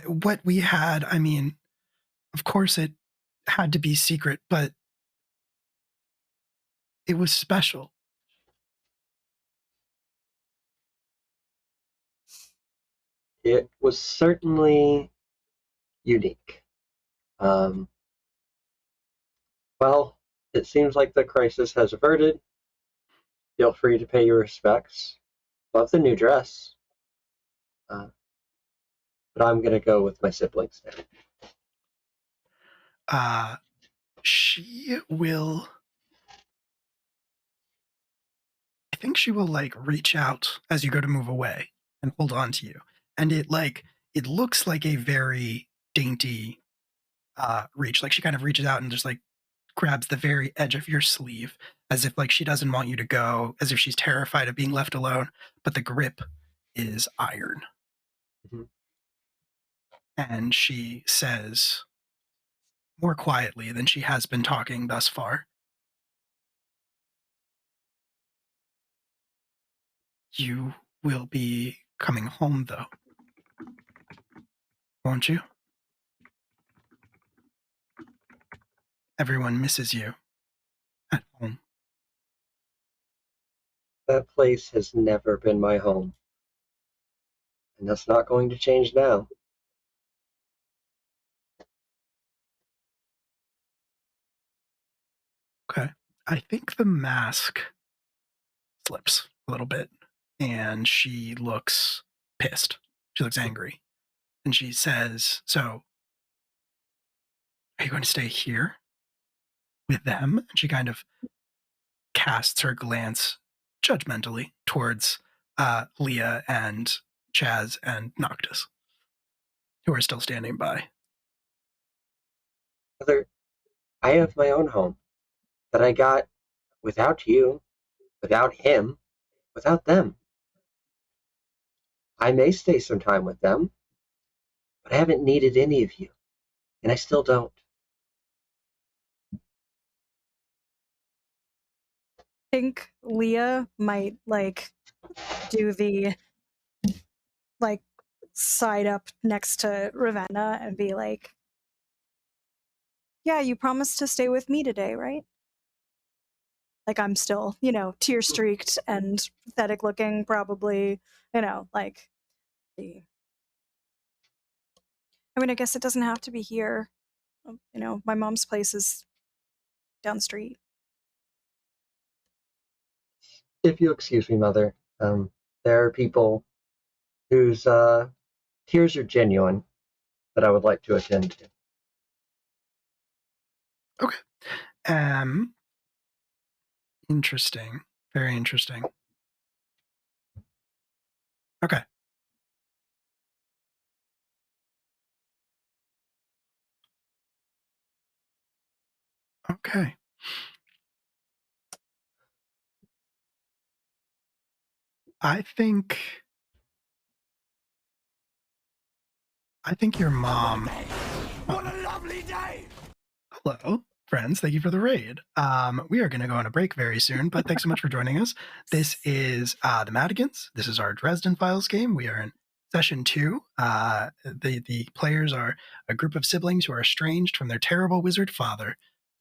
What we had, I mean, of course it had to be secret, but it was special. It was certainly unique. Well, it seems like the crisis has averted. Feel free to pay your respects. Love the new dress. But I'm going to go with my siblings now. She will... I think she will, reach out as you go to move away and hold on to you. And it looks like a very dainty reach. Like, she kind of reaches out and just, grabs the very edge of your sleeve as if, she doesn't want you to go, as if she's terrified of being left alone. But the grip is iron. And she says, more quietly than she has been talking thus far, you will be coming home, though. Won't you? Everyone misses you at home. That place has never been my home. And that's not going to change now. Okay. I think the mask slips a little bit, and she looks pissed. She looks angry. And she says, so, are you going to stay here with them? And she kind of casts her glance judgmentally towards Leah and Chaz and Noctis, who are still standing by. Mother, I have my own home that I got without you, without him, without them. I may stay some time with them, but I haven't needed any of you, and I still don't. I think Leah might do the side up next to Ravenna and be like, yeah, you promised to stay with me today, right? like I'm still, tear streaked and pathetic looking, probably, like the. I mean, I guess it doesn't have to be here. My mom's place is down the street. If you excuse me, Mother, there are people whose tears are genuine that I would like to attend to. Okay. Interesting. Very interesting. Okay. Okay. I think your mom. What a lovely day! Hello, friends. Thank you for the raid. We are going to go on a break very soon, but thanks so much for joining us. This is the Madigans. This is our Dresden Files game. We are in session 2. The players are a group of siblings who are estranged from their terrible wizard father,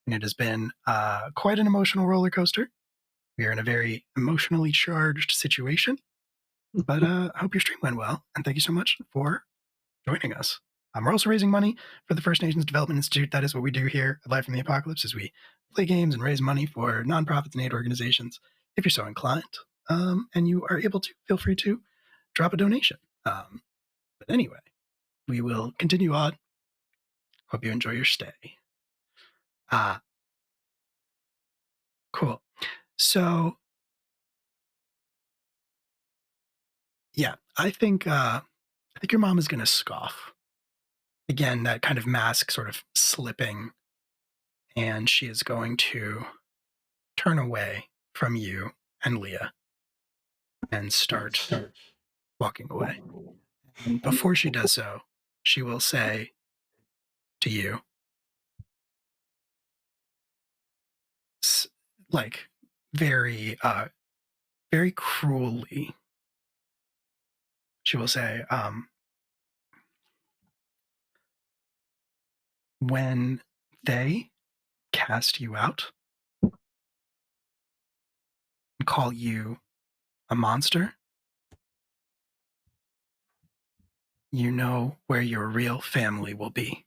and it has been quite an emotional roller coaster. We are in a very emotionally charged situation, but I hope your stream went well, and thank you so much for joining us. We're also raising money for the First Nations Development Institute. That is what we do here at Live from the Apocalypse, is we play games and raise money for nonprofits and aid organizations. If you're so inclined, and you are able to, feel free to drop a donation. But anyway, we will continue on. Hope you enjoy your stay. Cool. So, yeah, I think your mom is going to scoff. Again, that kind of mask sort of slipping, and she is going to turn away from you and Leah and start walking away. And before she does so, she will say to you, like very, very cruelly, she will say, when they cast you out and call you a monster, you know where your real family will be.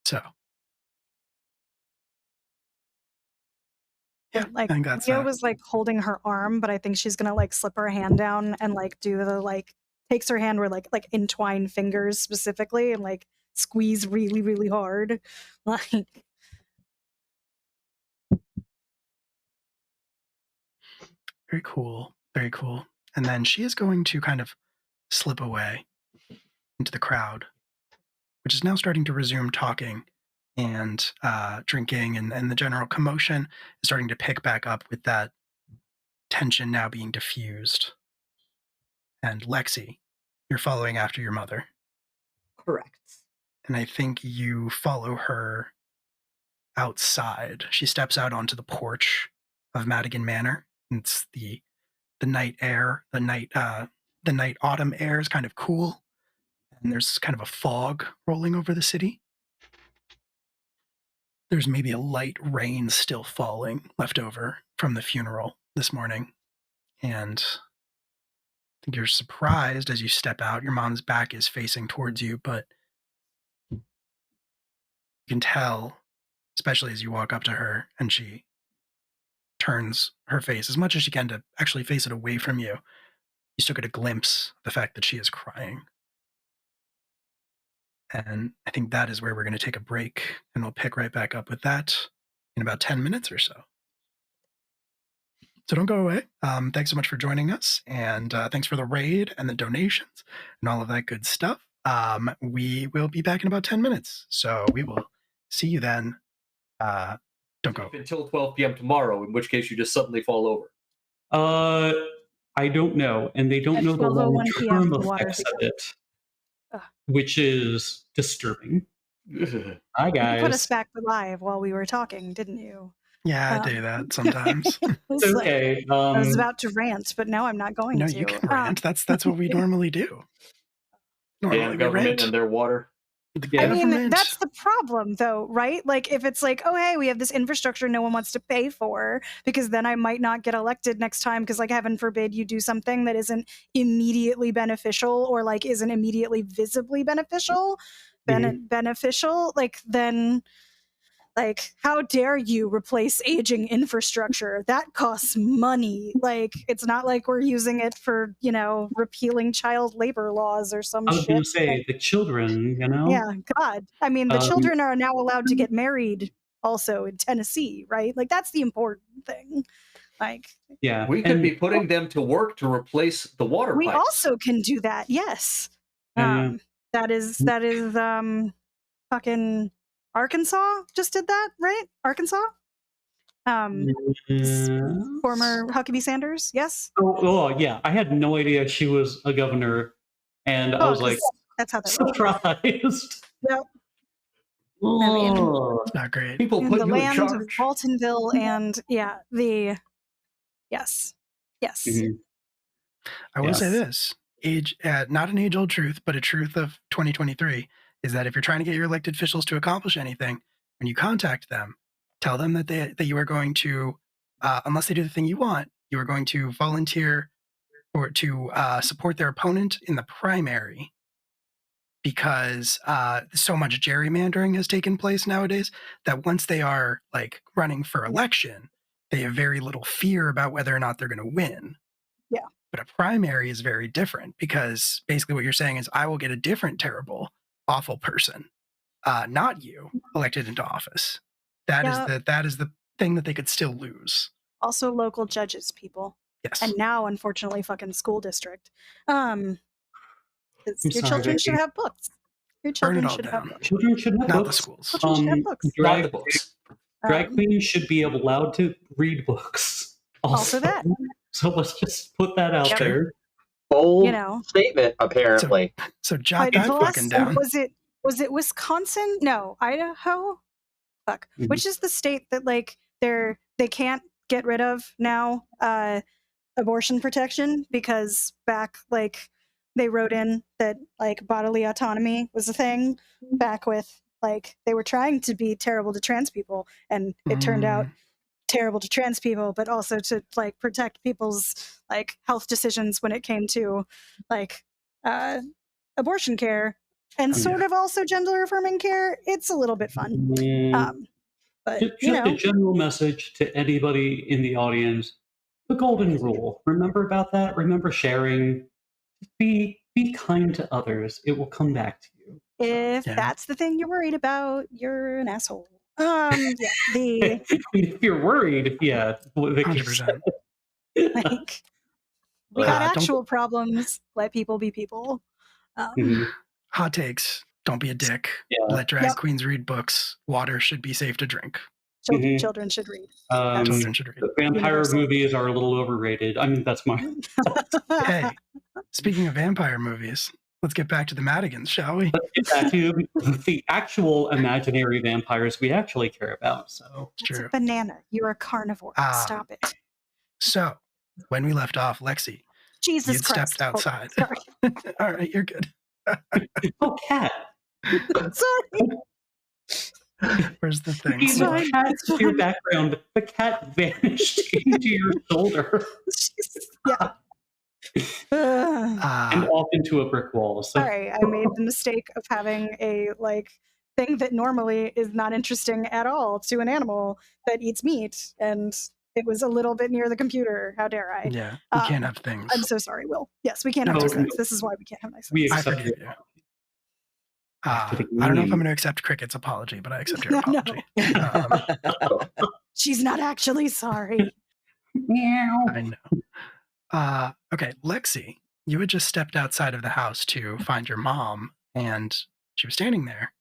So, yeah, Like, I think that's Leah was like holding her arm, but I think she's gonna like slip her hand down and like do the like takes her hand where like entwine fingers specifically and like squeeze really, really hard. Like, very cool. Very cool. And then she is going to kind of slip away into the crowd, which is now starting to resume talking and drinking, and the general commotion is starting to pick back up with that tension now being diffused. And Lexi, you're following after your mother. Correct. And I think you follow her outside. She steps out onto the porch of Madigan Manor. It's the night air, the night autumn air is kind of cool, and there's kind of a fog rolling over the city. There's maybe a light rain still falling left over from the funeral this morning. And I think you're surprised as you step out. Your mom's back is facing towards you, but you can tell, especially as you walk up to her and she turns her face as much as she can to actually face it away from you, you still get a glimpse of the fact that she is crying. And I think that is where we're going to take a break, and we'll pick right back up with that in about 10 minutes or so. So don't go away. Thanks so much for joining us, and thanks for the raid and the donations and all of that good stuff. We will be back in about 10 minutes, so we will see you then. Don't go until 12 p.m. tomorrow, in which case you just suddenly fall over. I don't know, and they don't At know the 12:01 PM, long-term the water effects of becomes- it, Ugh. which is disturbing. Hi, You guys. put us back alive while we were talking, didn't you? Yeah, I do that sometimes. It's It's like, okay. I was about to rant, but now I'm not going No, to. you can rant. That's what we normally do. Normally and we government rent. and their water. The Yeah. I mean, government. that's the problem, though, right? Like, if it's like, oh, hey, we have this infrastructure no one wants to pay for, because then I might not get elected next time, because, like, heaven forbid you do something that isn't immediately beneficial or, like, isn't immediately visibly beneficial, beneficial, like, then... Like, how dare you replace aging infrastructure? That costs money. Like, it's not like we're using it for, you know, repealing child labor laws or some I was shit. going to say, the children, you know? Yeah, God. I mean, the children are now allowed to get married also in Tennessee, right? Like, that's the important thing. Like, yeah. We could be putting them to work to replace the water we pipes. also can do that, yes. Yeah. That is fucking Arkansas just did that, right? Arkansas? Former Huckabee Sanders, yes? Oh, yeah. I had no idea she was a governor, and I was like, that's how they roll. surprised. Yep. Oh, It's not great. People In put the you in land of charge. Waltonville and yes. I will say this: not an age-old truth, but a truth of 2023 is that if you're trying to get your elected officials to accomplish anything, when you contact them, tell them that you are going to, unless they do the thing you want, you are going to volunteer or to support their opponent in the primary, because so much gerrymandering has taken place nowadays that once they are like running for election, they have very little fear about whether or not they're going to win. Yeah. But a primary is very different, because basically what you're saying is I will get a different terrible, awful person, not you, elected into office. That is the thing that they could still lose. Also local judges, people. Yes. And now, unfortunately, fucking school district. Your sorry, children should Becky. have books. Your Burn it children all should have down. books. Children should have Not books. the schools. Children should have books. Not the books. Drag queens should be allowed to read books. Also that. So let's just put that out there. Bold You know. statement, apparently. So jot But that fucking down. Was it Wisconsin? No, Idaho? Fuck. Which is the state that like they can't get rid of now abortion protection, because back like they wrote in that like bodily autonomy was a thing back with like they were trying to be terrible to trans people, and it turned out terrible to trans people, but also to like protect people's like health decisions when it came to like abortion care and sort of also gender affirming care. It's a little bit fun. But just a general message to anybody in the audience: the golden rule. Remember about that. Remember sharing. Be kind to others. It will come back to you. If that's the thing you're worried about, you're an asshole. If you're worried, 100%. Like, we got actual problems. Let people be people. Hot takes. Don't be a dick. Yeah. Let drag queens read books. Water should be safe to drink. Children should read. Children should read. The vampire movies are a little overrated. I mean, that's my. Hey, speaking of vampire movies, let's get back to the Madigans, shall we? Let's get back to the actual imaginary vampires we actually care about. So it's true. A banana. You're a carnivore. Stop it. So, when we left off, Lexi, Jesus you'd Christ. stepped outside. All right, you're good. Oh, cat. Sorry. Where's the thing? The cat to your background. The cat vanished into your shoulder. And off into a brick wall. So. Sorry, I made the mistake of having a like thing that normally is not interesting at all to an animal that eats meat, and it was a little bit near the computer. How dare I? Yeah, we can't have things. I'm so sorry, Will. Yes, we can't have nice things. This is why we can't have nice things. I forgive you. I don't know if I'm going to accept Cricket's apology, but I accept your apology. She's not actually sorry. I know. Okay, Lexi, you had just stepped outside of the house to find your mom, and she was standing there,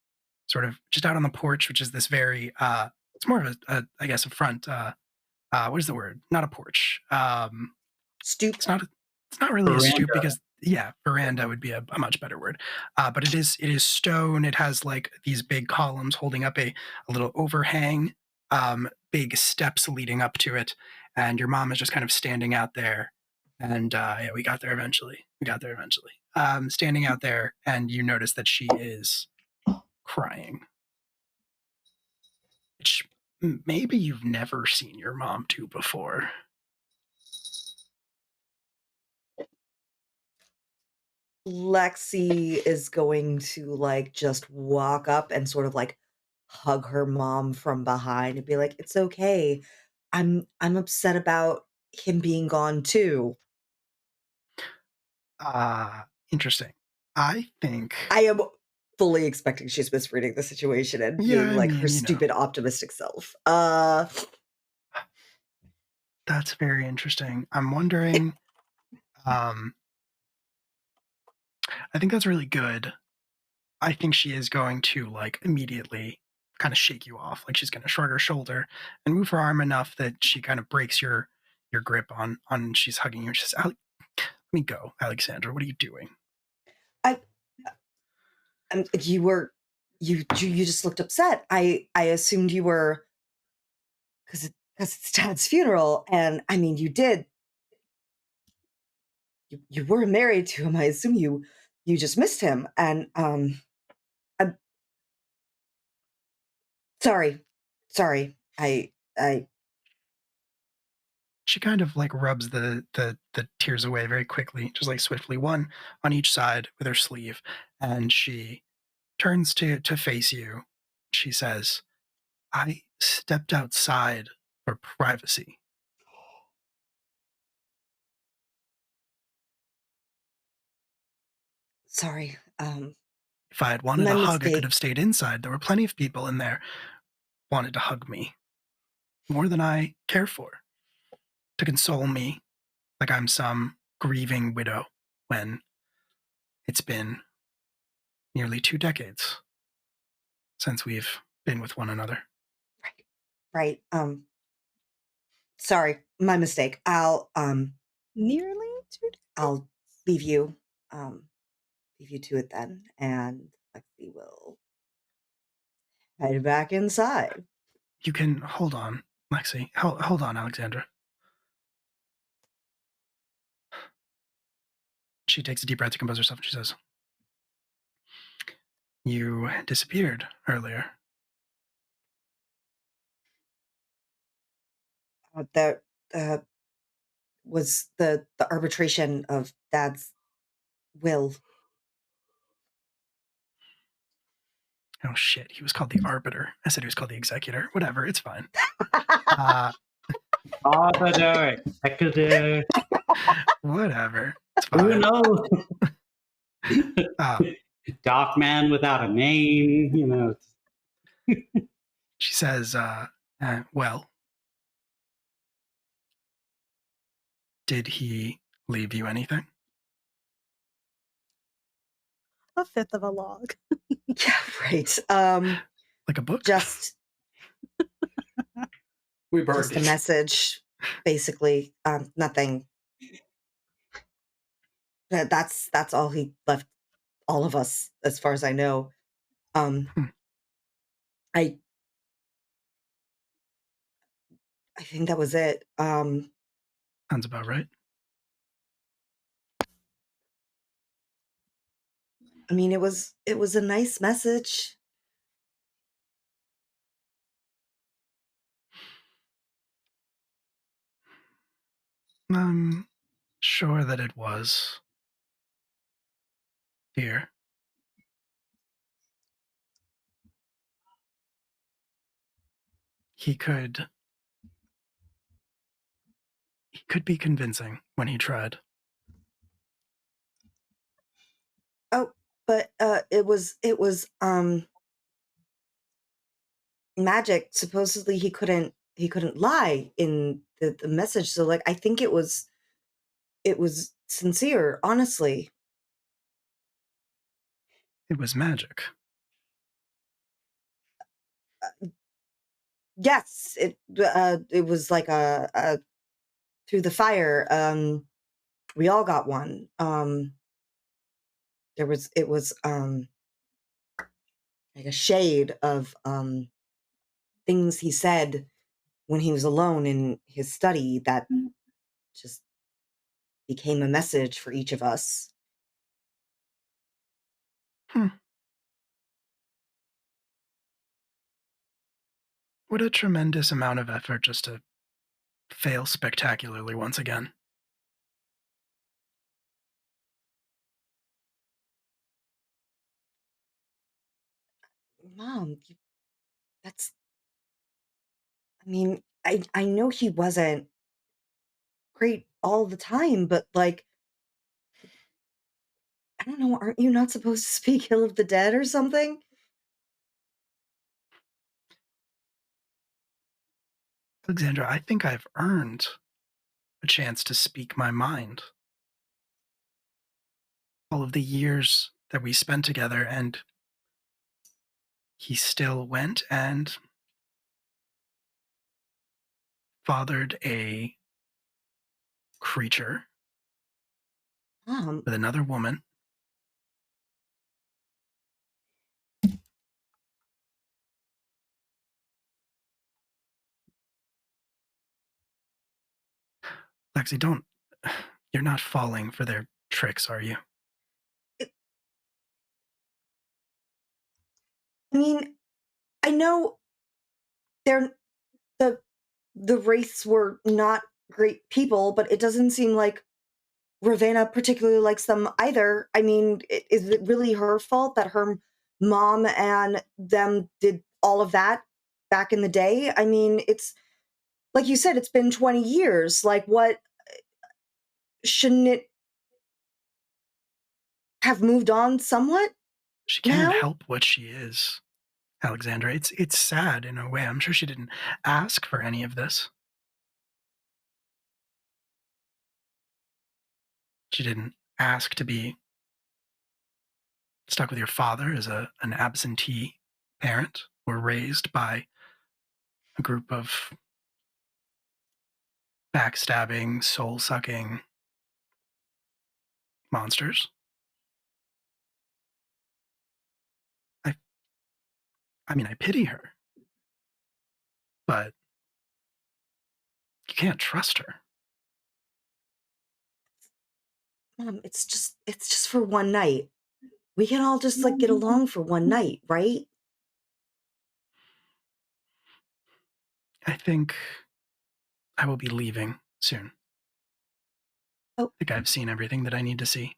sort of just out on the porch, which is this very, it's more of I guess, a front, what is the word? Not a porch. Stoop. It's not really veranda. A stoop, because veranda would be a much better word. But it is stone. It has like these big columns holding up a little overhang, big steps leading up to it, and your mom is just kind of standing out there. And we got there eventually. standing out there, and you notice that she is crying. Which maybe you've never seen your mom do before. Lexi is going to like just walk up and sort of like hug her mom from behind and be like, "It's okay. I'm upset about him being gone too." Interesting. I think I am fully expecting she's misreading the situation and being like her stupid optimistic self. That's very interesting. I'm wondering. I think that's really good. I think she is going to like immediately kind of shake you off. Like she's going to shrug her shoulder and move her arm enough that she kind of breaks your grip on. She's hugging you. And she says, "Let me go, Alexandra. What are you doing?" You just looked upset. I assumed you were, because it's Dad's funeral, and I mean you were married to him. I assume you just missed him, and I'm sorry. I She kind of like rubs the tears away very quickly, just like swiftly, one on each side with her sleeve, and she turns to face you. She says, "I stepped outside for privacy." sorry. If I had wanted My a hug, I mistake. could have stayed inside. There were plenty of people in there wanted to hug me, more than I care for, to console me like I'm some grieving widow when it's been nearly 2 decades since we've been with one another. Right. Sorry, my mistake. I'll Nearly 2 days. I'll leave you to it then, and Lexi will head back inside. You can hold on, Lexi. Hold on, Alexandra. She takes a deep breath to compose herself and she says, "You disappeared earlier." That was the arbitration of Dad's will. Oh shit, he was called the arbiter. I said he was called the executor. Whatever, it's fine. Arbiter, executor. Whatever. It's Who fine. knows? Um, Dark man without a name, you know. She says, well, did he leave you anything? A fifth of a log. Yeah, right. Like a book? Just We burned just a it. message, basically. Nothing. That's all he left all of us, as far as I know. I think that was it. Sounds about right. I mean, it was a nice message. I'm sure that it was. Dear. He could be convincing when he tried. Oh, but it was magic. Supposedly he couldn't lie in the message. So like I think it was sincere, honestly. It was magic. Yes, it was like a through the fire. We all got one. It was like a shade of things he said when he was alone in his study that just became a message for each of us. What a tremendous amount of effort just to fail spectacularly once again. Mom, that's. I mean, I know he wasn't great all the time, but like, I don't know, aren't you not supposed to speak ill of the dead or something? Alexandra, I think I've earned a chance to speak my mind. All of the years that we spent together, and he still went and fathered a creature Mom, with another woman. Lexi, don't. You're not falling for their tricks, are you? I mean, I know they're the wraiths were not great people, but it doesn't seem like Ravenna particularly likes them either. I mean, is it really her fault that her mom and them did all of that back in the day? I mean, it's like you said, it's been 20 years. Like, what shouldn't it have moved on somewhat She can't now? help what she is, Alexandra. It's sad in a way. I'm sure she didn't ask for any of this. She didn't ask to be stuck with your father as an absentee parent or raised by a group of backstabbing, soul-sucking monsters. I mean, I pity her, but you can't trust her. Mom, it's just for one night. We can all just like get along for one night, right? I think I will be leaving soon. Oh. I think I've seen everything that I need to see.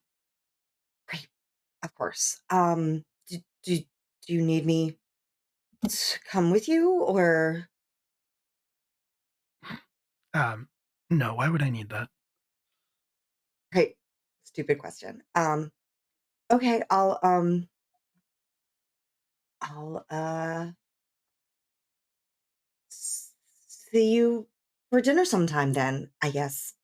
Great. Of course. Do you need me to come with you or No, why would I need that? right? Stupid question. Okay, I'll see you for dinner sometime then, I guess.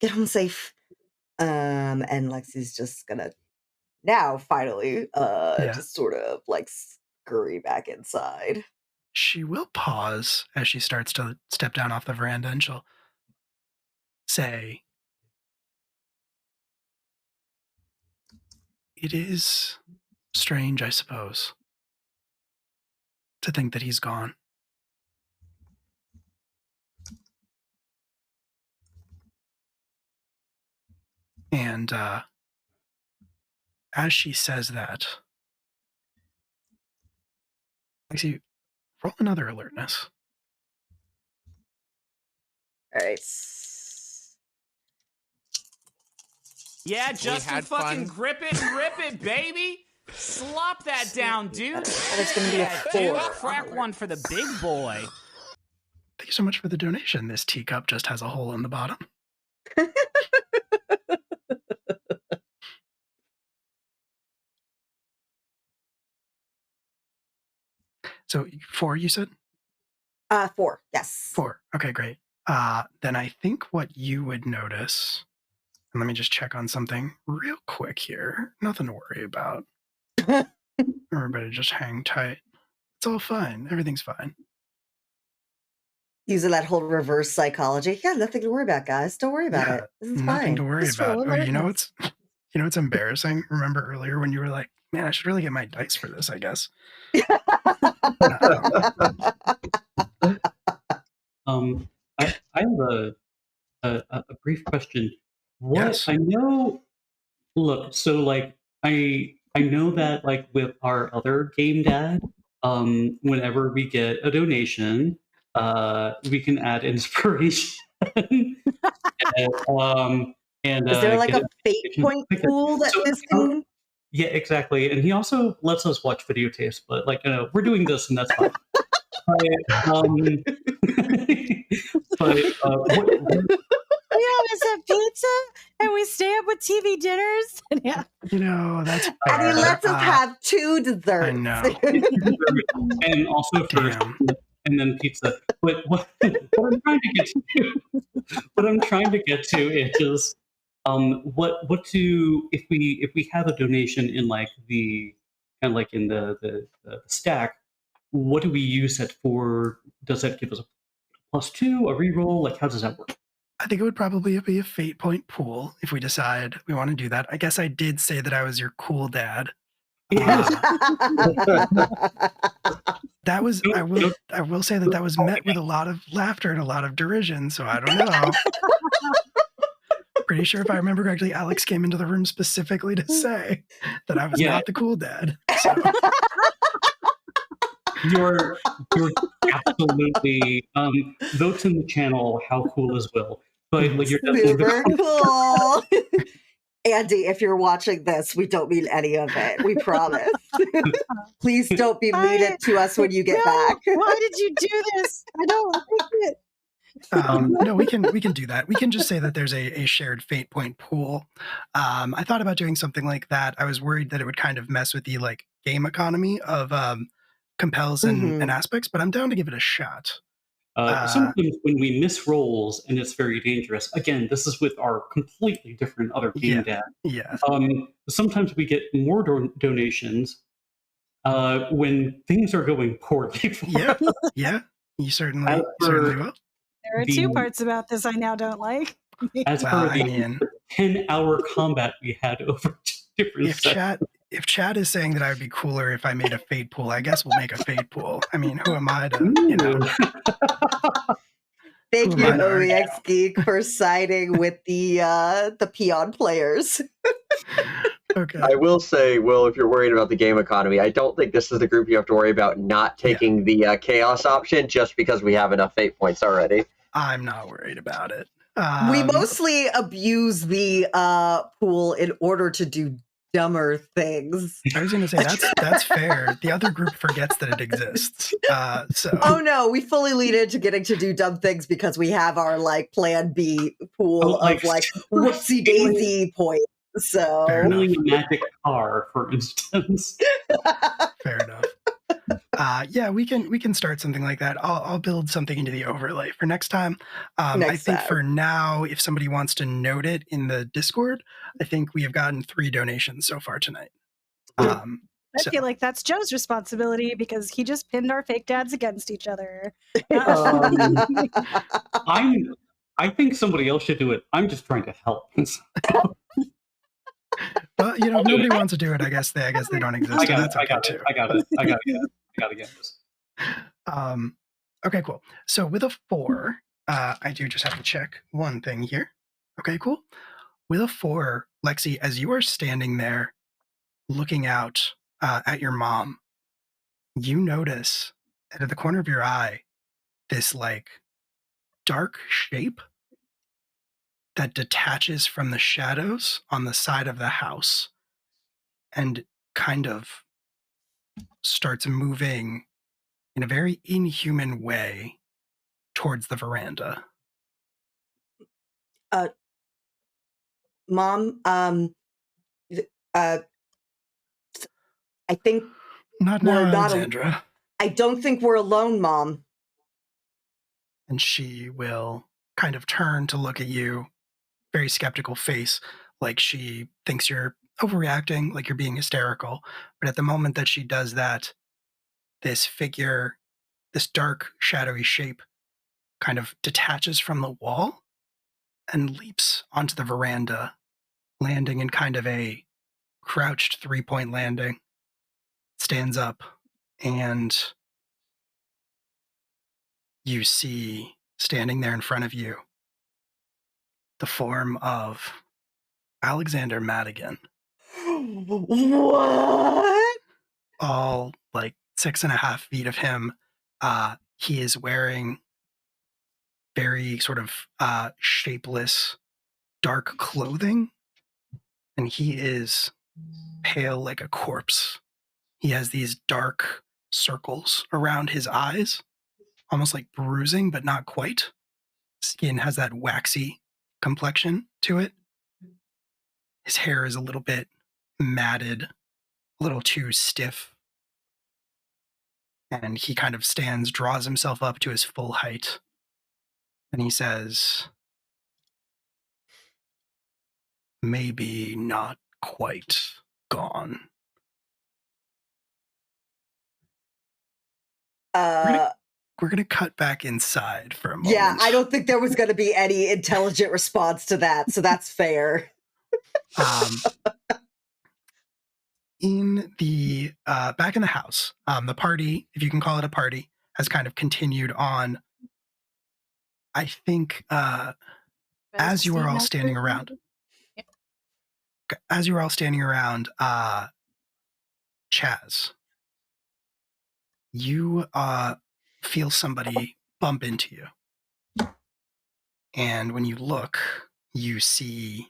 Get home safe. And Lexi's just gonna now finally just sort of like scurry back inside. She will pause as she starts to step down off the veranda, and she'll say, "It is strange, I suppose, to think that he's gone. And as she says that, Lexi, roll another alertness. All right. Yeah, just for fucking grip it, baby. Slop that down, dude. That's gonna be a 4. Dude, crack one for the big boy. Thank you so much for the donation. This teacup just has a hole in the bottom. So 4, you said? 4, yes. 4. Okay, great. Then I think what you would notice, and let me just check on something real quick here. Nothing to worry about. Everybody just hang tight. It's all fine. Everything's fine. Using that whole reverse psychology. Yeah, nothing to worry about, guys. Don't worry about it. This is nothing fine. to worry Just about. roll Oh, you know alertness. what's embarrassing? Remember earlier when you were like, man, I should really get my dice for this, I guess. I have a brief question. What Yes. I know Look, so like I know that like with our other game dad, whenever we get a donation, we can add inspiration. and, um, and Is there like get a fate information point like that. pool that So, this can? yeah, exactly. And he also lets us watch videotapes, but like, we're doing this and that's fine. But, what We always have pizza and we stay up with TV dinners. Yeah. That's And he fair. lets us have 2 desserts. I know. and also first, Damn. and then pizza. But what I'm trying to get to, what I'm trying to get to is, what to if we have a donation in like the kind of like in the stack, what do we use that for? Does that give us a +2, a reroll? Like, how does that work? I think it would probably be a fate point pool if we decide we want to do that. I guess I did say that I was your cool dad. Yes. That was I will say that was met with a lot of laughter and a lot of derision, so I don't know. Pretty sure if I remember correctly, Alex came into the room specifically to say that I was not the cool dad. So. You're absolutely votes in the channel. How cool is Will? But like, you're super cool. Andy, if you're watching this, we don't mean any of it. We promise. Please don't be mean it to us when you get back. Why did you do this? I don't like it. No, we can do that. We can just say that there's a shared fate point pool. I thought about doing something like that. I was worried that it would kind of mess with the like game economy of compels and aspects, but I'm down to give it a shot. Sometimes when we miss rolls and it's very dangerous, again, this is with our completely different other game dad. Yeah. Sometimes we get more donations when things are going poorly. Yeah. You certainly will. There are 2 parts about this I now don't like. As per the 10-hour combat we had over different sets. If chat is saying that I would be cooler if I made a fate pool, I guess we'll make a fate pool. I mean, who am I to, Thank you, OEX Geek, for siding with the peon players. Okay. I will say, Will, if you're worried about the game economy, I don't think this is the group you have to worry about not taking the chaos option just because we have enough fate points already. I'm not worried about it. We mostly abuse the pool in order to do dumber things. I was going to say that's fair. The other group forgets that it exists. Oh no, we fully lead into getting to do dumb things because we have our like plan B pool of like whoopsie daisy points. So stealing a magic car, for instance. Fair enough. Yeah, we can start something like that. I'll build something into the overlay for next time. I think for now, if somebody wants to note it in the Discord, I think we have gotten 3 donations so far tonight. I feel like that's Joe's responsibility because he just pinned our fake dads against each other. I think somebody else should do it. I'm just trying to help. Well, if nobody wants to do it, I guess they don't exist. I got to get this. Okay, cool. So with a 4, I do just have to check one thing here. Okay, cool. With a 4, Lexi, as you are standing there looking out at your mom, you notice out of the corner of your eye this like dark shape that detaches from the shadows on the side of the house and kind of starts moving in a very inhuman way towards the veranda. Mom, I think not now, Alexandra. I don't think we're alone, Mom. And she will kind of turn to look at you, very skeptical face, like she thinks you're overreacting, like you're being hysterical. But at the moment that she does that, this figure, this dark, shadowy shape, kind of detaches from the wall and leaps onto the veranda, landing in kind of a crouched 3-point landing, stands up, and you see standing there in front of you the form of Alexander Madigan. What? All like 6.5 feet of him. He is wearing very sort of shapeless, dark clothing, and he is pale like a corpse. He has these dark circles around his eyes, almost like bruising, but not quite. Skin has that waxy complexion to it. His hair is a little bit matted, a little too stiff. And he kind of stands, draws himself up to his full height, and he says, maybe not quite gone. We're gonna cut back inside for a moment. Yeah, I don't think there was going to be any intelligent response to that, so that's fair. In the back in the house, the party, if you can call it a party, has kind of continued on. I think as you are all standing around, Chaz, you feel somebody bump into you, and when you look, you see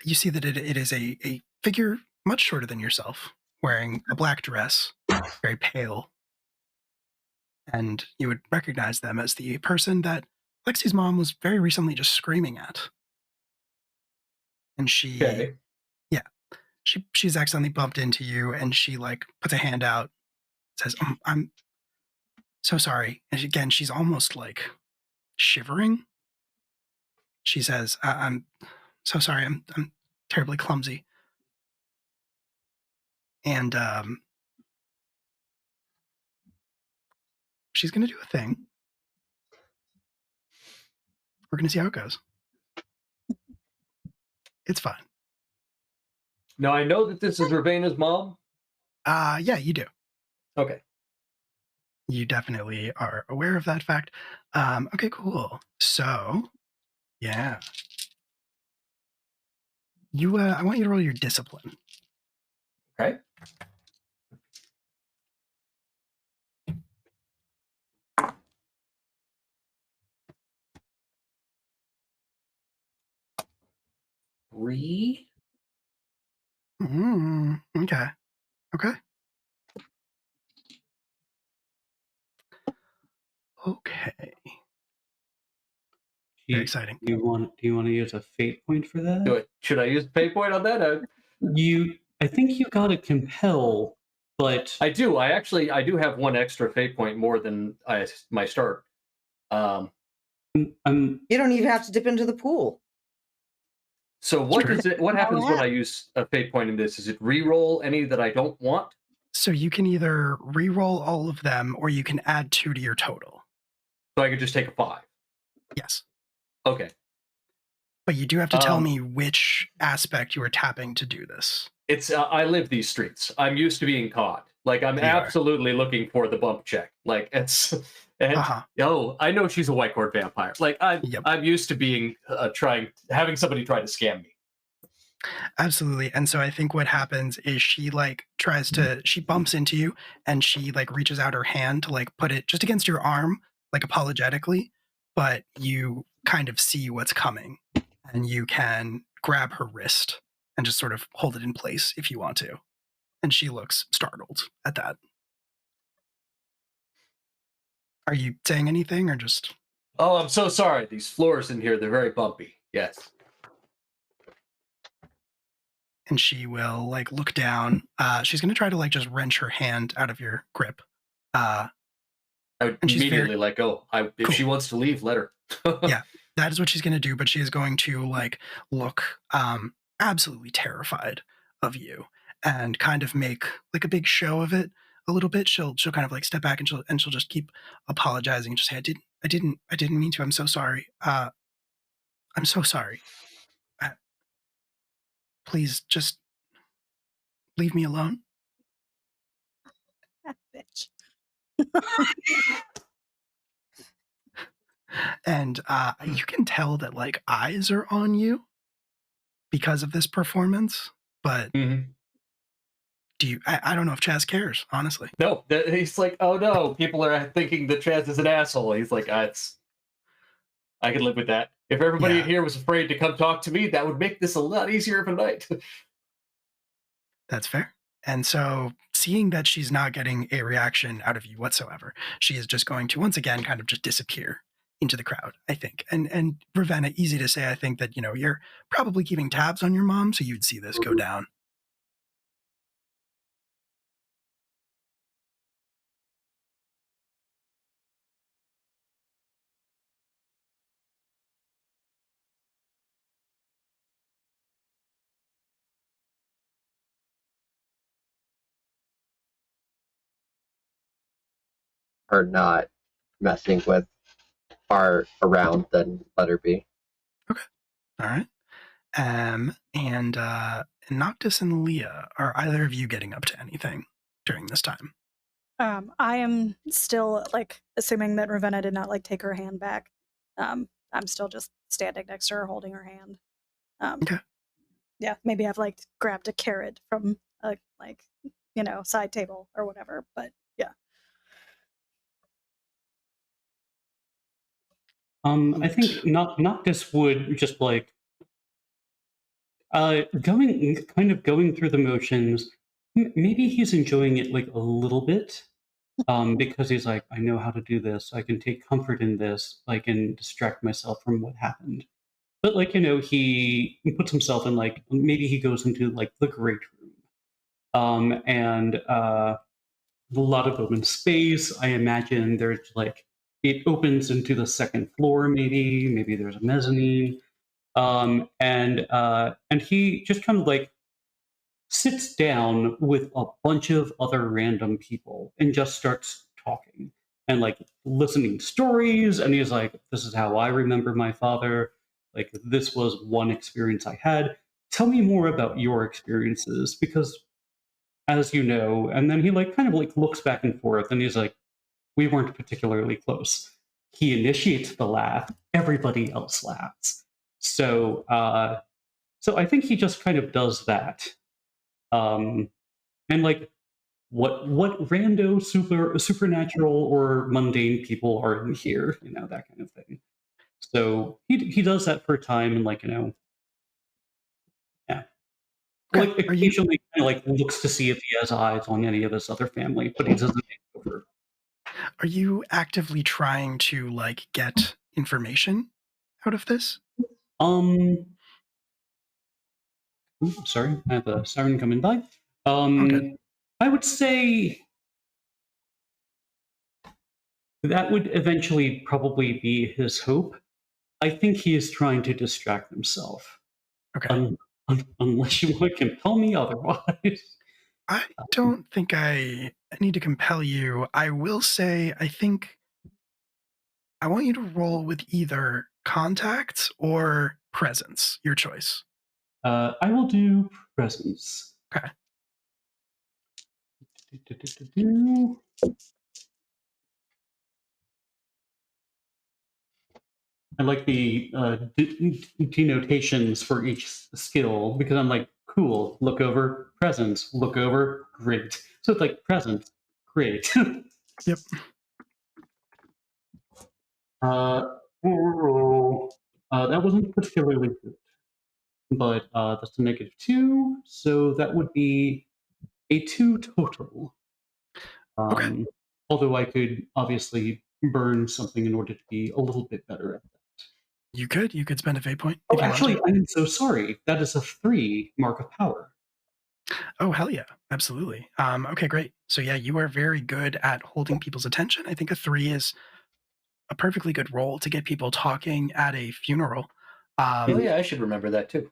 that it is a figure much shorter than yourself, wearing a black dress, very pale. And you would recognize them as the person that Lexi's mom was very recently just screaming at. And she, she's accidentally bumped into you, and she like puts a hand out, says, I'm so sorry. And again, she's almost like shivering. She says, I'm so sorry. I'm terribly clumsy. And she's going to do a thing. We're going to see how it goes. It's fine. Now, I know that this is Ravena's mom. Yeah, you do. Okay. You definitely are aware of that fact. Okay, cool. So, yeah. I want you to roll your discipline. Okay. Three. Okay. Okay. Very exciting. Do you want to use a fate point for that? Do it. Should I use a fate point on that? I think you got to compel, but I do. I do have one extra fate point more than my start. You don't even have to dip into the pool. So what happens when I use a fate point in this? Is it re-roll any that I don't want? So you can either re-roll all of them, or you can add 2 to your total. So I could just take a 5. Yes. Okay. But you do have to tell me which aspect you are tapping to do this. It's I live these streets. I'm used to being caught. Like, I'm absolutely looking for the bump check. Like, it's I know she's a white cord vampire. Like, I'm used to being having somebody try to scam me. Absolutely. And so I think what happens is she like she bumps into you, and she like reaches out her hand to like put it just against your arm, like apologetically, but you kind of see what's coming, and you can grab her wrist and just sort of hold it in place if you want to. And she looks startled at that. Are you saying anything, or just... Oh, I'm so sorry. These floors in here, they're very bumpy. Yes. And she will like look down. She's going to try to like just wrench her hand out of your grip. I would immediately let go. If she wants to leave, let her. Yeah, that is what she's going to do. But she is going to like look absolutely terrified of you, and kind of make like a big show of it a little bit. She'll kind of like step back, and she'll just keep apologizing and just say, I didn't mean to. I'm so sorry. I'm so sorry. Please just leave me alone. Bitch. And you can tell that like eyes are on you because of this performance, but I don't know if Chaz cares, honestly. No, he's like, oh no, people are thinking that Chaz is an asshole. He's like, I can live with that. If everybody in here was afraid to come talk to me, that would make this a lot easier of a night. That's fair. And so, seeing that she's not getting a reaction out of you whatsoever, she is just going to once again kind of just disappear into the crowd, I think. And Ravenna, easy to say, I think that, you're probably keeping tabs on your mom, so you'd see this go down. Her not messing with our around, then let her be. Okay. All right. And Noctis and Leah, are either of you getting up to anything during this time? I am still like assuming that Ravenna did not like take her hand back. I'm still just standing next to her, holding her hand. Okay. Yeah, maybe I've like grabbed a carrot from a side table or whatever. But yeah. I think Noctis would just like going through the motions. Maybe he's enjoying it like a little bit, because he's like, I know how to do this. I can take comfort in this. I can distract myself from what happened. But like he puts himself in like maybe he goes into like the great room, and a lot of open space. I imagine there's like it opens into the second floor. Maybe there's a mezzanine. And he just kind of like sits down with a bunch of other random people and just starts talking and like listening to stories. And he's like, this is how I remember my father. Like, this was one experience I had. Tell me more about your experiences, because as you know, and then he like kind of like looks back and forth and he's like, we weren't particularly close. He initiates the laugh, everybody else laughs. So I think he just kind of does that. And like what rando supernatural or mundane people are in here, that kind of thing. So he does that for a time and like, yeah. Okay. Like occasionally kind of like looks to see if he has eyes on any of his other family, but he doesn't take over. Are you actively trying to like get information out of this? Sorry, I have a siren coming by. Okay. I would say that would eventually probably be his hope. I think he is trying to distract himself. Okay. Unless you want to compel me otherwise. I don't think I need to compel you. I will say, I think I want you to roll with either contacts or presence, your choice. I will do presence. Okay. I like the denotations for each skill because I'm like, cool, look over, presence, look over, great. So it's like presence, great. Yep. That wasn't particularly good, but that's a -2, so that would be a 2 total. Okay. Although I could obviously burn something in order to be a little bit better at that. You could spend a fate point. Oh, actually, I'm so sorry. That is a 3 mark of power. Oh, hell yeah. Absolutely. Okay, great. So yeah, you are very good at holding people's attention. I think a 3 is a perfectly good roll to get people talking at a funeral. Oh yeah, I should remember that too.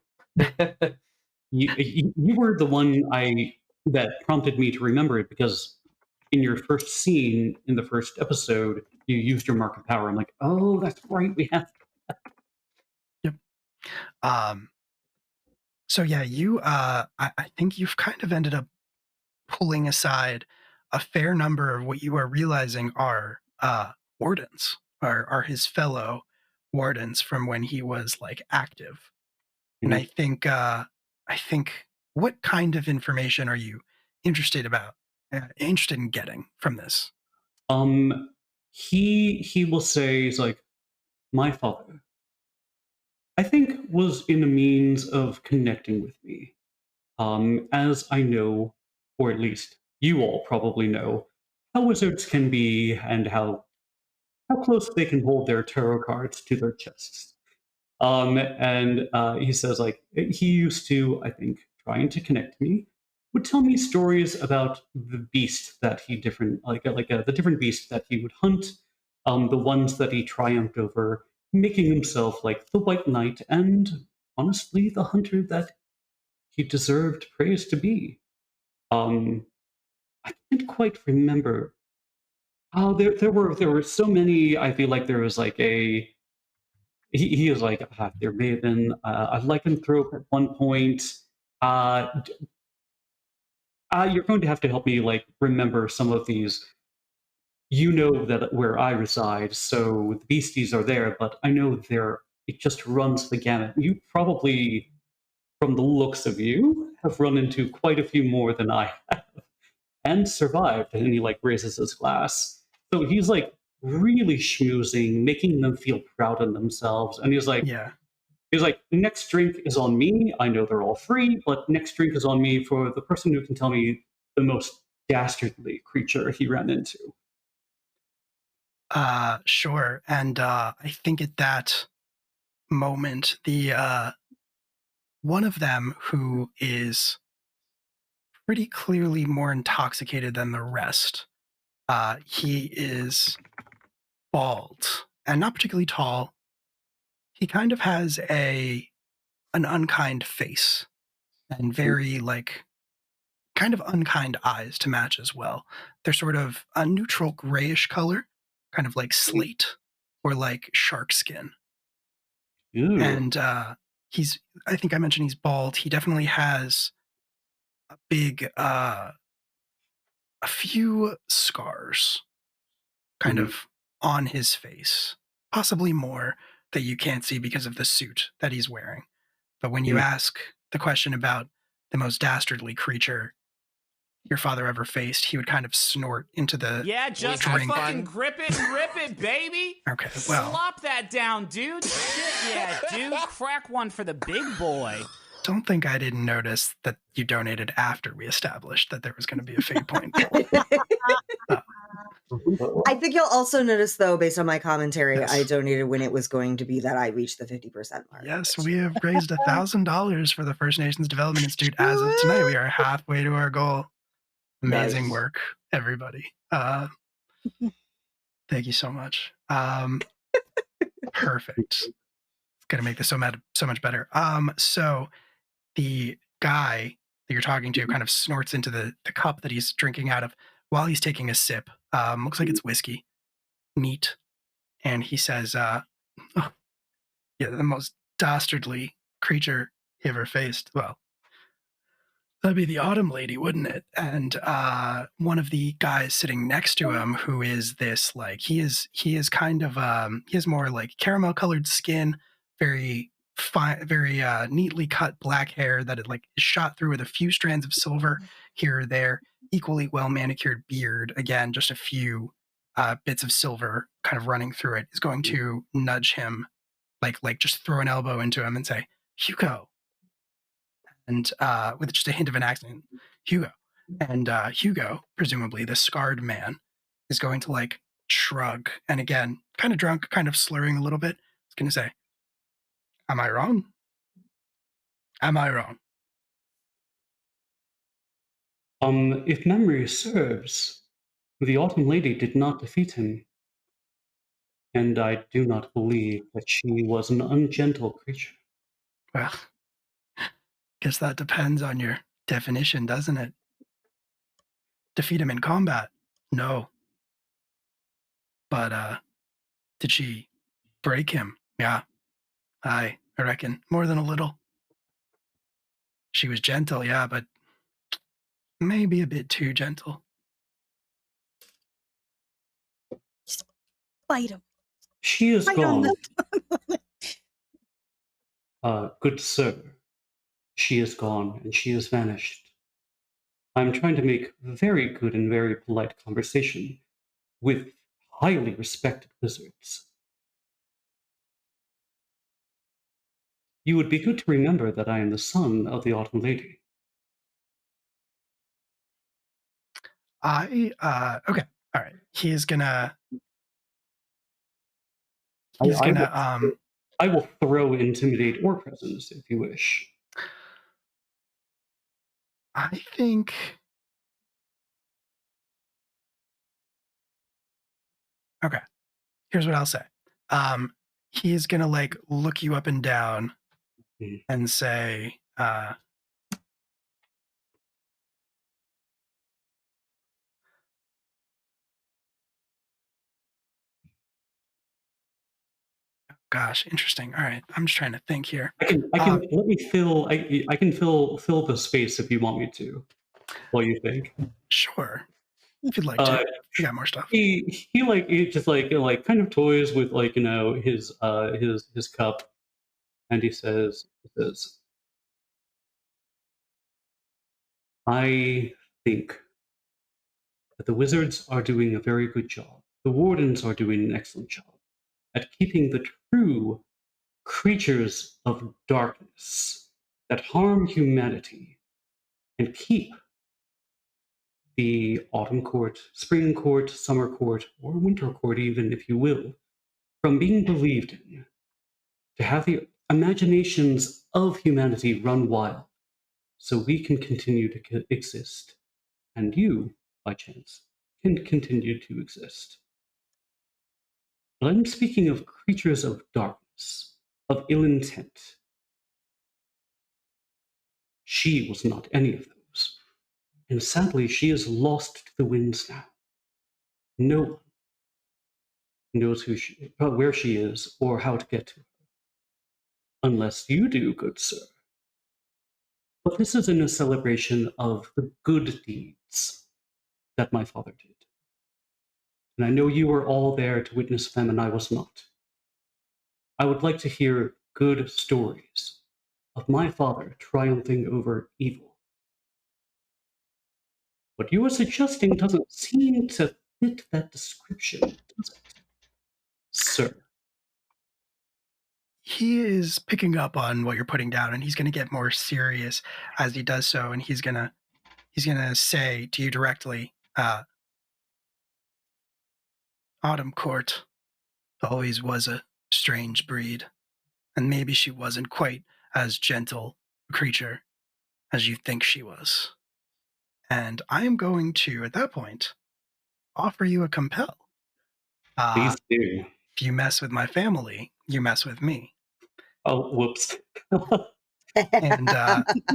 You were the one that prompted me to remember it, because in your first scene in the first episode, you used your mark of power. I'm like, oh, that's right. We have. Yep. So yeah, you I think you've kind of ended up pulling aside a fair number of what you are realizing are wardens are his fellow wardens from when he was like active. And Mhm. I think what kind of information are you interested in getting from this? He will say, he's like, my father, I think, was in a means of connecting with me. As I know, or at least you all probably know, how wizards can be and how close they can hold their tarot cards to their chests. And he says, like, he used to, I think, trying to connect me, would tell me stories about the beast that he the different beasts that he would hunt, the ones that he triumphed over, making himself like the White Knight and honestly the hunter that he deserved praise to be. Um, I can't quite remember. Oh, there were so many. I feel like there was like a he is like there may have been a lycanthrope at one point. Uh, you're going to have to help me like remember some of these. You know that where I reside, so the beasties are there, but I know there it just runs the gamut. You probably, from the looks of you, have run into quite a few more than I have, and survived. And he like raises his glass. So he's like really schmoozing, making them feel proud of themselves. And Yeah. he's like, next drink is on me. I know they're all free, but next drink is on me for the person who can tell me the most dastardly creature he ran into. Sure. And I think at that moment, the one of them who is pretty clearly more intoxicated than the rest. He is bald and not particularly tall. He kind of has an unkind face and very like kind of unkind eyes to match as well. They're sort of a neutral grayish color, kind of like slate or like shark skin. Ew. And I think I mentioned he's bald. He definitely has a big, a few scars kind Mhm. of on his face, possibly more that you can't see because of the suit that he's wearing. But when you Mhm. ask the question about the most dastardly creature your father ever faced, he would kind of snort into the Yeah, just drink. fucking grip it and rip it, baby. Okay, well, Slop that down, dude. Shit, yeah, dude. Crack one for the big boy. don't think I didn't notice that you donated after we established that there was going to be a fate point goal. I think you'll also notice, though, based on my commentary, Yes. I donated when it was going to be that I reached the 50% mark. Yes, we have raised $1,000 for the First Nations Development Institute as of tonight. We are halfway to our goal. Amazing Nice. work, everybody. Thank you so much. Perfect. It's gonna make this so much better. So the guy that you're talking to kind of snorts into the cup that he's drinking out of while he's taking a sip. Looks like it's whiskey. Neat. And he says, oh, yeah, the most dastardly creature he ever faced. Well, that'd be the Autumn Lady, wouldn't it? And one of the guys sitting next to him, who is this like he is kind of he has more like caramel colored skin, very fine, very neatly cut black hair that it like is shot through with a few strands of silver here or there. Equally well manicured beard. Again, just a few bits of silver kind of running through it. Is going to nudge him, like just throw an elbow into him and say, "Hugo." And with just a hint of an accent, Hugo. And Hugo, presumably the scarred man, is going to like shrug. And again, kind of drunk, kind of slurring a little bit. He's going to say, "Am I wrong? Am I wrong?" If memory serves, the Autumn Lady did not defeat him, and I do not believe that she was an ungentle creature. Well, guess that depends on your definition, doesn't it? Defeat him in combat? No. But did she break him? Yeah. I reckon more than a little. She was gentle, yeah, but maybe a bit too gentle. Just bite him. She is I gone. know Good sir, she is gone and she has vanished. I'm trying to make very good and very polite conversation with highly respected wizards. You would be good to remember that I am the son of the Autumn Lady. Okay. All right. He's gonna I will throw intimidate or presence if you wish. I think okay. Here's what I'll say. He's gonna like look you up and down and say, gosh, interesting. All right. I'm just trying to think here. I can let me fill I can fill the space if you want me to. What do you think? Sure. If you'd like to. We got more stuff. He just kind of toys with his cup, and he says, I think that the wizards are doing a very good job. The wardens are doing an excellent job at keeping the true creatures of darkness that harm humanity and keep the autumn court, spring court, summer court, or winter court, even if you will, from being believed in, to have the imaginations of humanity run wild so we can continue to exist. And you, by chance, can continue to exist. But I'm speaking of creatures of darkness, of ill intent. She was not any of those. And sadly, she is lost to the winds now. No one knows where she is or how to get to her. Unless you do, good sir. But this is in a celebration of the good deeds that my father did. And I know you were all there to witness them, and I was not. I would like to hear good stories of my father triumphing over evil. What you are suggesting doesn't seem to fit that description, does it, sir? He is picking up on what you're putting down, and he's going to get more serious as he does so, and he's gonna say to you directly, Autumn Court always was a strange breed, and maybe she wasn't quite as gentle a creature as you think she was. And I am going to, at that point, offer you a compel. Please do. If you mess with my family, you mess with me. Oh, whoops. And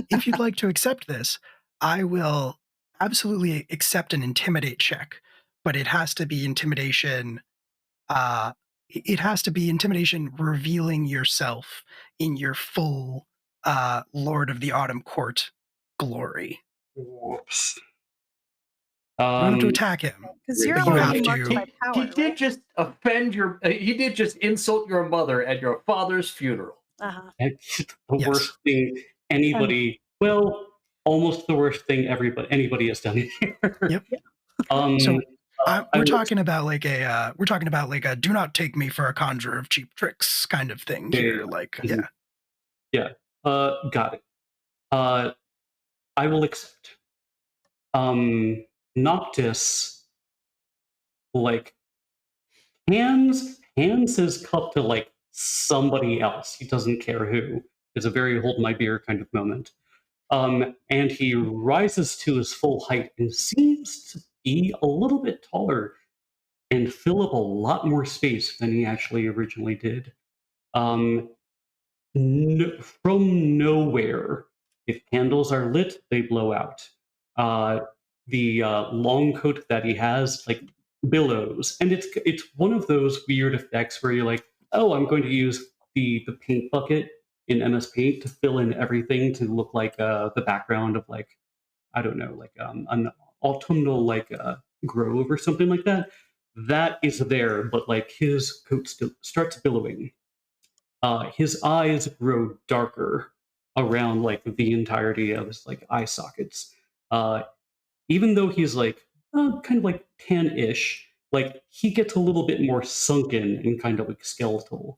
if you'd like to accept this, I will absolutely accept an intimidate check, but it has to be intimidation. It has to be intimidation revealing yourself in your full Lord of the Autumn Court glory. Whoops. You don't have to attack him. because you're But you already have marked to. by power. He did right? just offend your. He did just insult your mother at your father's funeral. Uh-huh. That's the Yes. worst thing anybody. Well, almost the worst thing anybody has done here. Yep. So we're talking about like a do not take me for a conjurer of cheap tricks kind of thing here. Got it. I will accept. Noctis, hands his cup to somebody else. He doesn't care who. It's a very hold my beer kind of moment. And he rises to his full height and seems to be a little bit taller and fill up a lot more space than he actually originally did. From nowhere, if candles are lit, they blow out. The long coat that he has billows, and it's one of those weird effects where you're like, oh, I'm going to use the paint bucket in MS Paint to fill in everything to look like the background of I don't know, an autumnal grove or something like that. that is there, but like his coat starts billowing. His eyes grow darker around like the entirety of his like eye sockets. Uh, Even though he's like kind of like tan-ish, like he gets a little bit more sunken and kind of like skeletal.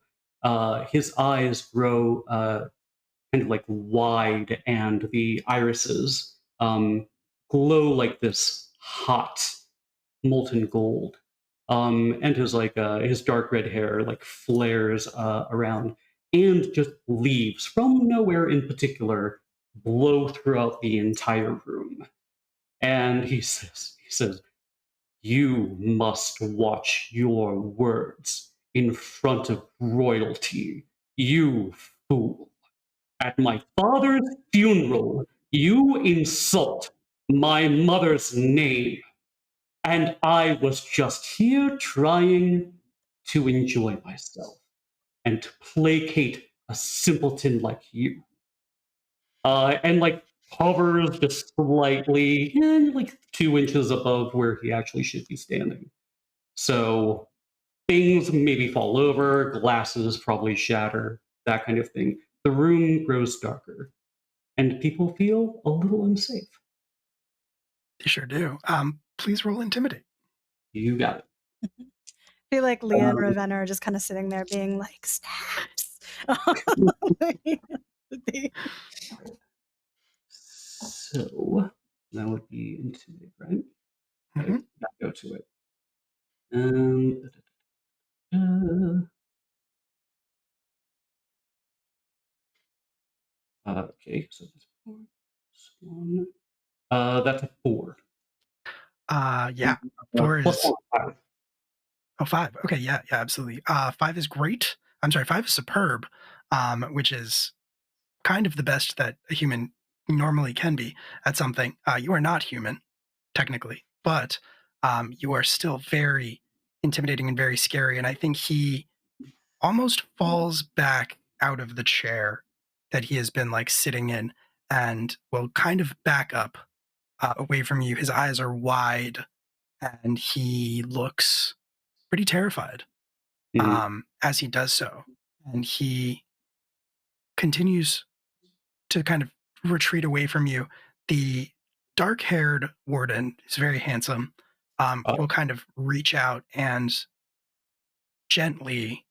His eyes grow kind of like wide, and the irises glow like this hot molten gold. And his dark red hair like flares around, and just leaves from nowhere in particular blow throughout the entire room. And he says, "You must watch your words in front of royalty, you fool. At my father's funeral, you insult my mother's name, and I was just here trying to enjoy myself and to placate a simpleton like you." And like hovers just slightly, like 2 inches above where he actually should be standing. So things maybe fall over, glasses probably shatter, that kind of thing. The room grows darker, and people feel a little unsafe. They sure do. Please roll intimidate. You got it. I feel like Leah and Ravenna are just kind of sitting there being like, snaps. So that would be intimidate, right? Mm-hmm. Not go to it. Okay, so that's 4. This one. That's a 4. Yeah. 4 Plus is 1, 5. Oh, 5. Okay, yeah, absolutely. 5 is great. I'm sorry, 5 is superb, which is kind of the best that a human normally can be at something. You are not human, technically, but you are still very intimidating and very scary. And I think he almost falls back out of the chair that he has been like sitting in and will kind of back up away from you. His eyes are wide and he looks pretty terrified as he does so. And he continues to kind of retreat away from you. The dark haired warden is very handsome, will kind of reach out and gently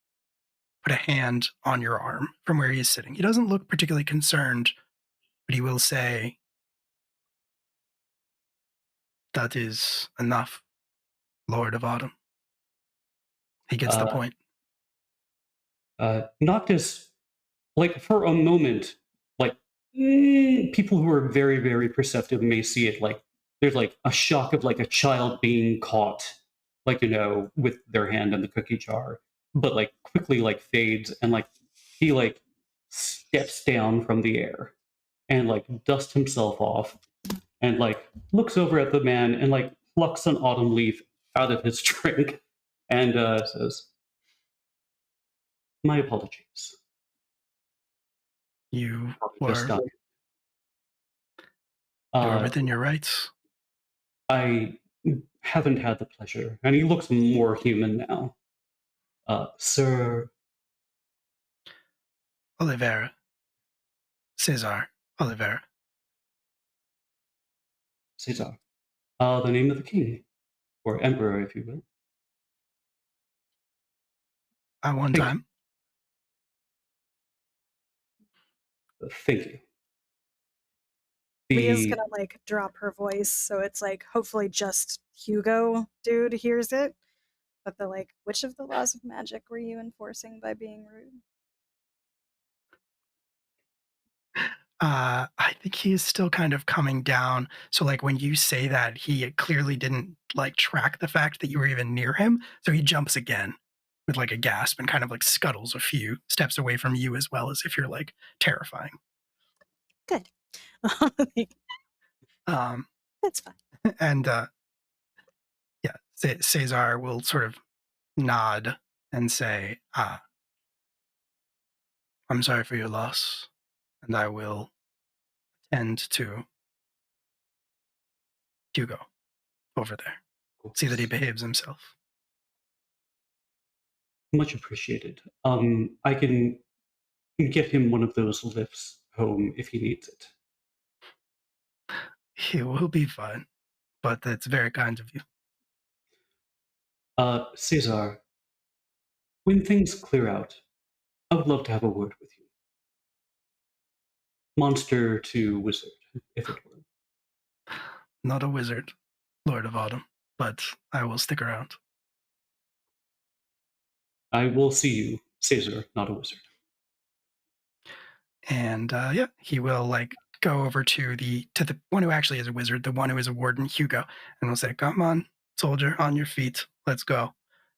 put a hand on your arm from where he is sitting. He doesn't look particularly concerned, but he will say, "That is enough, Lord of Autumn." He gets the point. Noctis, like for a moment, like people who are very, very perceptive may see it like there's like a shock of like a child being caught, like, with their hand in the cookie jar, but like quickly like fades, and like he like steps down from the air and like dusts himself off and like looks over at the man and like plucks an autumn leaf out of his drink and says, "My apologies. You Just were, done. you were within your rights. I haven't had the pleasure." And he looks more human now. Sir Oliveira. Cesar Oliveira. Caesar, the name of the king, or emperor, if you will. One time. Thank you. Leah's gonna like drop her voice, so it's like hopefully just Hugo dude hears it. But they're like, which of the laws of magic were you enforcing by being rude? I think he is still kind of coming down. So, like, when you say that, he clearly didn't like track the fact that you were even near him. So he jumps again with like a gasp and kind of like scuttles a few steps away from you, as well as if you're like terrifying. Good. That's fine. And yeah, Cesar will sort of nod and say, "I'm sorry for your loss, and I will tend to Hugo over there. See that he behaves himself." Much appreciated. I can get him one of those lifts home if he needs it. He will be fine, but that's very kind of you. Cesar, when things clear out, I would love to have a word with you. Monster to wizard, if it were. Not a wizard, Lord of Autumn, but I will stick around. I will see you, Cesar, not a wizard. And he will like go over to the one who actually is a wizard, the one who is a warden, Hugo, and will say, "Come on, soldier, on your feet, let's go,"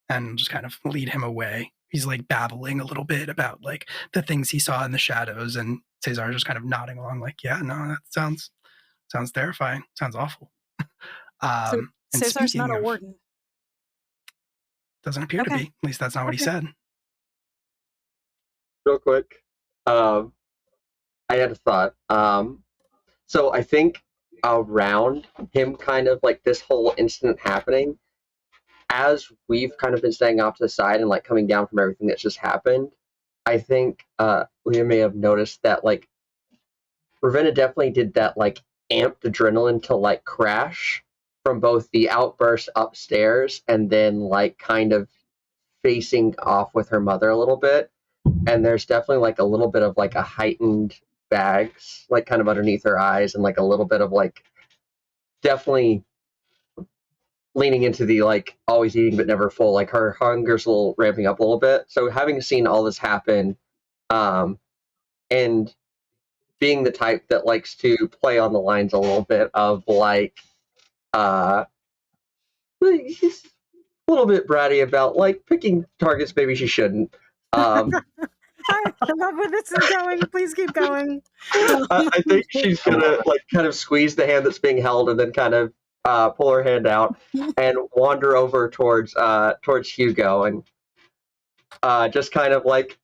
and just kind of lead him away. He's like babbling a little bit about like the things he saw in the shadows, and Cesar just kind of nodding along, like, "Yeah, no, that sounds terrifying. Sounds awful." So and Cesar's speaking not a of, warden. doesn't appear to be. At least that's not what he said. Real quick, I had a thought. So I think around him, kind of like this whole incident happening, as we've kind of been staying off to the side and like coming down from everything that's just happened, I think Leah may have noticed that like Ravenna definitely did that like amped adrenaline to like crash from both the outburst upstairs and then like kind of facing off with her mother a little bit. And there's definitely like a little bit of like a heightened bags like kind of underneath her eyes and like a little bit of like definitely leaning into the like always eating but never full, like her hunger's a little ramping up a little bit. So having seen all this happen, and being the type that likes to play on the lines a little bit of like he's a little bit bratty about like picking targets maybe she shouldn't. I love where this is going. Please keep going. I think she's gonna like kind of squeeze the hand that's being held and then kind of pull her hand out and wander over towards Hugo and just kind of like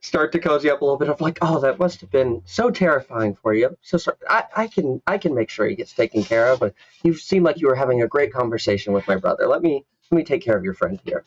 start to cozy up a little bit of like, oh, that must have been so terrifying for you. So sorry. I can make sure he gets taken care of. But you seem like you were having a great conversation with my brother. Let me take care of your friend here.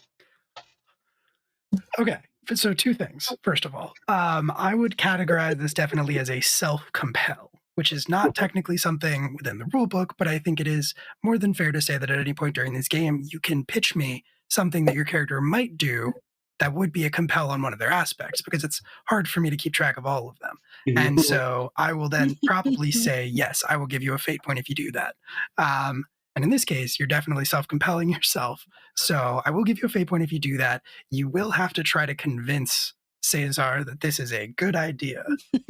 Okay. So two things. First of all, I would categorize this definitely as a self-compel, which is not technically something within the rule book, but I think it is more than fair to say that at any point during this game, you can pitch me something that your character might do that would be a compel on one of their aspects, because it's hard for me to keep track of all of them. Mm-hmm. And so I will then probably say, yes, I will give you a fate point if you do that. And in this case, you're definitely self-compelling yourself. So I will give you a fate point if you do that. You will have to try to convince Cesar that this is a good idea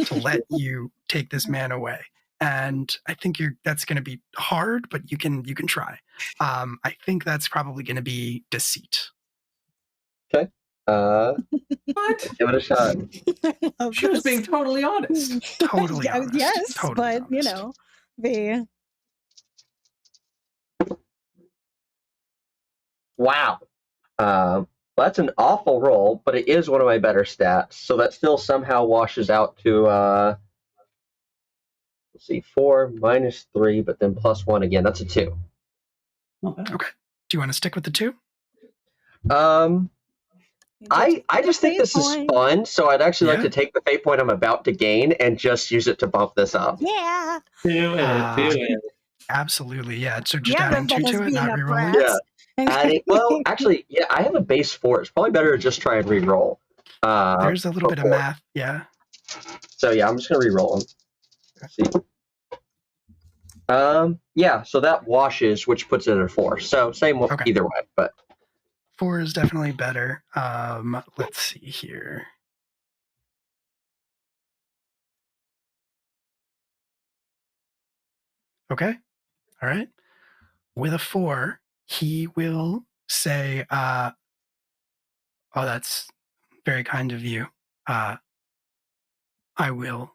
to let you take this man away. And I think that's going to be hard, but you can try. I think that's probably going to be deceit. Okay. What? Give it a shot. She was being totally honest. Totally honest. Yes, totally but honest. You know, the wow. That's an awful roll, but it is one of my better stats. So that still somehow washes out to let's see, 4 minus 3, but then plus 1 again. That's a 2. Okay. Do you want to stick with the 2? I just think this is fun, so I'd actually like to take the fate point I'm about to gain and just use it to bump this up. Yeah. Do it. Absolutely, yeah. So just adding 2 to it, not rerolling. Yeah. Well, actually, yeah, I have a base 4. It's probably better to just try and re-roll. There's a little bit of math, yeah. So yeah, I'm just gonna re-roll them. Let's see. Yeah, so that washes, which puts it at a 4. So same either way, but 4 is definitely better. Let's see here. Okay. All right. With a 4, he will say, oh, that's very kind of you. I will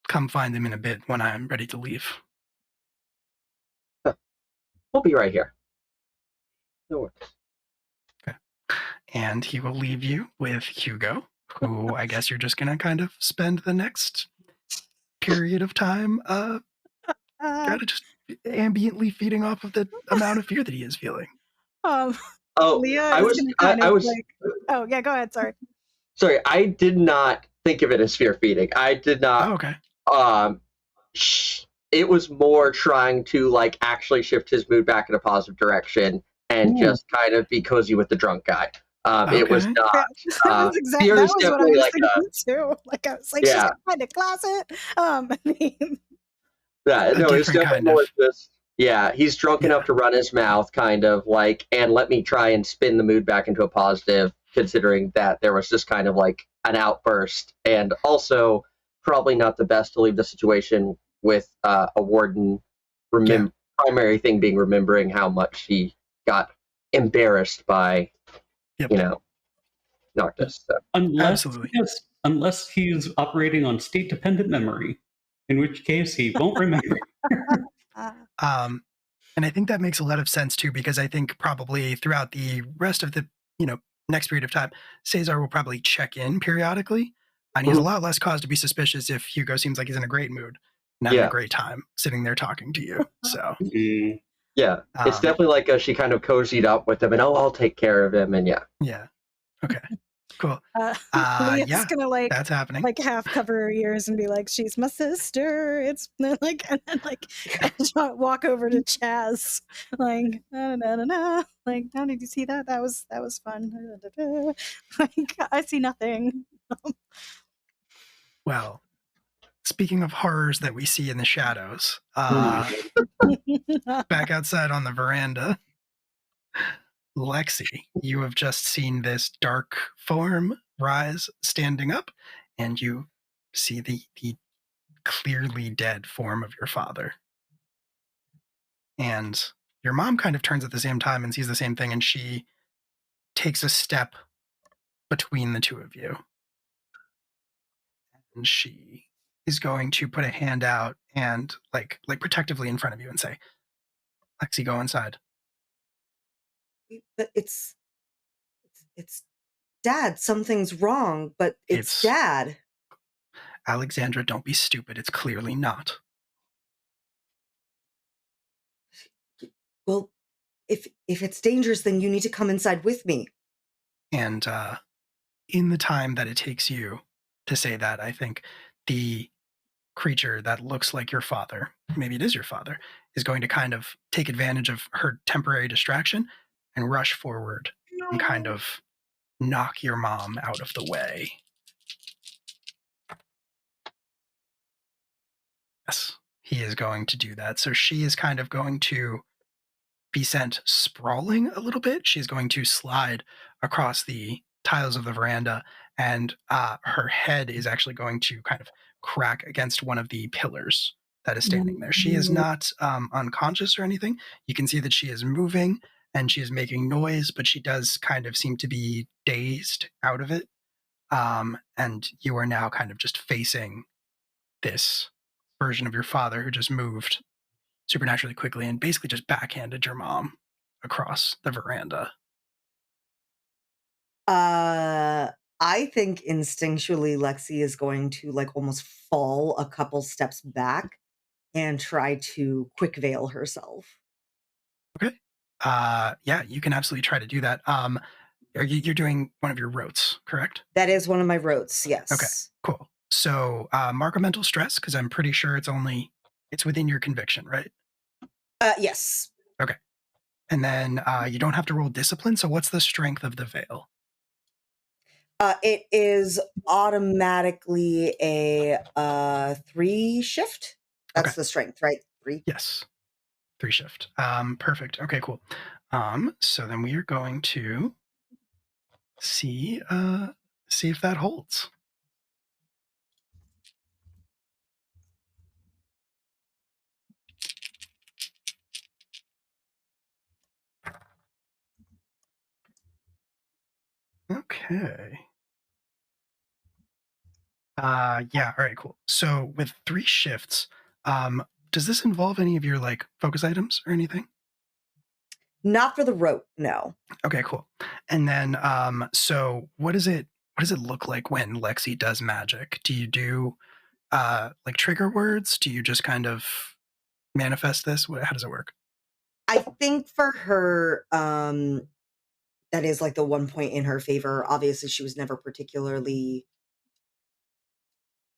come find him in a bit when I'm ready to leave. We'll be right here. No worries. Okay. And he will leave you with Hugo, who I guess you're just going to kind of spend the next period of time kind of just ambiently feeding off of the amount of fear that he is feeling. Leah I was Oh, yeah, go ahead. Sorry. Sorry, I did not think of it as fear feeding. I did not. Oh, okay. It was more trying to like actually shift his mood back in a positive direction and just kind of be cozy with the drunk guy. It was Okay. not. That was fear that is was what I definitely was like thinking too. Like I was like, she's Yeah. gonna find a closet. I mean, Yeah, A no, it's different definitely kind more of. just he's drunk Yeah. enough to run his mouth, kind of like, and let me try and spin the mood back into a positive, considering that there was just kind of like an outburst, and also probably not the best to leave the situation with a warden. Primary thing being remembering how much he got embarrassed by, Yep. Noctis. So. Absolutely. Unless he's operating on state-dependent memory, in which case he won't remember. And I think that makes a lot of sense too, because I think probably throughout the rest of the next period of time, Cesar will probably check in periodically, and he has a lot less cause to be suspicious if Hugo seems like he's in a great mood and having a great time sitting there talking to you. So yeah, it's definitely like she kind of cozied up with him, and I'll take care of him, and yeah, okay, cool. Leah's gonna like that's happening. Like half cover her ears and be like, "She's my sister." It's like, and then like walk over to Chaz, like, na. Like, how did you see that? That was fun. Like, I see nothing. Well, speaking of horrors that we see in the shadows, back outside on the veranda, Lexi, you have just seen this dark form rise standing up, and you see the clearly dead form of your father. And your mom kind of turns at the same time and sees the same thing, and she takes a step between the two of you. And she is going to put a hand out and like protectively in front of you and say, "Lexi, go inside." But it's Dad. Something's wrong, but it's Dad. Alexandra, don't be stupid. It's clearly not. Well, if it's dangerous, then you need to come inside with me. And in the time that it takes you to say that, I think the creature that looks like your father, maybe it is your father, is going to kind of take advantage of her temporary distraction and rush forward and kind of knock your mom out of the way. Yes, he is going to do that. So she is kind of going to be sent sprawling a little bit. She's going to slide across the tiles of the veranda, and her head is actually going to kind of crack against one of the pillars that is standing there. She is not unconscious or anything. You can see that she is moving and she is making noise, but she does kind of seem to be dazed out of it. And you are now kind of just facing this version of your father who just moved supernaturally quickly and basically just backhanded your mom across the veranda. I think instinctually Lexi is going to like almost fall a couple steps back and try to quick veil herself. Okay. Yeah, you can absolutely try to do that. You're doing one of your rotes, correct? That is one of my rotes, yes. Okay, cool. So mark a mental stress, because I'm pretty sure it's within your conviction, right? Yes. Okay. And then you don't have to roll discipline, so what's the strength of the veil? It is automatically a 3 shift. That's the strength, right? 3? Yes. 3 shift. Perfect. Okay, cool. So then we are going to see if that holds. Okay. Yeah, all right, cool. So with 3 shifts, does this involve any of your like focus items or anything? Not for the rote, no. Okay, cool. And then so what does it look like when Lexi does magic? Do you do like trigger words? Do you just kind of manifest this? How does it work? I think for her that is like the one point in her favor. Obviously, she was never particularly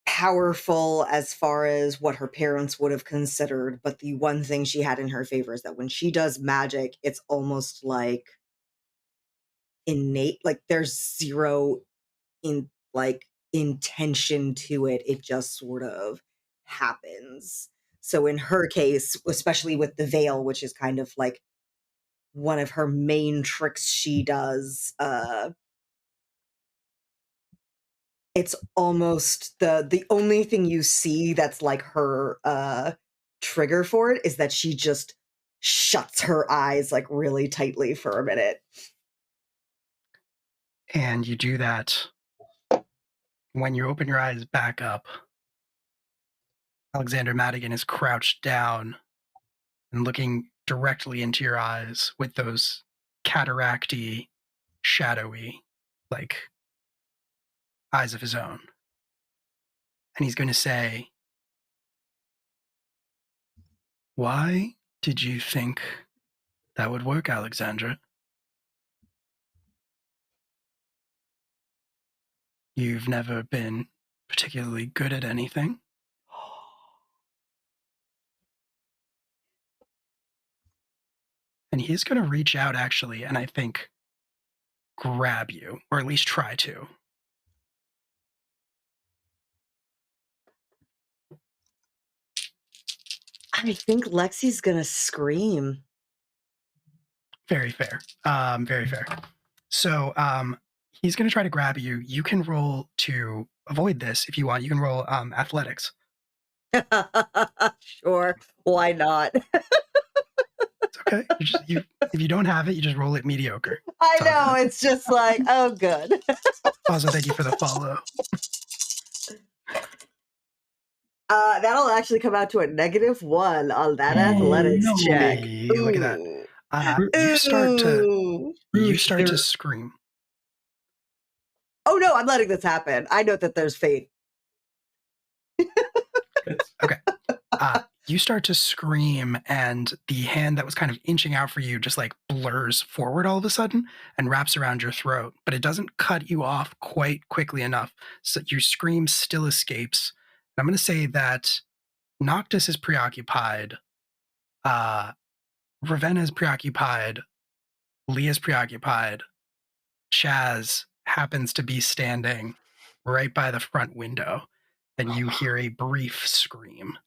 powerful as far as what her parents would have considered, but the one thing she had in her favor is that when she does magic, it's almost like innate, like there's zero intention to it. It just sort of happens. So in her case, especially with the veil, which is kind of like one of her main tricks she does, it's almost the only thing you see that's like her trigger for it is that she just shuts her eyes like really tightly for a minute. And you do that when you open your eyes back up. Alexander Madigan is crouched down and looking directly into your eyes with those cataracty, shadowy, like, eyes of his own. And he's going to say, "Why did you think that would work, Alexandra? You've never been particularly good at anything." And he's going to reach out, actually, and I think grab you, or at least try to. I think Lexi's gonna scream. Very fair. Very fair. So he's going to try to grab you. You can roll to avoid this if you want. You can roll athletics. Sure, why not? It's okay. If you don't have it, you just roll it mediocre. I know, it's just like, oh, good. Also, thank you for the follow. That'll actually come out to a -1 on that athletics check. Look at that. You start to scream. Oh no, I'm letting this happen. I know that there's fate. Okay. You start to scream, and the hand that was kind of inching out for you just like blurs forward all of a sudden and wraps around your throat, but it doesn't cut you off quite quickly enough. So your scream still escapes. And I'm going to say that Noctis is preoccupied. Ravenna is preoccupied. Leah's preoccupied. Chaz happens to be standing right by the front window, and you hear a brief scream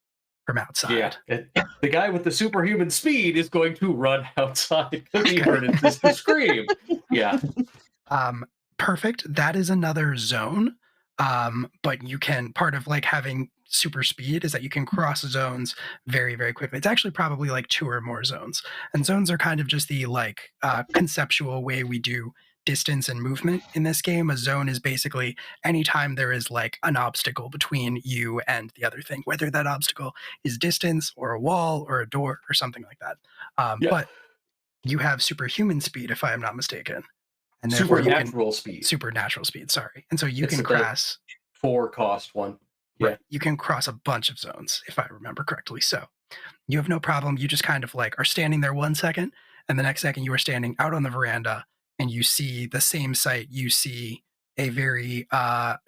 from outside. Yeah, the guy with the superhuman speed is going to run outside because he heard his sister scream. Yeah. Perfect. That is another zone. But you can, part of like having super speed is that you can cross zones very, very quickly. It's actually probably like 2 or more zones. And zones are kind of just the like conceptual way we do distance and movement in this game. A zone is basically anytime there is like an obstacle between you and the other thing, whether that obstacle is distance or a wall or a door or something like that. But you have superhuman speed, if I am not mistaken. And supernatural speed. Supernatural speed, sorry. And so you can cross 4 cost 1. Yeah. Right. You can cross a bunch of zones, if I remember correctly. So you have no problem. You just kind of like are standing there 1 second, and the next second you are standing out on the veranda, and you see the same sight. You see a very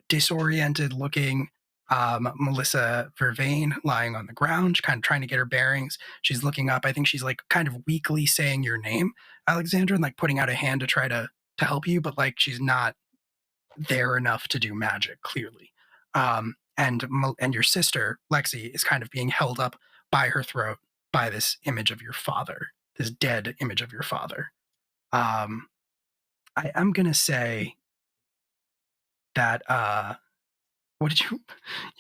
disoriented looking Melissa Vervain lying on the ground, kind of trying to get her bearings. She's looking up. I think she's like kind of weakly saying your name, Alexandra, and like putting out a hand to try to help you, but like she's not there enough to do magic, clearly. And your sister, Lexi, is kind of being held up by her throat by this image of your father, this dead image of your father. I am going to say that, what did you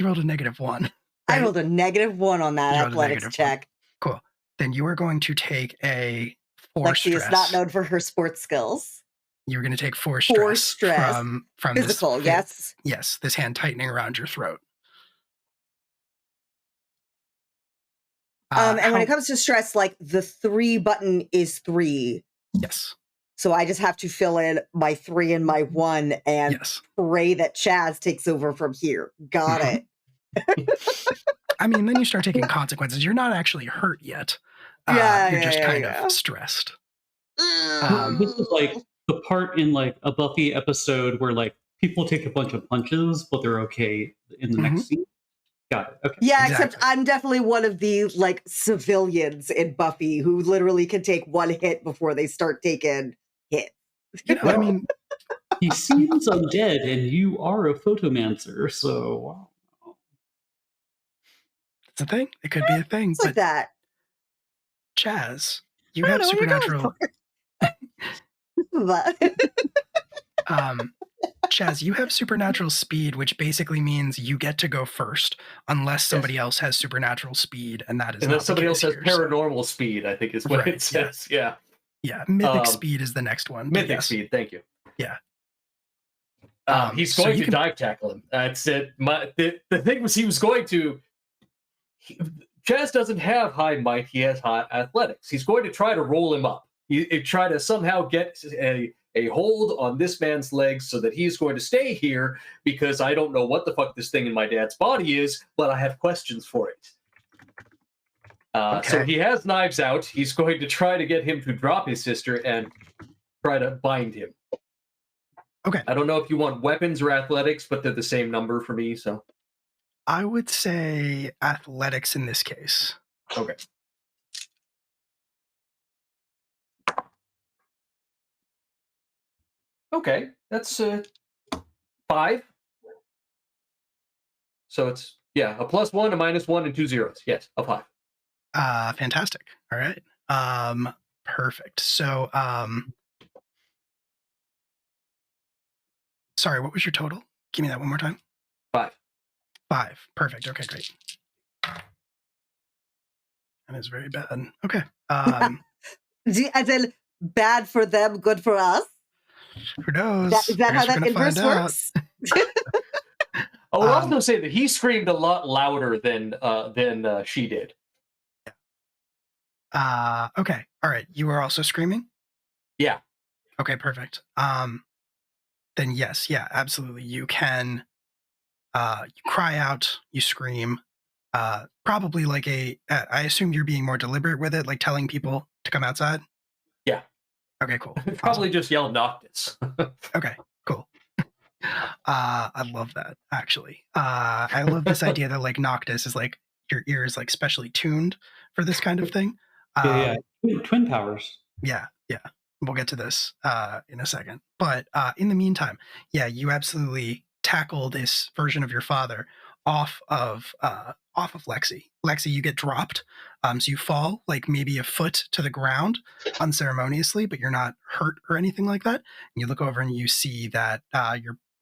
rolled a -1. Right? I rolled a -1 on that athletics check. Cool. Then you are going to take a 4 Lexi stress. is not known for her sports skills. You're going to take 4 stress from physical, this, yes. Yes, this hand tightening around your throat. And when it comes to stress, like the 3 button is 3. Yes. So I just have to fill in my 3 and my 1 and pray that Chaz takes over from here. Got it. I mean, then you start taking consequences. You're not actually hurt yet. You're just kind of stressed. This is like the part in like a Buffy episode where like people take a bunch of punches, but they're okay in the next scene. Got it. Okay. Yeah, Exactly. except I'm definitely one of the like civilians in Buffy who literally can take one hit before they start taking hits. You know, I mean, he seems undead, and you are a photomancer, so it's a thing. It could be a thing. It's like But that. Chaz, you I have don't know what you're supernatural. But Chaz, you have supernatural speed, which basically means you get to go first, unless somebody else has supernatural speed, and that is Unless not somebody the else case has here, paranormal speed, I think is what Right, it says. Yeah. Yeah, mythic speed is the next one. but Mythic yes. speed, thank you. Yeah. He's so going you to can- dive tackle him. That's it. The thing was, he was going to. Chaz doesn't have high might; he has high athletics. He's going to try to roll him up. He try to somehow get a hold on this man's legs so that he's going to stay here, because I don't know what the fuck this thing in my dad's body is, but I have questions for it. So he has knives out. He's going to try to get him to drop his sister and try to bind him. Okay. I don't know if you want weapons or athletics, but they're the same number for me, so. I would say athletics in this case. Okay. Okay, that's 5. So it's, yeah, a +1, a -1, and 2 zeros. Yes, a 5. Fantastic. All right. Perfect. So, sorry, what was your total? Give me that one more time. 5. 5. Perfect. Okay, great. That is very bad. Okay. As in bad for them, good for us. Who knows? Is that how that We're gonna inverse find out. works? I would also say that he screamed a lot louder than she did. Okay. All right. You were also screaming? Yeah. Okay, perfect. Then yes, yeah, absolutely. You can you cry out, you scream. Probably like I assume you're being more deliberate with it, like telling people to come outside. Yeah. Okay, cool. Probably just yelled Noctis. Okay, cool. I love that, actually. I love this idea that like Noctis is like your ear is like specially tuned for this kind of thing. yeah. Twin powers. Yeah. We'll get to this in a second. But in the meantime, yeah, you absolutely tackle this version of your father off of Lexi. Lexi, you get dropped. So you fall like maybe a foot to the ground unceremoniously, but you're not hurt or anything like that. And you look over and you see that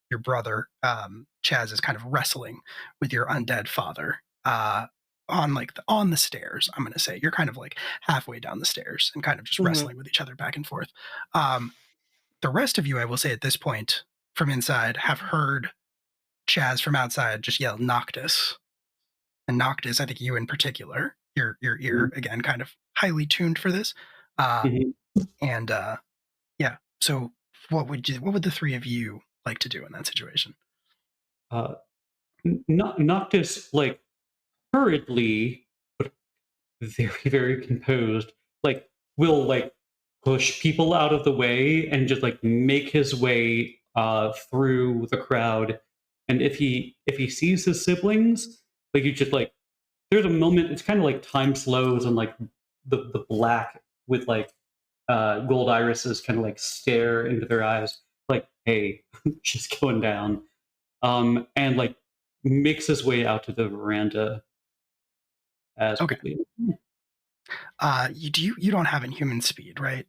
your brother Chaz is kind of wrestling with your undead father on the stairs. I'm going to say you're kind of like halfway down the stairs and kind of just wrestling with each other back and forth. The rest of you, I will say at this point from inside, have heard Chaz from outside just yell Noctis. And Noctis, I think you in particular, your ear again, kind of highly tuned for this. And yeah, so what would the three of you like to do in that situation? Noctis, like, hurriedly, but very, very composed, like, will, like, push people out of the way and just, like, make his way through the crowd. And if he sees his siblings, like, you just, like, there's a moment, it's kind of like time slows and, like, the black with, like, gold irises kind of, like, stare into their eyes, like, hey, she's going down. And, like, makes his way out to the veranda as quickly. You don't have inhuman speed, right?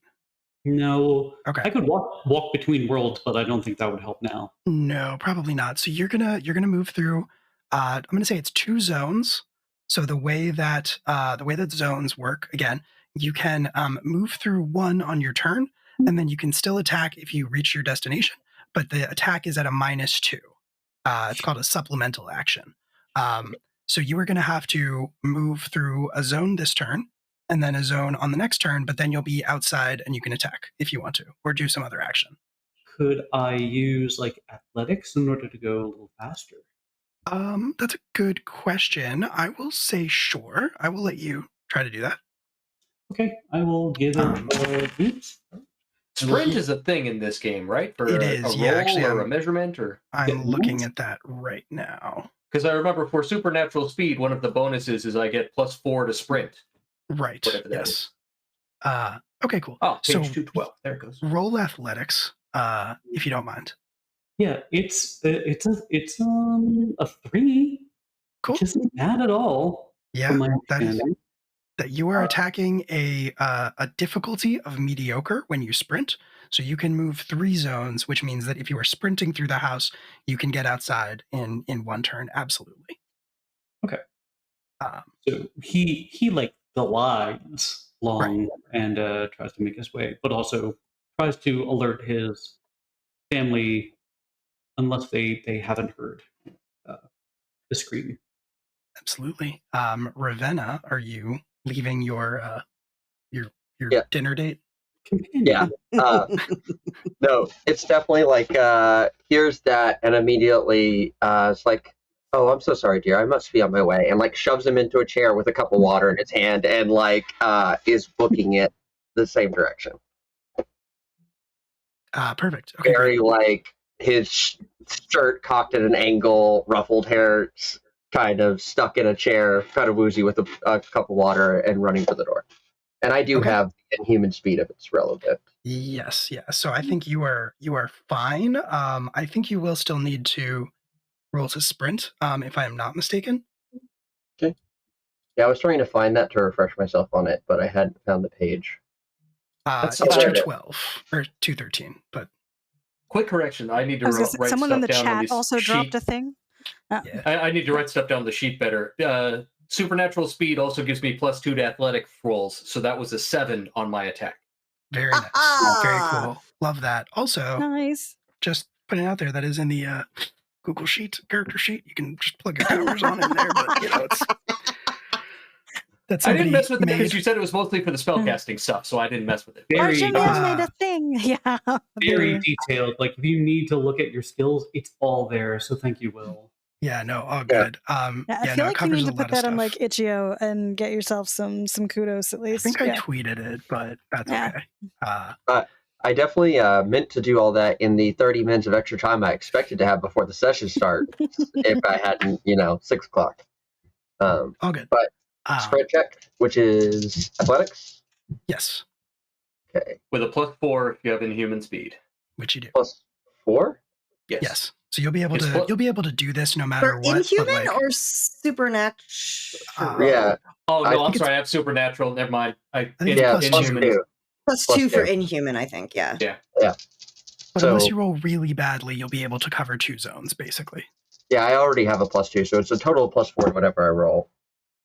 No. Okay. I could walk between worlds, but I don't think that would help now. No, probably not. So you're gonna move through. I'm gonna say it's 2 zones. So the way that zones work, again, you can move through one on your turn, and then you can still attack if you reach your destination. But the attack is at a -2. It's called a supplemental action. So you are going to have to move through a zone this turn, and then a zone on the next turn. But then you'll be outside, and you can attack if you want to, or do some other action. Could I use like athletics in order to go a little faster? That's a good question. I will say sure. I will let you try to do that. Okay, I will give it oops. Sprint is a thing in this game, right? For It a is, roll yeah, actually, or a measurement, or I'm looking at that right now. because I remember for supernatural speed, one of the bonuses is I get +4 to sprint. Right. Whatever that Yes. Okay, cool. Oh, page So 212. There it goes. roll athletics, if you don't mind. Yeah, it's a 3, Cool. which isn't bad at all. Yeah, from my that is understanding. that you are attacking a difficulty of mediocre when you sprint. So you can move 3 zones, which means that if you are sprinting through the house, you can get outside in 1 turn. Absolutely. Okay. So he like glides long and tries to make his way, but also tries to alert his family unless they haven't heard the scream. Absolutely. Ravenna, are you leaving your Yeah. dinner date? Yeah. No, it's definitely like, here's that, and immediately it's like, oh, I'm so sorry, dear. I must be on my way. And like shoves him into a chair with a cup of water in its hand and like is booking it the same direction. Perfect. Okay, Very great. like his shirt cocked at an angle, ruffled hair kind of stuck in a chair, kind of woozy with a cup of water and running for the door. And I do have the inhuman speed if it's relevant. Yes, yeah. So I think you are fine. I think you will still need to roll to sprint, if I am not mistaken. Okay. Yeah, I was trying to find that to refresh myself on it, but I hadn't found the page. It's all right. 212 or 213, but Quick correction. I need to write stuff someone in the down on chat this also sheet. dropped a thing. yeah. I need to write stuff down on the sheet better. Supernatural speed also gives me +2 to athletic rolls, so that was a 7 on my attack. Very nice. Very cool. Love that. Also, Nice. just putting it out there, that is in the Google Sheet character sheet. You can just plug your powers on in there, but you know, I didn't mess with it because you said it was mostly for the spellcasting stuff, so I didn't mess with it. Very, Jimmy has made a thing. Yeah. very detailed. Like if you need to look at your skills, it's all there. So thank you, Will. Yeah, no, all good. I feel like you need to put that on like Itch.io and get yourself some kudos at least. I think I tweeted it, but that's okay. I definitely meant to do all that in the 30 minutes of extra time I expected to have before the session starts if I hadn't, 6 o'clock. All good. But sprint check, which is athletics? Yes. Okay. With a +4 if you have inhuman speed. Which you do. +4? Yes. So you'll be able to do this no matter what. Inhuman or supernatural? Yeah. Oh no, I'm sorry. I have supernatural. Never mind. I think it's inhuman. +2 for inhuman, I think. Yeah. Yeah. But unless you roll really badly, you'll be able to cover 2 zones, basically. Yeah, I already have a +2, so it's a total of +4 whatever I roll,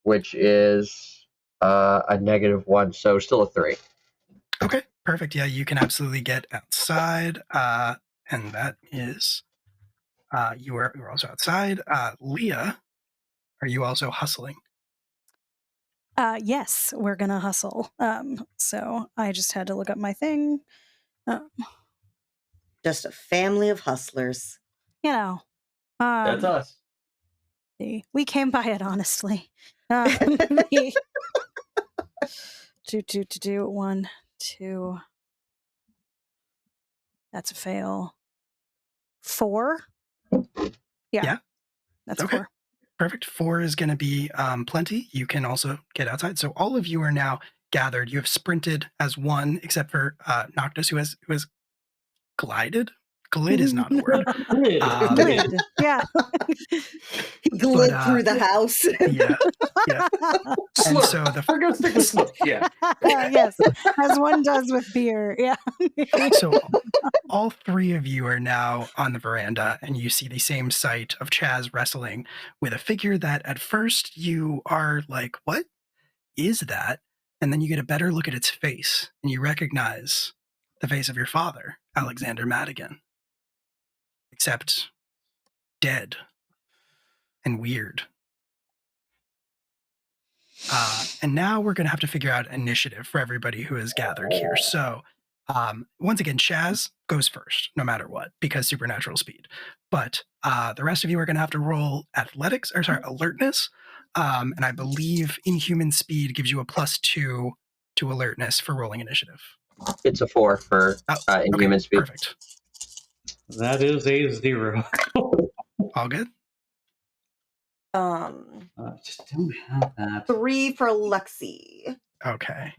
which is a -1, so still a 3. Okay, perfect. Yeah, you can absolutely get outside, and that is you're also outside. Leah, are you also hustling? Yes, we're gonna hustle. So I just had to look up my thing. Just a family of hustlers. That's us. We came by it honestly. Do 1, 2. That's a fail. 4. Yeah. That's okay. 4. Perfect. 4 is going to be plenty. You can also get outside. So all of you are now gathered. You have sprinted as one, except for Noctis, who has glided. Glid is not a word. Glid. Yeah. Glid through the house. Yeah. And so we're going to stick with slip. Yeah. Yes, as one does with beer. Yeah. So all 3 of you are now on the veranda, and you see the same sight of Chaz wrestling with a figure that at first you are like, what is that? And then you get a better look at its face, and you recognize the face of your father, Alexander Madigan. Except dead and weird. And now we're going to have to figure out initiative for everybody who is gathered here. So once again, Chaz goes first, no matter what, because supernatural speed. But the rest of you are going to have to roll alertness. And I believe inhuman speed gives you a +2 to alertness for rolling initiative. It's a 4 for inhuman speed. Perfect. That is a 0. All good? Just don't have that. 3 for Lexi. Okay.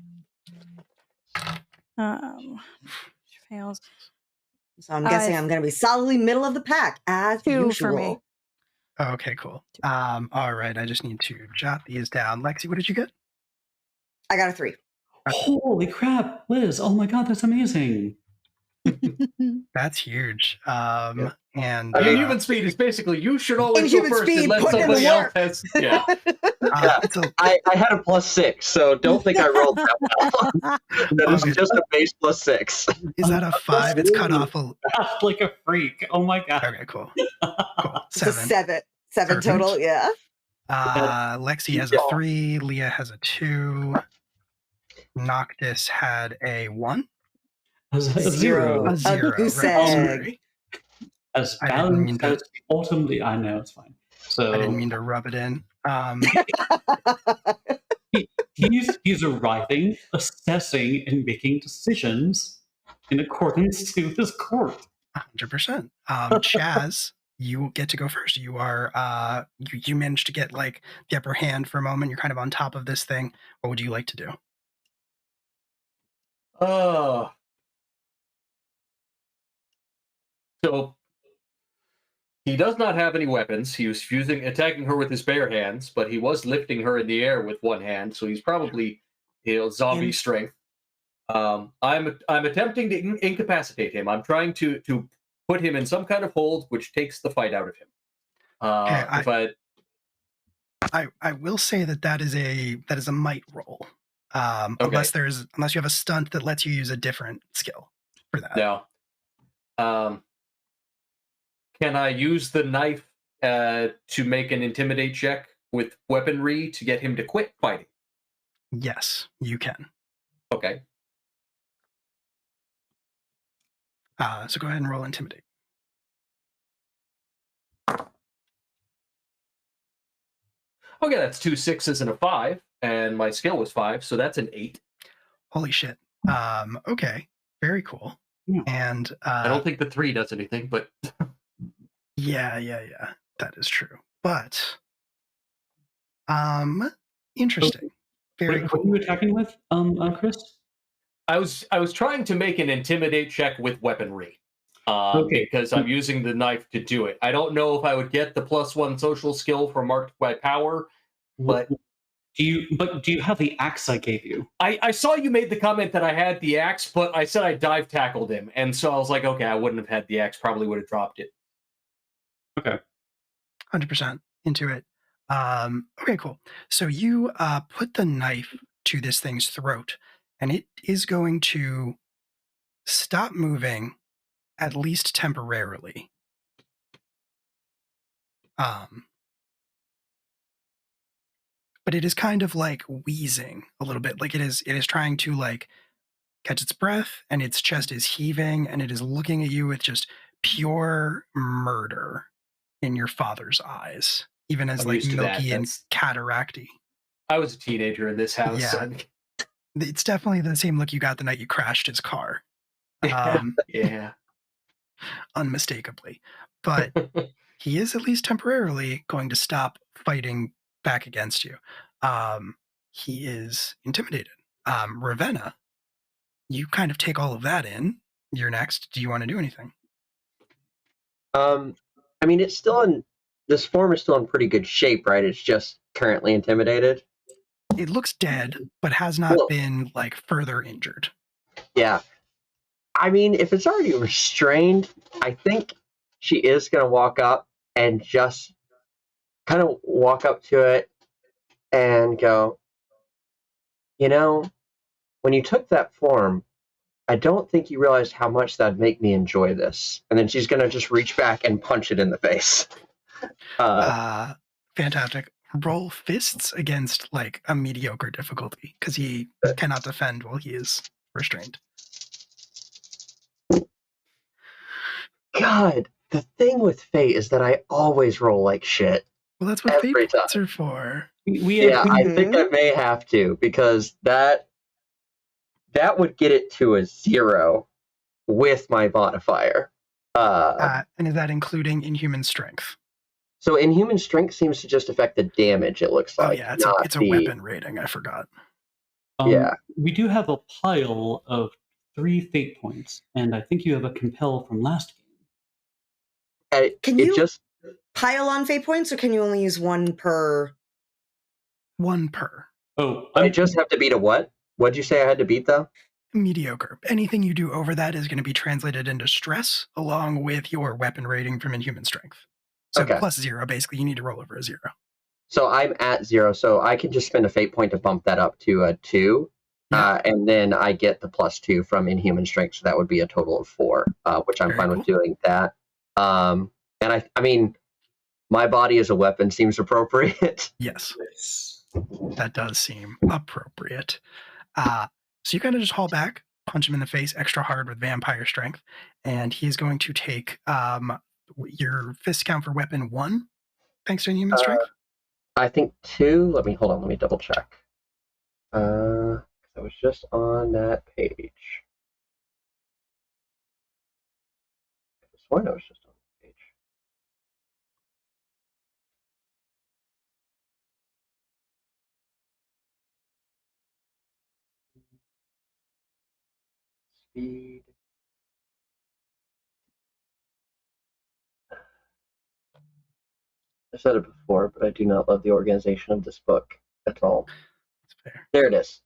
Fails. So I'm guessing I'm going to be solidly middle of the pack, as 2 usual. for me. Okay, cool. All right, I just need to jot these down. Lexi, what did you get? I got a 3. Holy crap, Liz! Oh my god, that's amazing. That's huge. Yeah. And Inhuman speed is basically you should always go Inhuman first speed, and let put in the somebody else work. has. Yeah. I had a +6, so don't think I rolled that well. That is Okay. just a base +6. Is that a 5? It's cut off a. That's like a freak. Oh my god. Okay, cool. Cool. It's a 7. 7 Perfect. total, yeah. Lexi has a 3. Leah has a 2. Noctis had a 1. A 0. A 0. goose Right. egg. Sorry. As I didn't mean balanced to- as the autumn leaf. I know, it's fine. So I didn't mean to rub it in. he's arriving, assessing, and making decisions in accordance to his court. 100%. Chaz, you get to go first. You are you managed to get like the upper hand for a moment. You're kind of on top of this thing. What would you like to do? So he does not have any weapons. He was attacking her with his bare hands, but he was lifting her in the air with one hand. So he's probably zombie strength. I'm attempting to incapacitate him. I'm trying to put him in some kind of hold, which takes the fight out of him. I will say that is a might roll. Unless you have a stunt that lets you use a different skill for that. Now, can I use the knife to make an intimidate check with weaponry to get him to quit fighting? Yes, you can. Okay. So go ahead and roll intimidate. Okay, that's 2 6s and a 5, and my skill was 5, so that's an 8. Holy shit. Okay, very cool. Yeah. And I don't think the 3 does anything, but yeah, that is true. But interesting. Very What cool. are you attacking with, Chris? I was trying to make an intimidate check with weaponry. Because I'm using the knife to do it. I don't know if I would get the +1 social skill for marked by power, but do you have the axe I gave you? I saw you made the comment that I had the axe, but I said I dive tackled him, and so I was like, okay, I wouldn't have had the axe. Probably would have dropped it. Okay. 100% into it. Okay, cool. So you put the knife to this thing's throat, and it is going to stop moving, at least temporarily. But it is kind of like wheezing a little bit. Like it is trying to like catch its breath, and its chest is heaving, and it is looking at you with just pure murder in your father's eyes, even as like milky and cataracty. I was a teenager in this house. Yeah. It's definitely the same look you got the night you crashed his car. Yeah. Unmistakably. But he is at least temporarily going to stop fighting back against you. He is intimidated. Ravenna, you kind of take all of that in. You're next. Do you want to do anything? I mean, it's still in this form is still in pretty good shape, right? It's just currently intimidated. It looks dead, but has not been like further injured. Yeah. I mean, if it's already restrained, I think she is going to walk up and just kind of walk up to it and go, you know, when you took that form, I don't think you realized how much that'd make me enjoy this. And then she's going to just reach back and punch it in the face. Fantastic. Roll fists against like a mediocre difficulty because he cannot defend while he is restrained. God, the thing with fate is that I always roll like shit. Well, that's what every fate time. points are for. I think I may have to because that That would get it to a 0 with my modifier. And is that including inhuman strength? So inhuman strength seems to just affect the damage, it looks like. Oh yeah, it's a weapon rating. I forgot. Yeah. We do have a pile of 3 fate points, and I think you have a compel from last game. Can you pile on fate points, or can you only use 1 per? 1 per. Oh, I just have to beat a what? What'd you say I had to beat, though? Mediocre. Anything you do over that is going to be translated into stress, along with your weapon rating from inhuman strength. So plus 0, basically, you need to roll over a 0. So I'm at 0, so I can just spend a fate point to bump that up to a 2. And then I get the +2 from inhuman strength, so that would be a total of 4, which I'm fine with doing that. And I mean, my body as a weapon seems appropriate. Yes. That does seem appropriate. So you kind of just haul back, punch him in the face extra hard with vampire strength, and he's going to take your fist count for weapon 1, thanks to inhuman strength. I think 2. Let me double check. I was just on that page. I swear I was just on that page. Speed. I said it before, but I do not love the organization of this book at all. That's fair. There it is.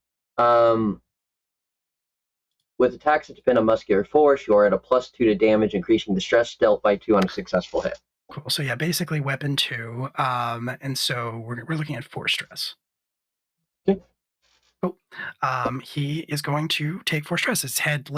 With attacks that depend on muscular force, you are at a +2 to damage, increasing the stress dealt by 2 on a successful hit. Cool. So yeah, basically weapon 2. And so we're looking at 4 stress. Okay. Cool. He is going to take 4 stress. His head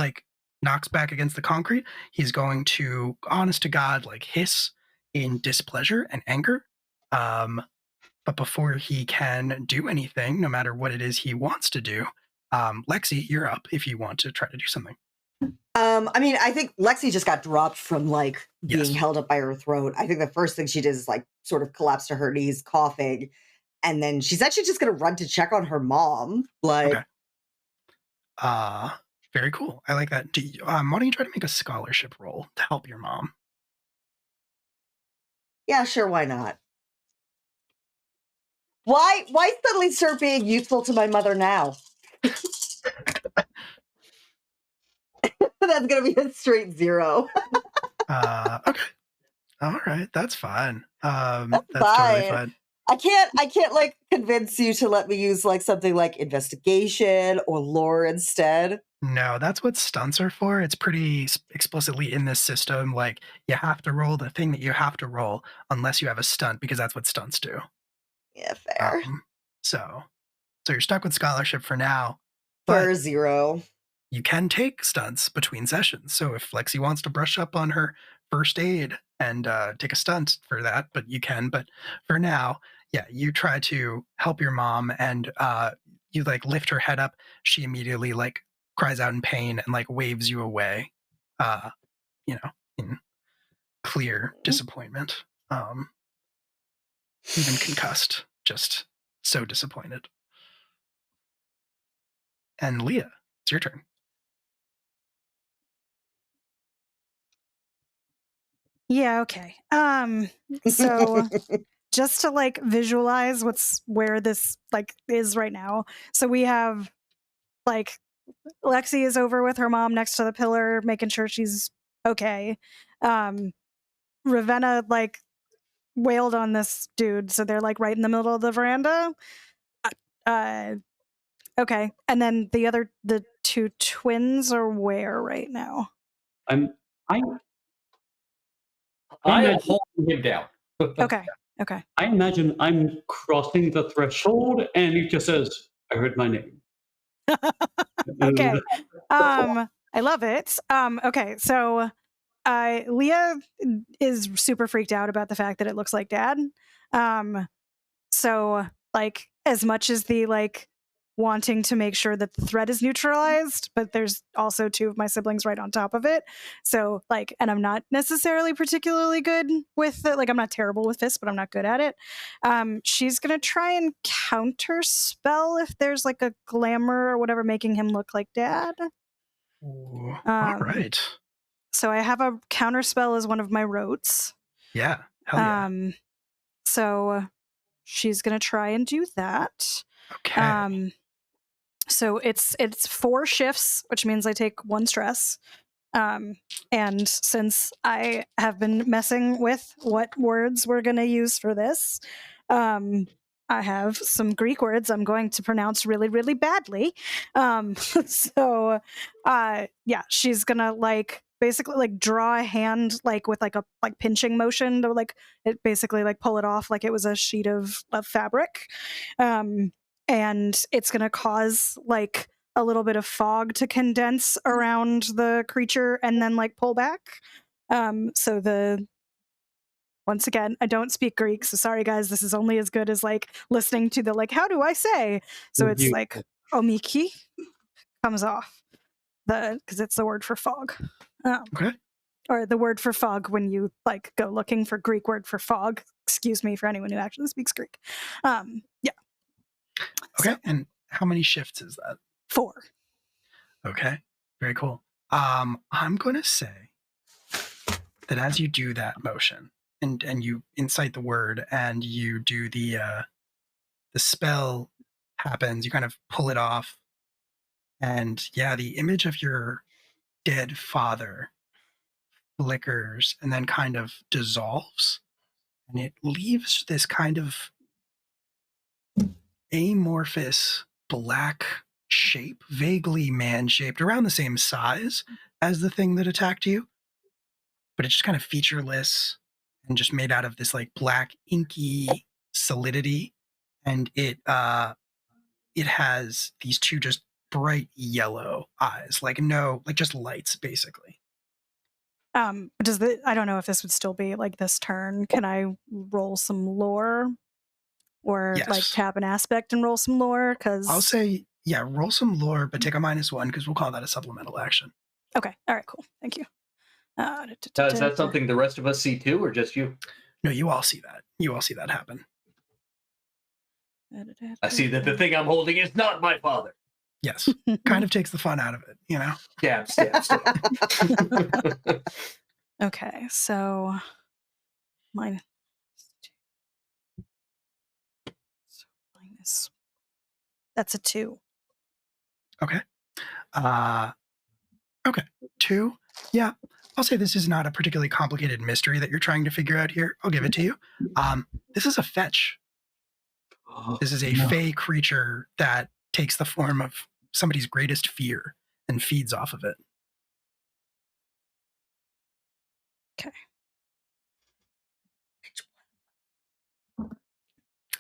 knocks back against the concrete. He's going to, honest to God, hiss in displeasure and anger. But before he can do anything, no matter what it is he wants to do, Lexi, you're up if you want to try to do something. I mean, I think Lexi just got dropped from being held up by her throat. I think the first thing she did is sort of collapse to her knees, coughing, and then she's actually just gonna run to check on her mom. Okay. Very cool. I like that. Why don't you try to make a scholarship roll to help your mom? Yeah, sure. Why not? Why suddenly start being useful to my mother now? That's gonna be a straight 0. Okay. All right. That's fine. That's fine. Totally fine. I can't convince you to let me use something like investigation or lore instead. No, that's what stunts are for. It's pretty explicitly in this system. You have to roll the thing that you have to roll unless you have a stunt, because that's what stunts do. Yeah, fair. So you're stuck with scholarship for now. For 0. You can take stunts between sessions. So if Lexi wants to brush up on her first aid and take a stunt for that, but you can. But for now, yeah, you try to help your mom, and you lift her head up. She immediately cries out in pain and waves you away. In clear disappointment. Even concussed, just so disappointed. And Leah, it's your turn. Yeah, okay. So just to visualize where this is right now. So we have Lexi is over with her mom next to the pillar, making sure she's okay. Ravenna wailed on this dude, so they're right in the middle of the veranda. Okay. And then the 2 twins are where right now? I'm holding him down. Okay. I imagine I'm crossing the threshold, and he just says, "I heard my name." Okay. I love it. Okay. So Leah is super freaked out about the fact that it looks like Dad. So as much as the wanting to make sure that the threat is neutralized, but there's also 2 of my siblings right on top of it. So and I'm not necessarily particularly good with it. I'm not terrible with this, but I'm not good at it. She's going to try and counter spell if there's a glamour or whatever making him look like dad. Ooh, all right. So I have a counter spell as one of my rotes. Yeah, hell yeah. So she's going to try and do that. Okay. So it's 4 shifts, which means I take 1 stress. And since I have been messing with what words we're going to use for this, I have some Greek words I'm going to pronounce really, really badly. So she's going to basically draw a hand with a pinching motion to it basically pull it off like it was a sheet of fabric. And it's going to cause a little bit of fog to condense around the creature and then pull back. Once again, I don't speak Greek, so sorry guys, this is only as good as listening to the how do I say? So it's omiki comes off because it's the word for fog. Okay. Or the word for fog when you go looking for Greek word for fog. Excuse me for anyone who actually speaks Greek. Yeah. Okay, So, and how many shifts is that? 4. Okay, very cool. I'm going to say that as you do that motion and you incite the word and you do the spell happens, you kind of pull it off, and the image of your dead father flickers and then kind of dissolves, and it leaves this kind of amorphous black shape, vaguely man-shaped, around the same size as the thing that attacked you, but it's just kind of featureless and just made out of this black inky solidity, and it has these 2 just bright yellow eyes, just lights basically. I don't know if this would still be this turn. Can I roll some lore? Or yes. tap an aspect and roll some lore? Because I'll say, roll some lore, but take a -1 because we'll call that a supplemental action. Okay. All right, cool. Thank you. Is that something the rest of us see too, or just you? No, you all see that. You all see that happen. I see that the thing I'm holding is not my father. Yes. Kind of takes the fun out of it, Stab. Okay, so -2. So minus. That's a 2. Okay. Okay. 2. Yeah. I'll say this is not a particularly complicated mystery that you're trying to figure out here. I'll give it to you. This is a fetch. This is a fey creature that takes the form of somebody's greatest fear and feeds off of it. Okay.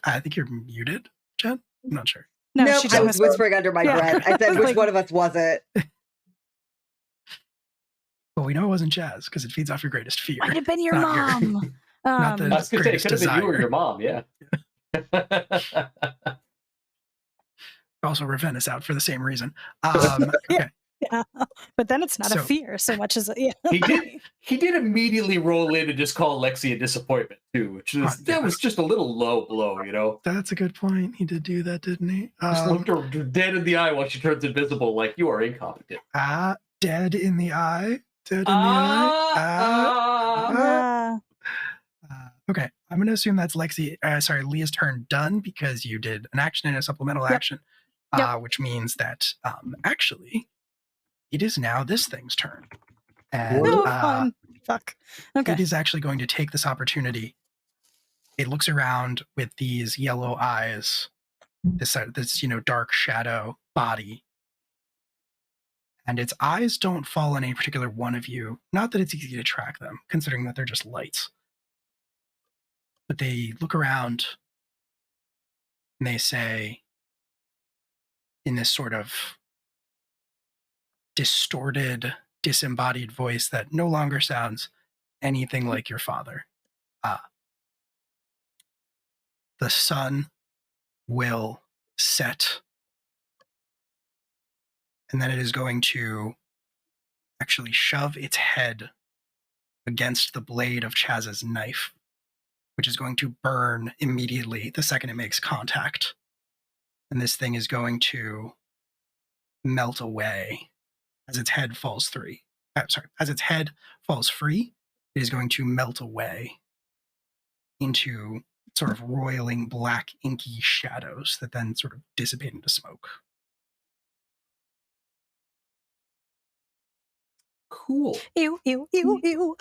I think you're muted, Jen. I'm not sure. No, nope, she just I was whispering under my breath. I said, which one of us was it? Well, we know it wasn't Jazz because it feeds off your greatest fear. Might have been your mom. Not the I was going to say, it greatest could have been you or desire. your mom, yeah. Also, Ravenna's out for the same reason. Okay. Yeah, but then it's not a fear so much as He did immediately roll in and just call Lexi a disappointment too, which is that was just a little low blow, That's a good point. He did do that, didn't he? Just looked her dead in the eye while she turns invisible, like you are incompetent. Dead in the eye. Dead in the eye. Okay, I'm going to assume that's Leah's turn done because you did an action and a supplemental action, which means that actually it is now this thing's turn. And fuck. Okay. It is actually going to take this opportunity. It looks around with these yellow eyes, this dark shadow body. And its eyes don't fall on any particular one of you. Not that it's easy to track them, considering that they're just lights. But they look around and they say, in this sort of distorted, disembodied voice that no longer sounds anything like your father, the sun will set and then it is going to actually shove its head against the blade of Chaz's knife, which is going to burn immediately the second it makes contact. And this thing is going to melt away as its head falls free. As its head falls free, it is going to melt away into sort of roiling black inky shadows that then sort of dissipate into smoke. Cool. Ew, ew, ew, ew.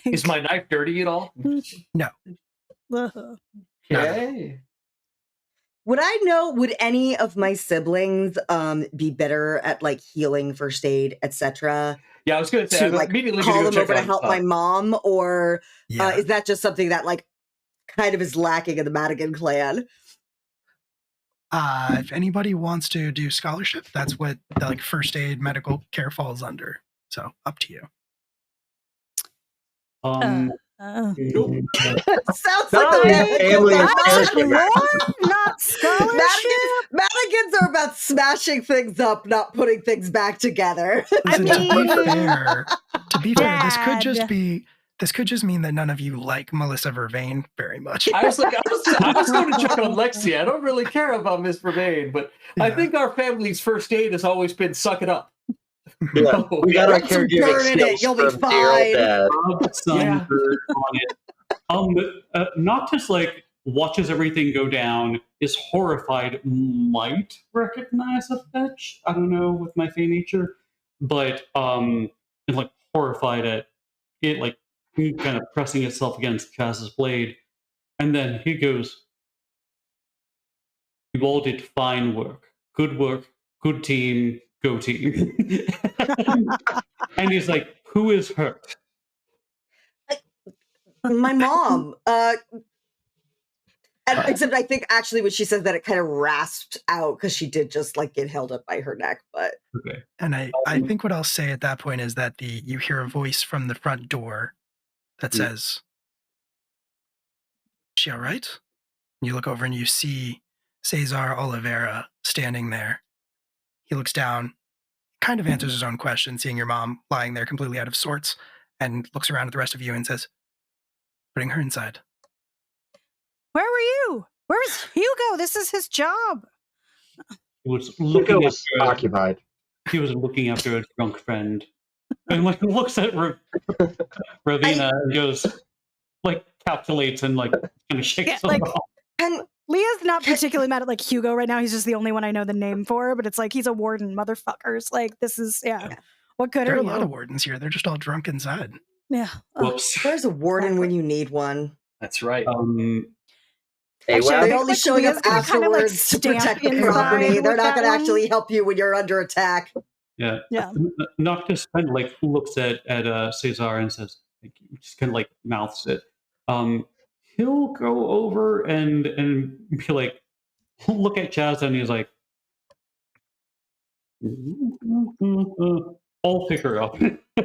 Is my knife dirty at all? No. Okay. Would any of my siblings be better at like healing, first aid, etc.? Yeah, I was going to say, To I'm like immediately call going to them go over check to help my on mom, or Yeah. is that just something that like kind of is lacking in the Madigan clan? If anybody wants to do scholarship, that's what the like first aid medical care falls under. So up to you. Sounds Nope. like Not the like a Madigans family are of That's character. not scholarship. Madigans are about smashing things up, not putting things back together. Listen, to be fair, Dad. this could just mean that none of you like Melissa Vervain very much. I was going to check on Lexi. I don't really care about Miss Vervain, but I think our family's first aid has always been suck it up. Yeah, we got our Put some caregiving dirt in it, skills you'll be from dear old fine. dad. Rub some Yeah. dirt on it. Noctis like watches everything go down, is horrified, might recognize a fetch. I don't know with my fey nature, but is like horrified at it like kind of pressing itself against Chaz's blade, and then he goes, "You all did fine work, good team, go team." And he's like, "Who is hurt?" My mom. And except I think actually when she says that, it kind of rasped out because she did just like get held up by her neck. But Okay. And I think what I'll say at that point is that you hear a voice from the front door that says, "Is she all right?" And you look over and you see Cesar Oliveira standing there. He looks down, kind of answers his own question, seeing your mom lying there completely out of sorts, and looks around at the rest of you and says, "Bring her inside." Where were you? Where's Hugo? This is his job. He was Hugo looking was after occupied. he was looking after a drunk friend, and like looks at Ravina and goes, like calculates and like kind of shakes him off. and Leah's not particularly mad at like Hugo right now. He's just the only one I know the name for, but it's like he's a warden, motherfuckers. Like this is What good There are are a you? lot of wardens here. They're just all drunk inside. Yeah. Whoops. there's a warden when you need one. That's right. Hey, Actually, I well, They're think, only like, showing Leah's up gonna kind of, like, afterwards to stamp protect the inside property. They're with not that going to one. actually help you when you're under attack. Yeah. Yeah. Noctis kind of like looks at Cesar and says, thank you. Just kind of like mouths it. He'll go over and be like, look at Chaz and he's like, I'll pick her up.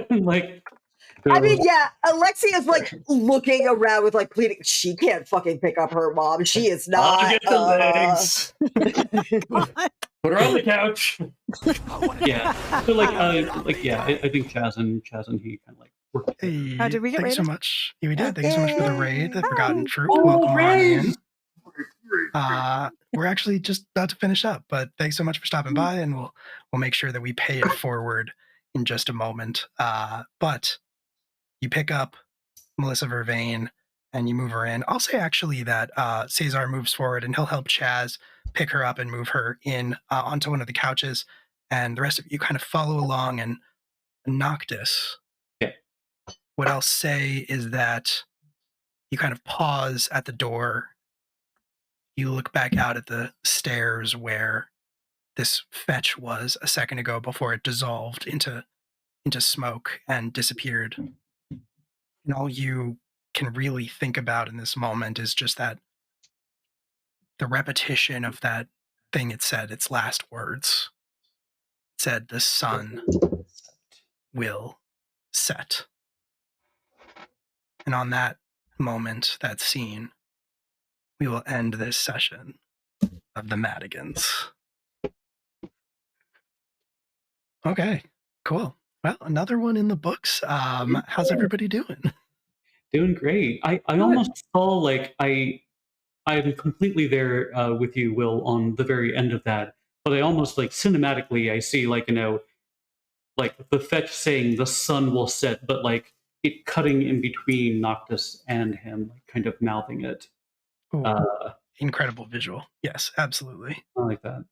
Like, I mean, yeah, Alexia is like looking around with like pleading. She can't fucking pick up her mom. She is not. I'll get the legs. Put her on the couch. yeah. So like yeah, I think Chaz and he kind of like work. Hey, Oh, did we get thank you so raided? much. Yeah, we did. Thank you so much for the raid, the Forgotten Troop. Oh, Welcome on in. raid! We're actually just about to finish up, but thanks so much for stopping by, and we'll make sure that we pay it forward in just a moment. But you pick up Melissa Vervain and you move her in. I'll say actually that Cesar moves forward and he'll help Chaz pick her up and move her in onto one of the couches, and the rest of you kind of follow along. And Noctis, what I'll say is that you kind of pause at the door. You look back out at the stairs where this fetch was a second ago before it dissolved into smoke and disappeared. And all you can really think about in this moment is just that the repetition of that thing it said, its last words. It said, "The sun will set." And on that moment, that scene, we will end this session. of the Madigans. Okay, cool. Well, another one in the books. How's everybody doing? Doing great. I almost saw like I'm completely there with you, Will, on the very end of that. But I almost like cinematically, I see like like the fetch saying the sun will set, but like it cutting in between Noctis and him, like kind of mouthing it. Ooh, incredible visual. Yes, absolutely. I like that.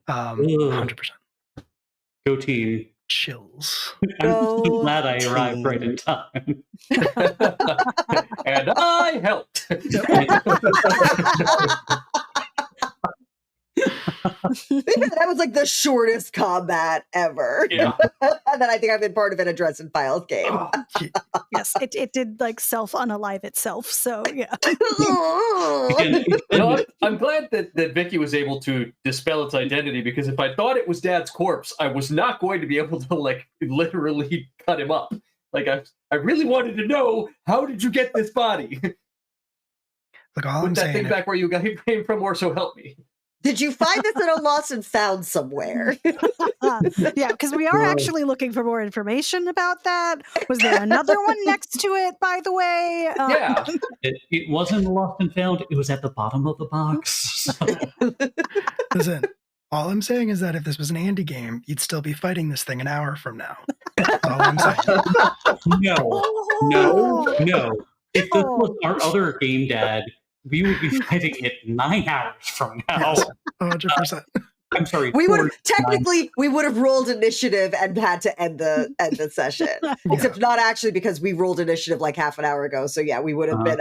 100%. Go team. Chills. I'm so glad I arrived right in time. And I helped. That was like the shortest combat ever. Yeah. That I think I've been part of in a Dresden Files game. Oh, Yes, it did like self unalive itself. So yeah. I'm glad that Vicky was able to dispel its identity, because if I thought it was Dad's corpse, I was not going to be able to like literally cut him up. Like I really wanted to know, how did you get this body? Look, all Put I'm that saying thing back where you got it came from, or so help me. Did you find this in a lost and found somewhere? Yeah, because we are actually looking for more information about that. Was there another one next to it, by the way? Yeah. It wasn't lost and found. It was at the bottom of the box. So. Listen, all I'm saying is that if this was an Andy game, you'd still be fighting this thing an hour from now. That's all I'm saying. No. If this was our other game, Dad, we would be fighting it 9 hours from now. Yes, 100%. I'm sorry. We would have rolled initiative and had to end the session. Except not actually, because we rolled initiative like half an hour ago. So yeah, we would have been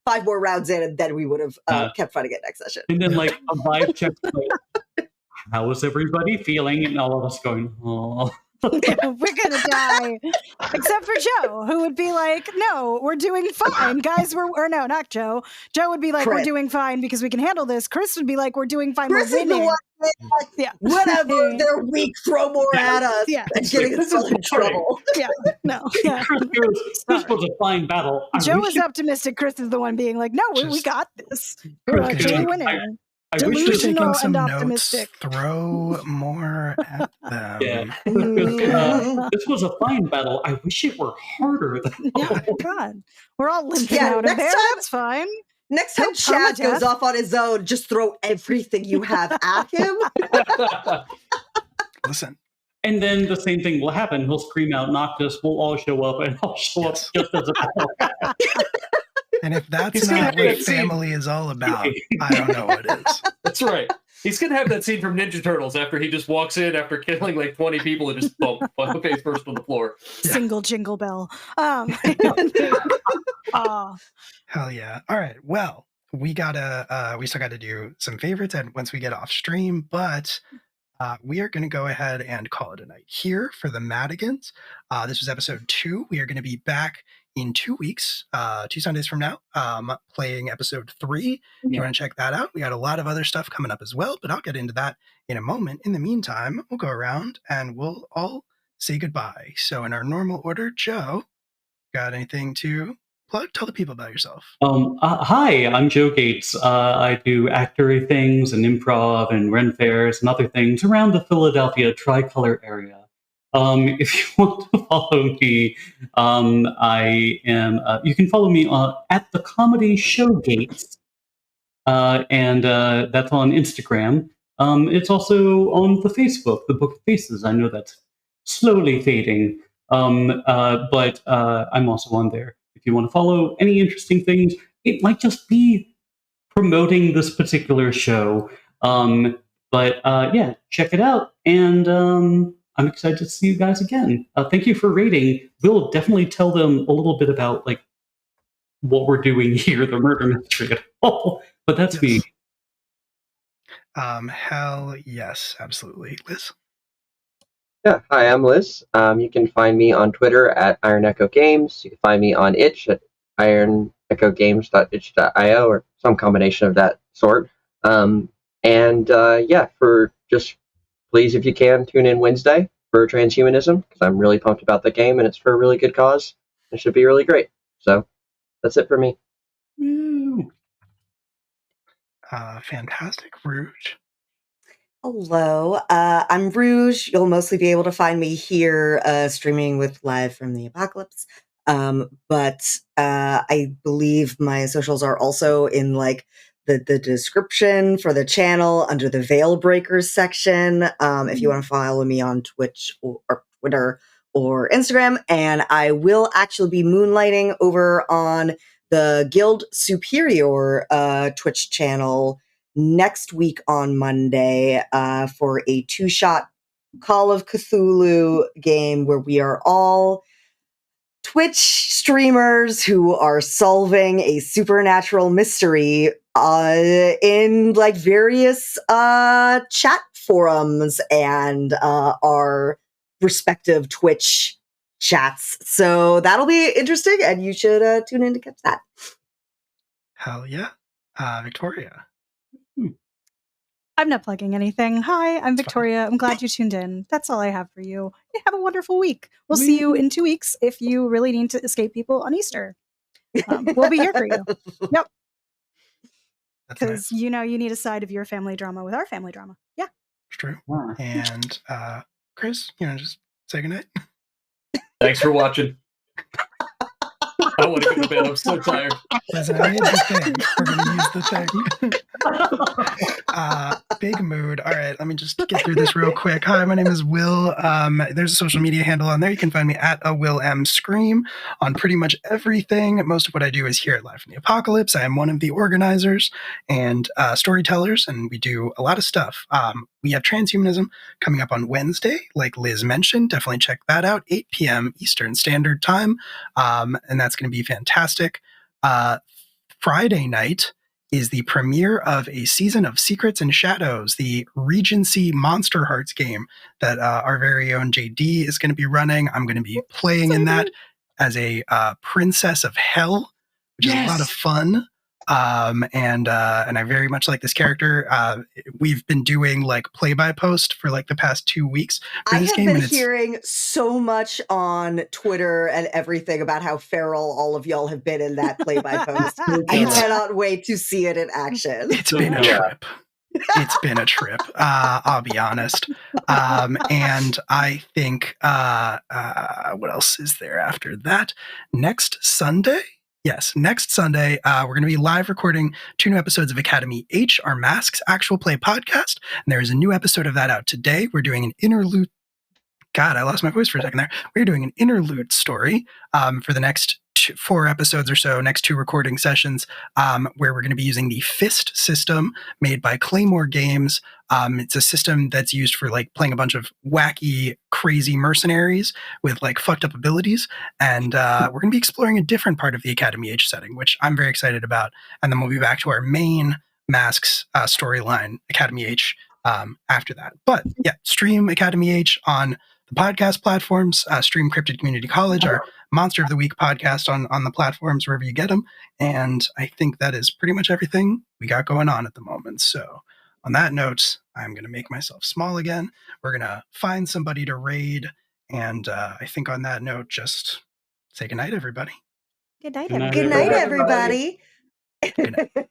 5 more rounds in, and then we would have kept fighting it next session. And then like a vibe check, like, how is everybody feeling? And all of us going, oh. We're gonna die, except for Joe, who would be like, "No, we're doing fine, guys. Or no, not Joe. Joe would be like, Chris. "We're doing fine because we can handle this." Chris would be like, "We're doing fine. Chris We're is the winning." one that, like, Yeah, whatever, they're weak, throw more at us, Yeah. and getting us all in trouble. yeah, no, yeah. Chris goes, this was a fine battle. Joe is optimistic. Chris is the one being like, "No, we got this. We're Chris, actually like, winning." I wish You're taking Delusional some and notes. optimistic. Throw more at them. Yeah. This was a fine battle. I wish it were harder. Yeah, God, we're all limping Yeah, out of next there. time- That's fine. Next time No Chad permadeath. goes off on his own, just throw everything you have at him. Listen, And then the same thing will happen. He'll scream out Noctis. We'll all show up, and I'll show up just as a battle. and if that's He's gonna not have what that scene. family is all about, I don't know what is. That's right. He's gonna have that scene from Ninja Turtles after he just walks in after killing like 20 people and just face first on the floor. Single jingle bell. Hell yeah. All right. Well, we still gotta do some favorites and once we get off stream, but we are going to go ahead and call it a night here for the Madigans. This was episode 2. We are going to be back in 2 weeks, 2 Sundays from now, playing episode 3. If you want to check that out, we got a lot of other stuff coming up as well, but I'll get into that in a moment. In the meantime, we'll go around and we'll all say goodbye. So in our normal order, Joe, got anything to plug? Tell the people about yourself. Hi, I'm Joe Gates. I do actory things and improv and Ren fairs and other things around the Philadelphia tricolor area. If you want to follow me, I am. You can follow me at the Comedy Show Gates, and that's on Instagram. It's also on the Facebook, the Book of Faces. I know that's slowly fading, but I'm also on there. If you want to follow any interesting things, it might just be promoting this particular show. But yeah, check it out. And I'm excited to see you guys again. Thank you for rating. We'll definitely tell them a little bit about like what we're doing here, the murder mystery at all. But that's me. Hell yes, absolutely. Liz? Yeah, hi, I'm Liz. You can find me on Twitter at Iron Echo Games. You can find me on itch at ironechogames.itch.io or some combination of that sort. Yeah, for just please, if you can, tune in Wednesday for Transhumanism, because I'm really pumped about the game and it's for a really good cause. It should be really great. So that's it for me. Fantastic. Rouge. Hello, I'm Rouge. You'll mostly be able to find me here streaming with Live from the Apocalypse. But I believe my socials are also in like the description for the channel under the Veil Breakers section. If you want to follow me on Twitch or Twitter or Instagram, and I will actually be moonlighting over on the Guild Superior Twitch channel next week on Monday for a 2-shot Call of Cthulhu game where we are all Twitch streamers who are solving a supernatural mystery in like various chat forums and our respective Twitch chats. So that'll be interesting, and you should tune in to catch that. Hell yeah. Victoria. I'm not plugging anything. Hi, I'm Victoria. I'm glad you tuned in. That's all I have for you. Have a wonderful week. We'll see you in 2 weeks if you really need to escape people on Easter. We'll be here for you. Yep. Because you know you need a side of your family drama with our family drama. Yeah. It's true. And Chris, just say goodnight. Thanks for watching. I want to go to bed. I'm so tired. Listen, I made the thing. We're going to use the thing. Big mood. All right, let me just get through this real quick. Hi, my name is Will. There's a social media handle on there. You can find me at @WillMScream on pretty much everything. Most of what I do is here at Live from the Apocalypse. I am one of the organizers and storytellers, and we do a lot of stuff. We have transhumanism coming up on Wednesday, like Liz mentioned. Definitely check that out, 8 p.m. Eastern Standard Time, and that's going to be fantastic. Friday night is the premiere of a season of Secrets and Shadows, the Regency Monster Hearts game that our very own JD is going to be running. I'm going to be playing in that as a Princess of Hell, which is a lot of fun. And I very much like this character. We've been doing like play-by-post for like the past 2 weeks for I this have game. been hearing so much on Twitter and everything about how feral all of y'all have been in that play-by-post. I cannot wait to see it in action. It's been a trip. It's been a trip. I'll be honest. And I think what else is there after that? Next Sunday. Yes, next Sunday, we're going to be live recording 2 new episodes of Academy H, our Masks actual play podcast. And there is a new episode of that out today. We're doing an interlude. God, I lost my voice for a second there. We're doing an interlude story for the next 4 episodes or so, next 2 recording sessions, where we're going to be using the Fist system made by Claymore Games. It's a system that's used for like playing a bunch of wacky, crazy mercenaries with like fucked up abilities. And we're going to be exploring a different part of the Academy H setting, which I'm very excited about. And then we'll be back to our main Masks storyline, Academy H, after that. But yeah, stream Academy H on the podcast platforms, stream Cryptid Community College, our Monster of the Week podcast on the platforms, wherever you get them. And I think that is pretty much everything we got going on at the moment. So on that note, I'm going to make myself small again. We're going to find somebody to raid. And I think on that note, just say goodnight, everybody. Good night, Good night, everybody. Good night.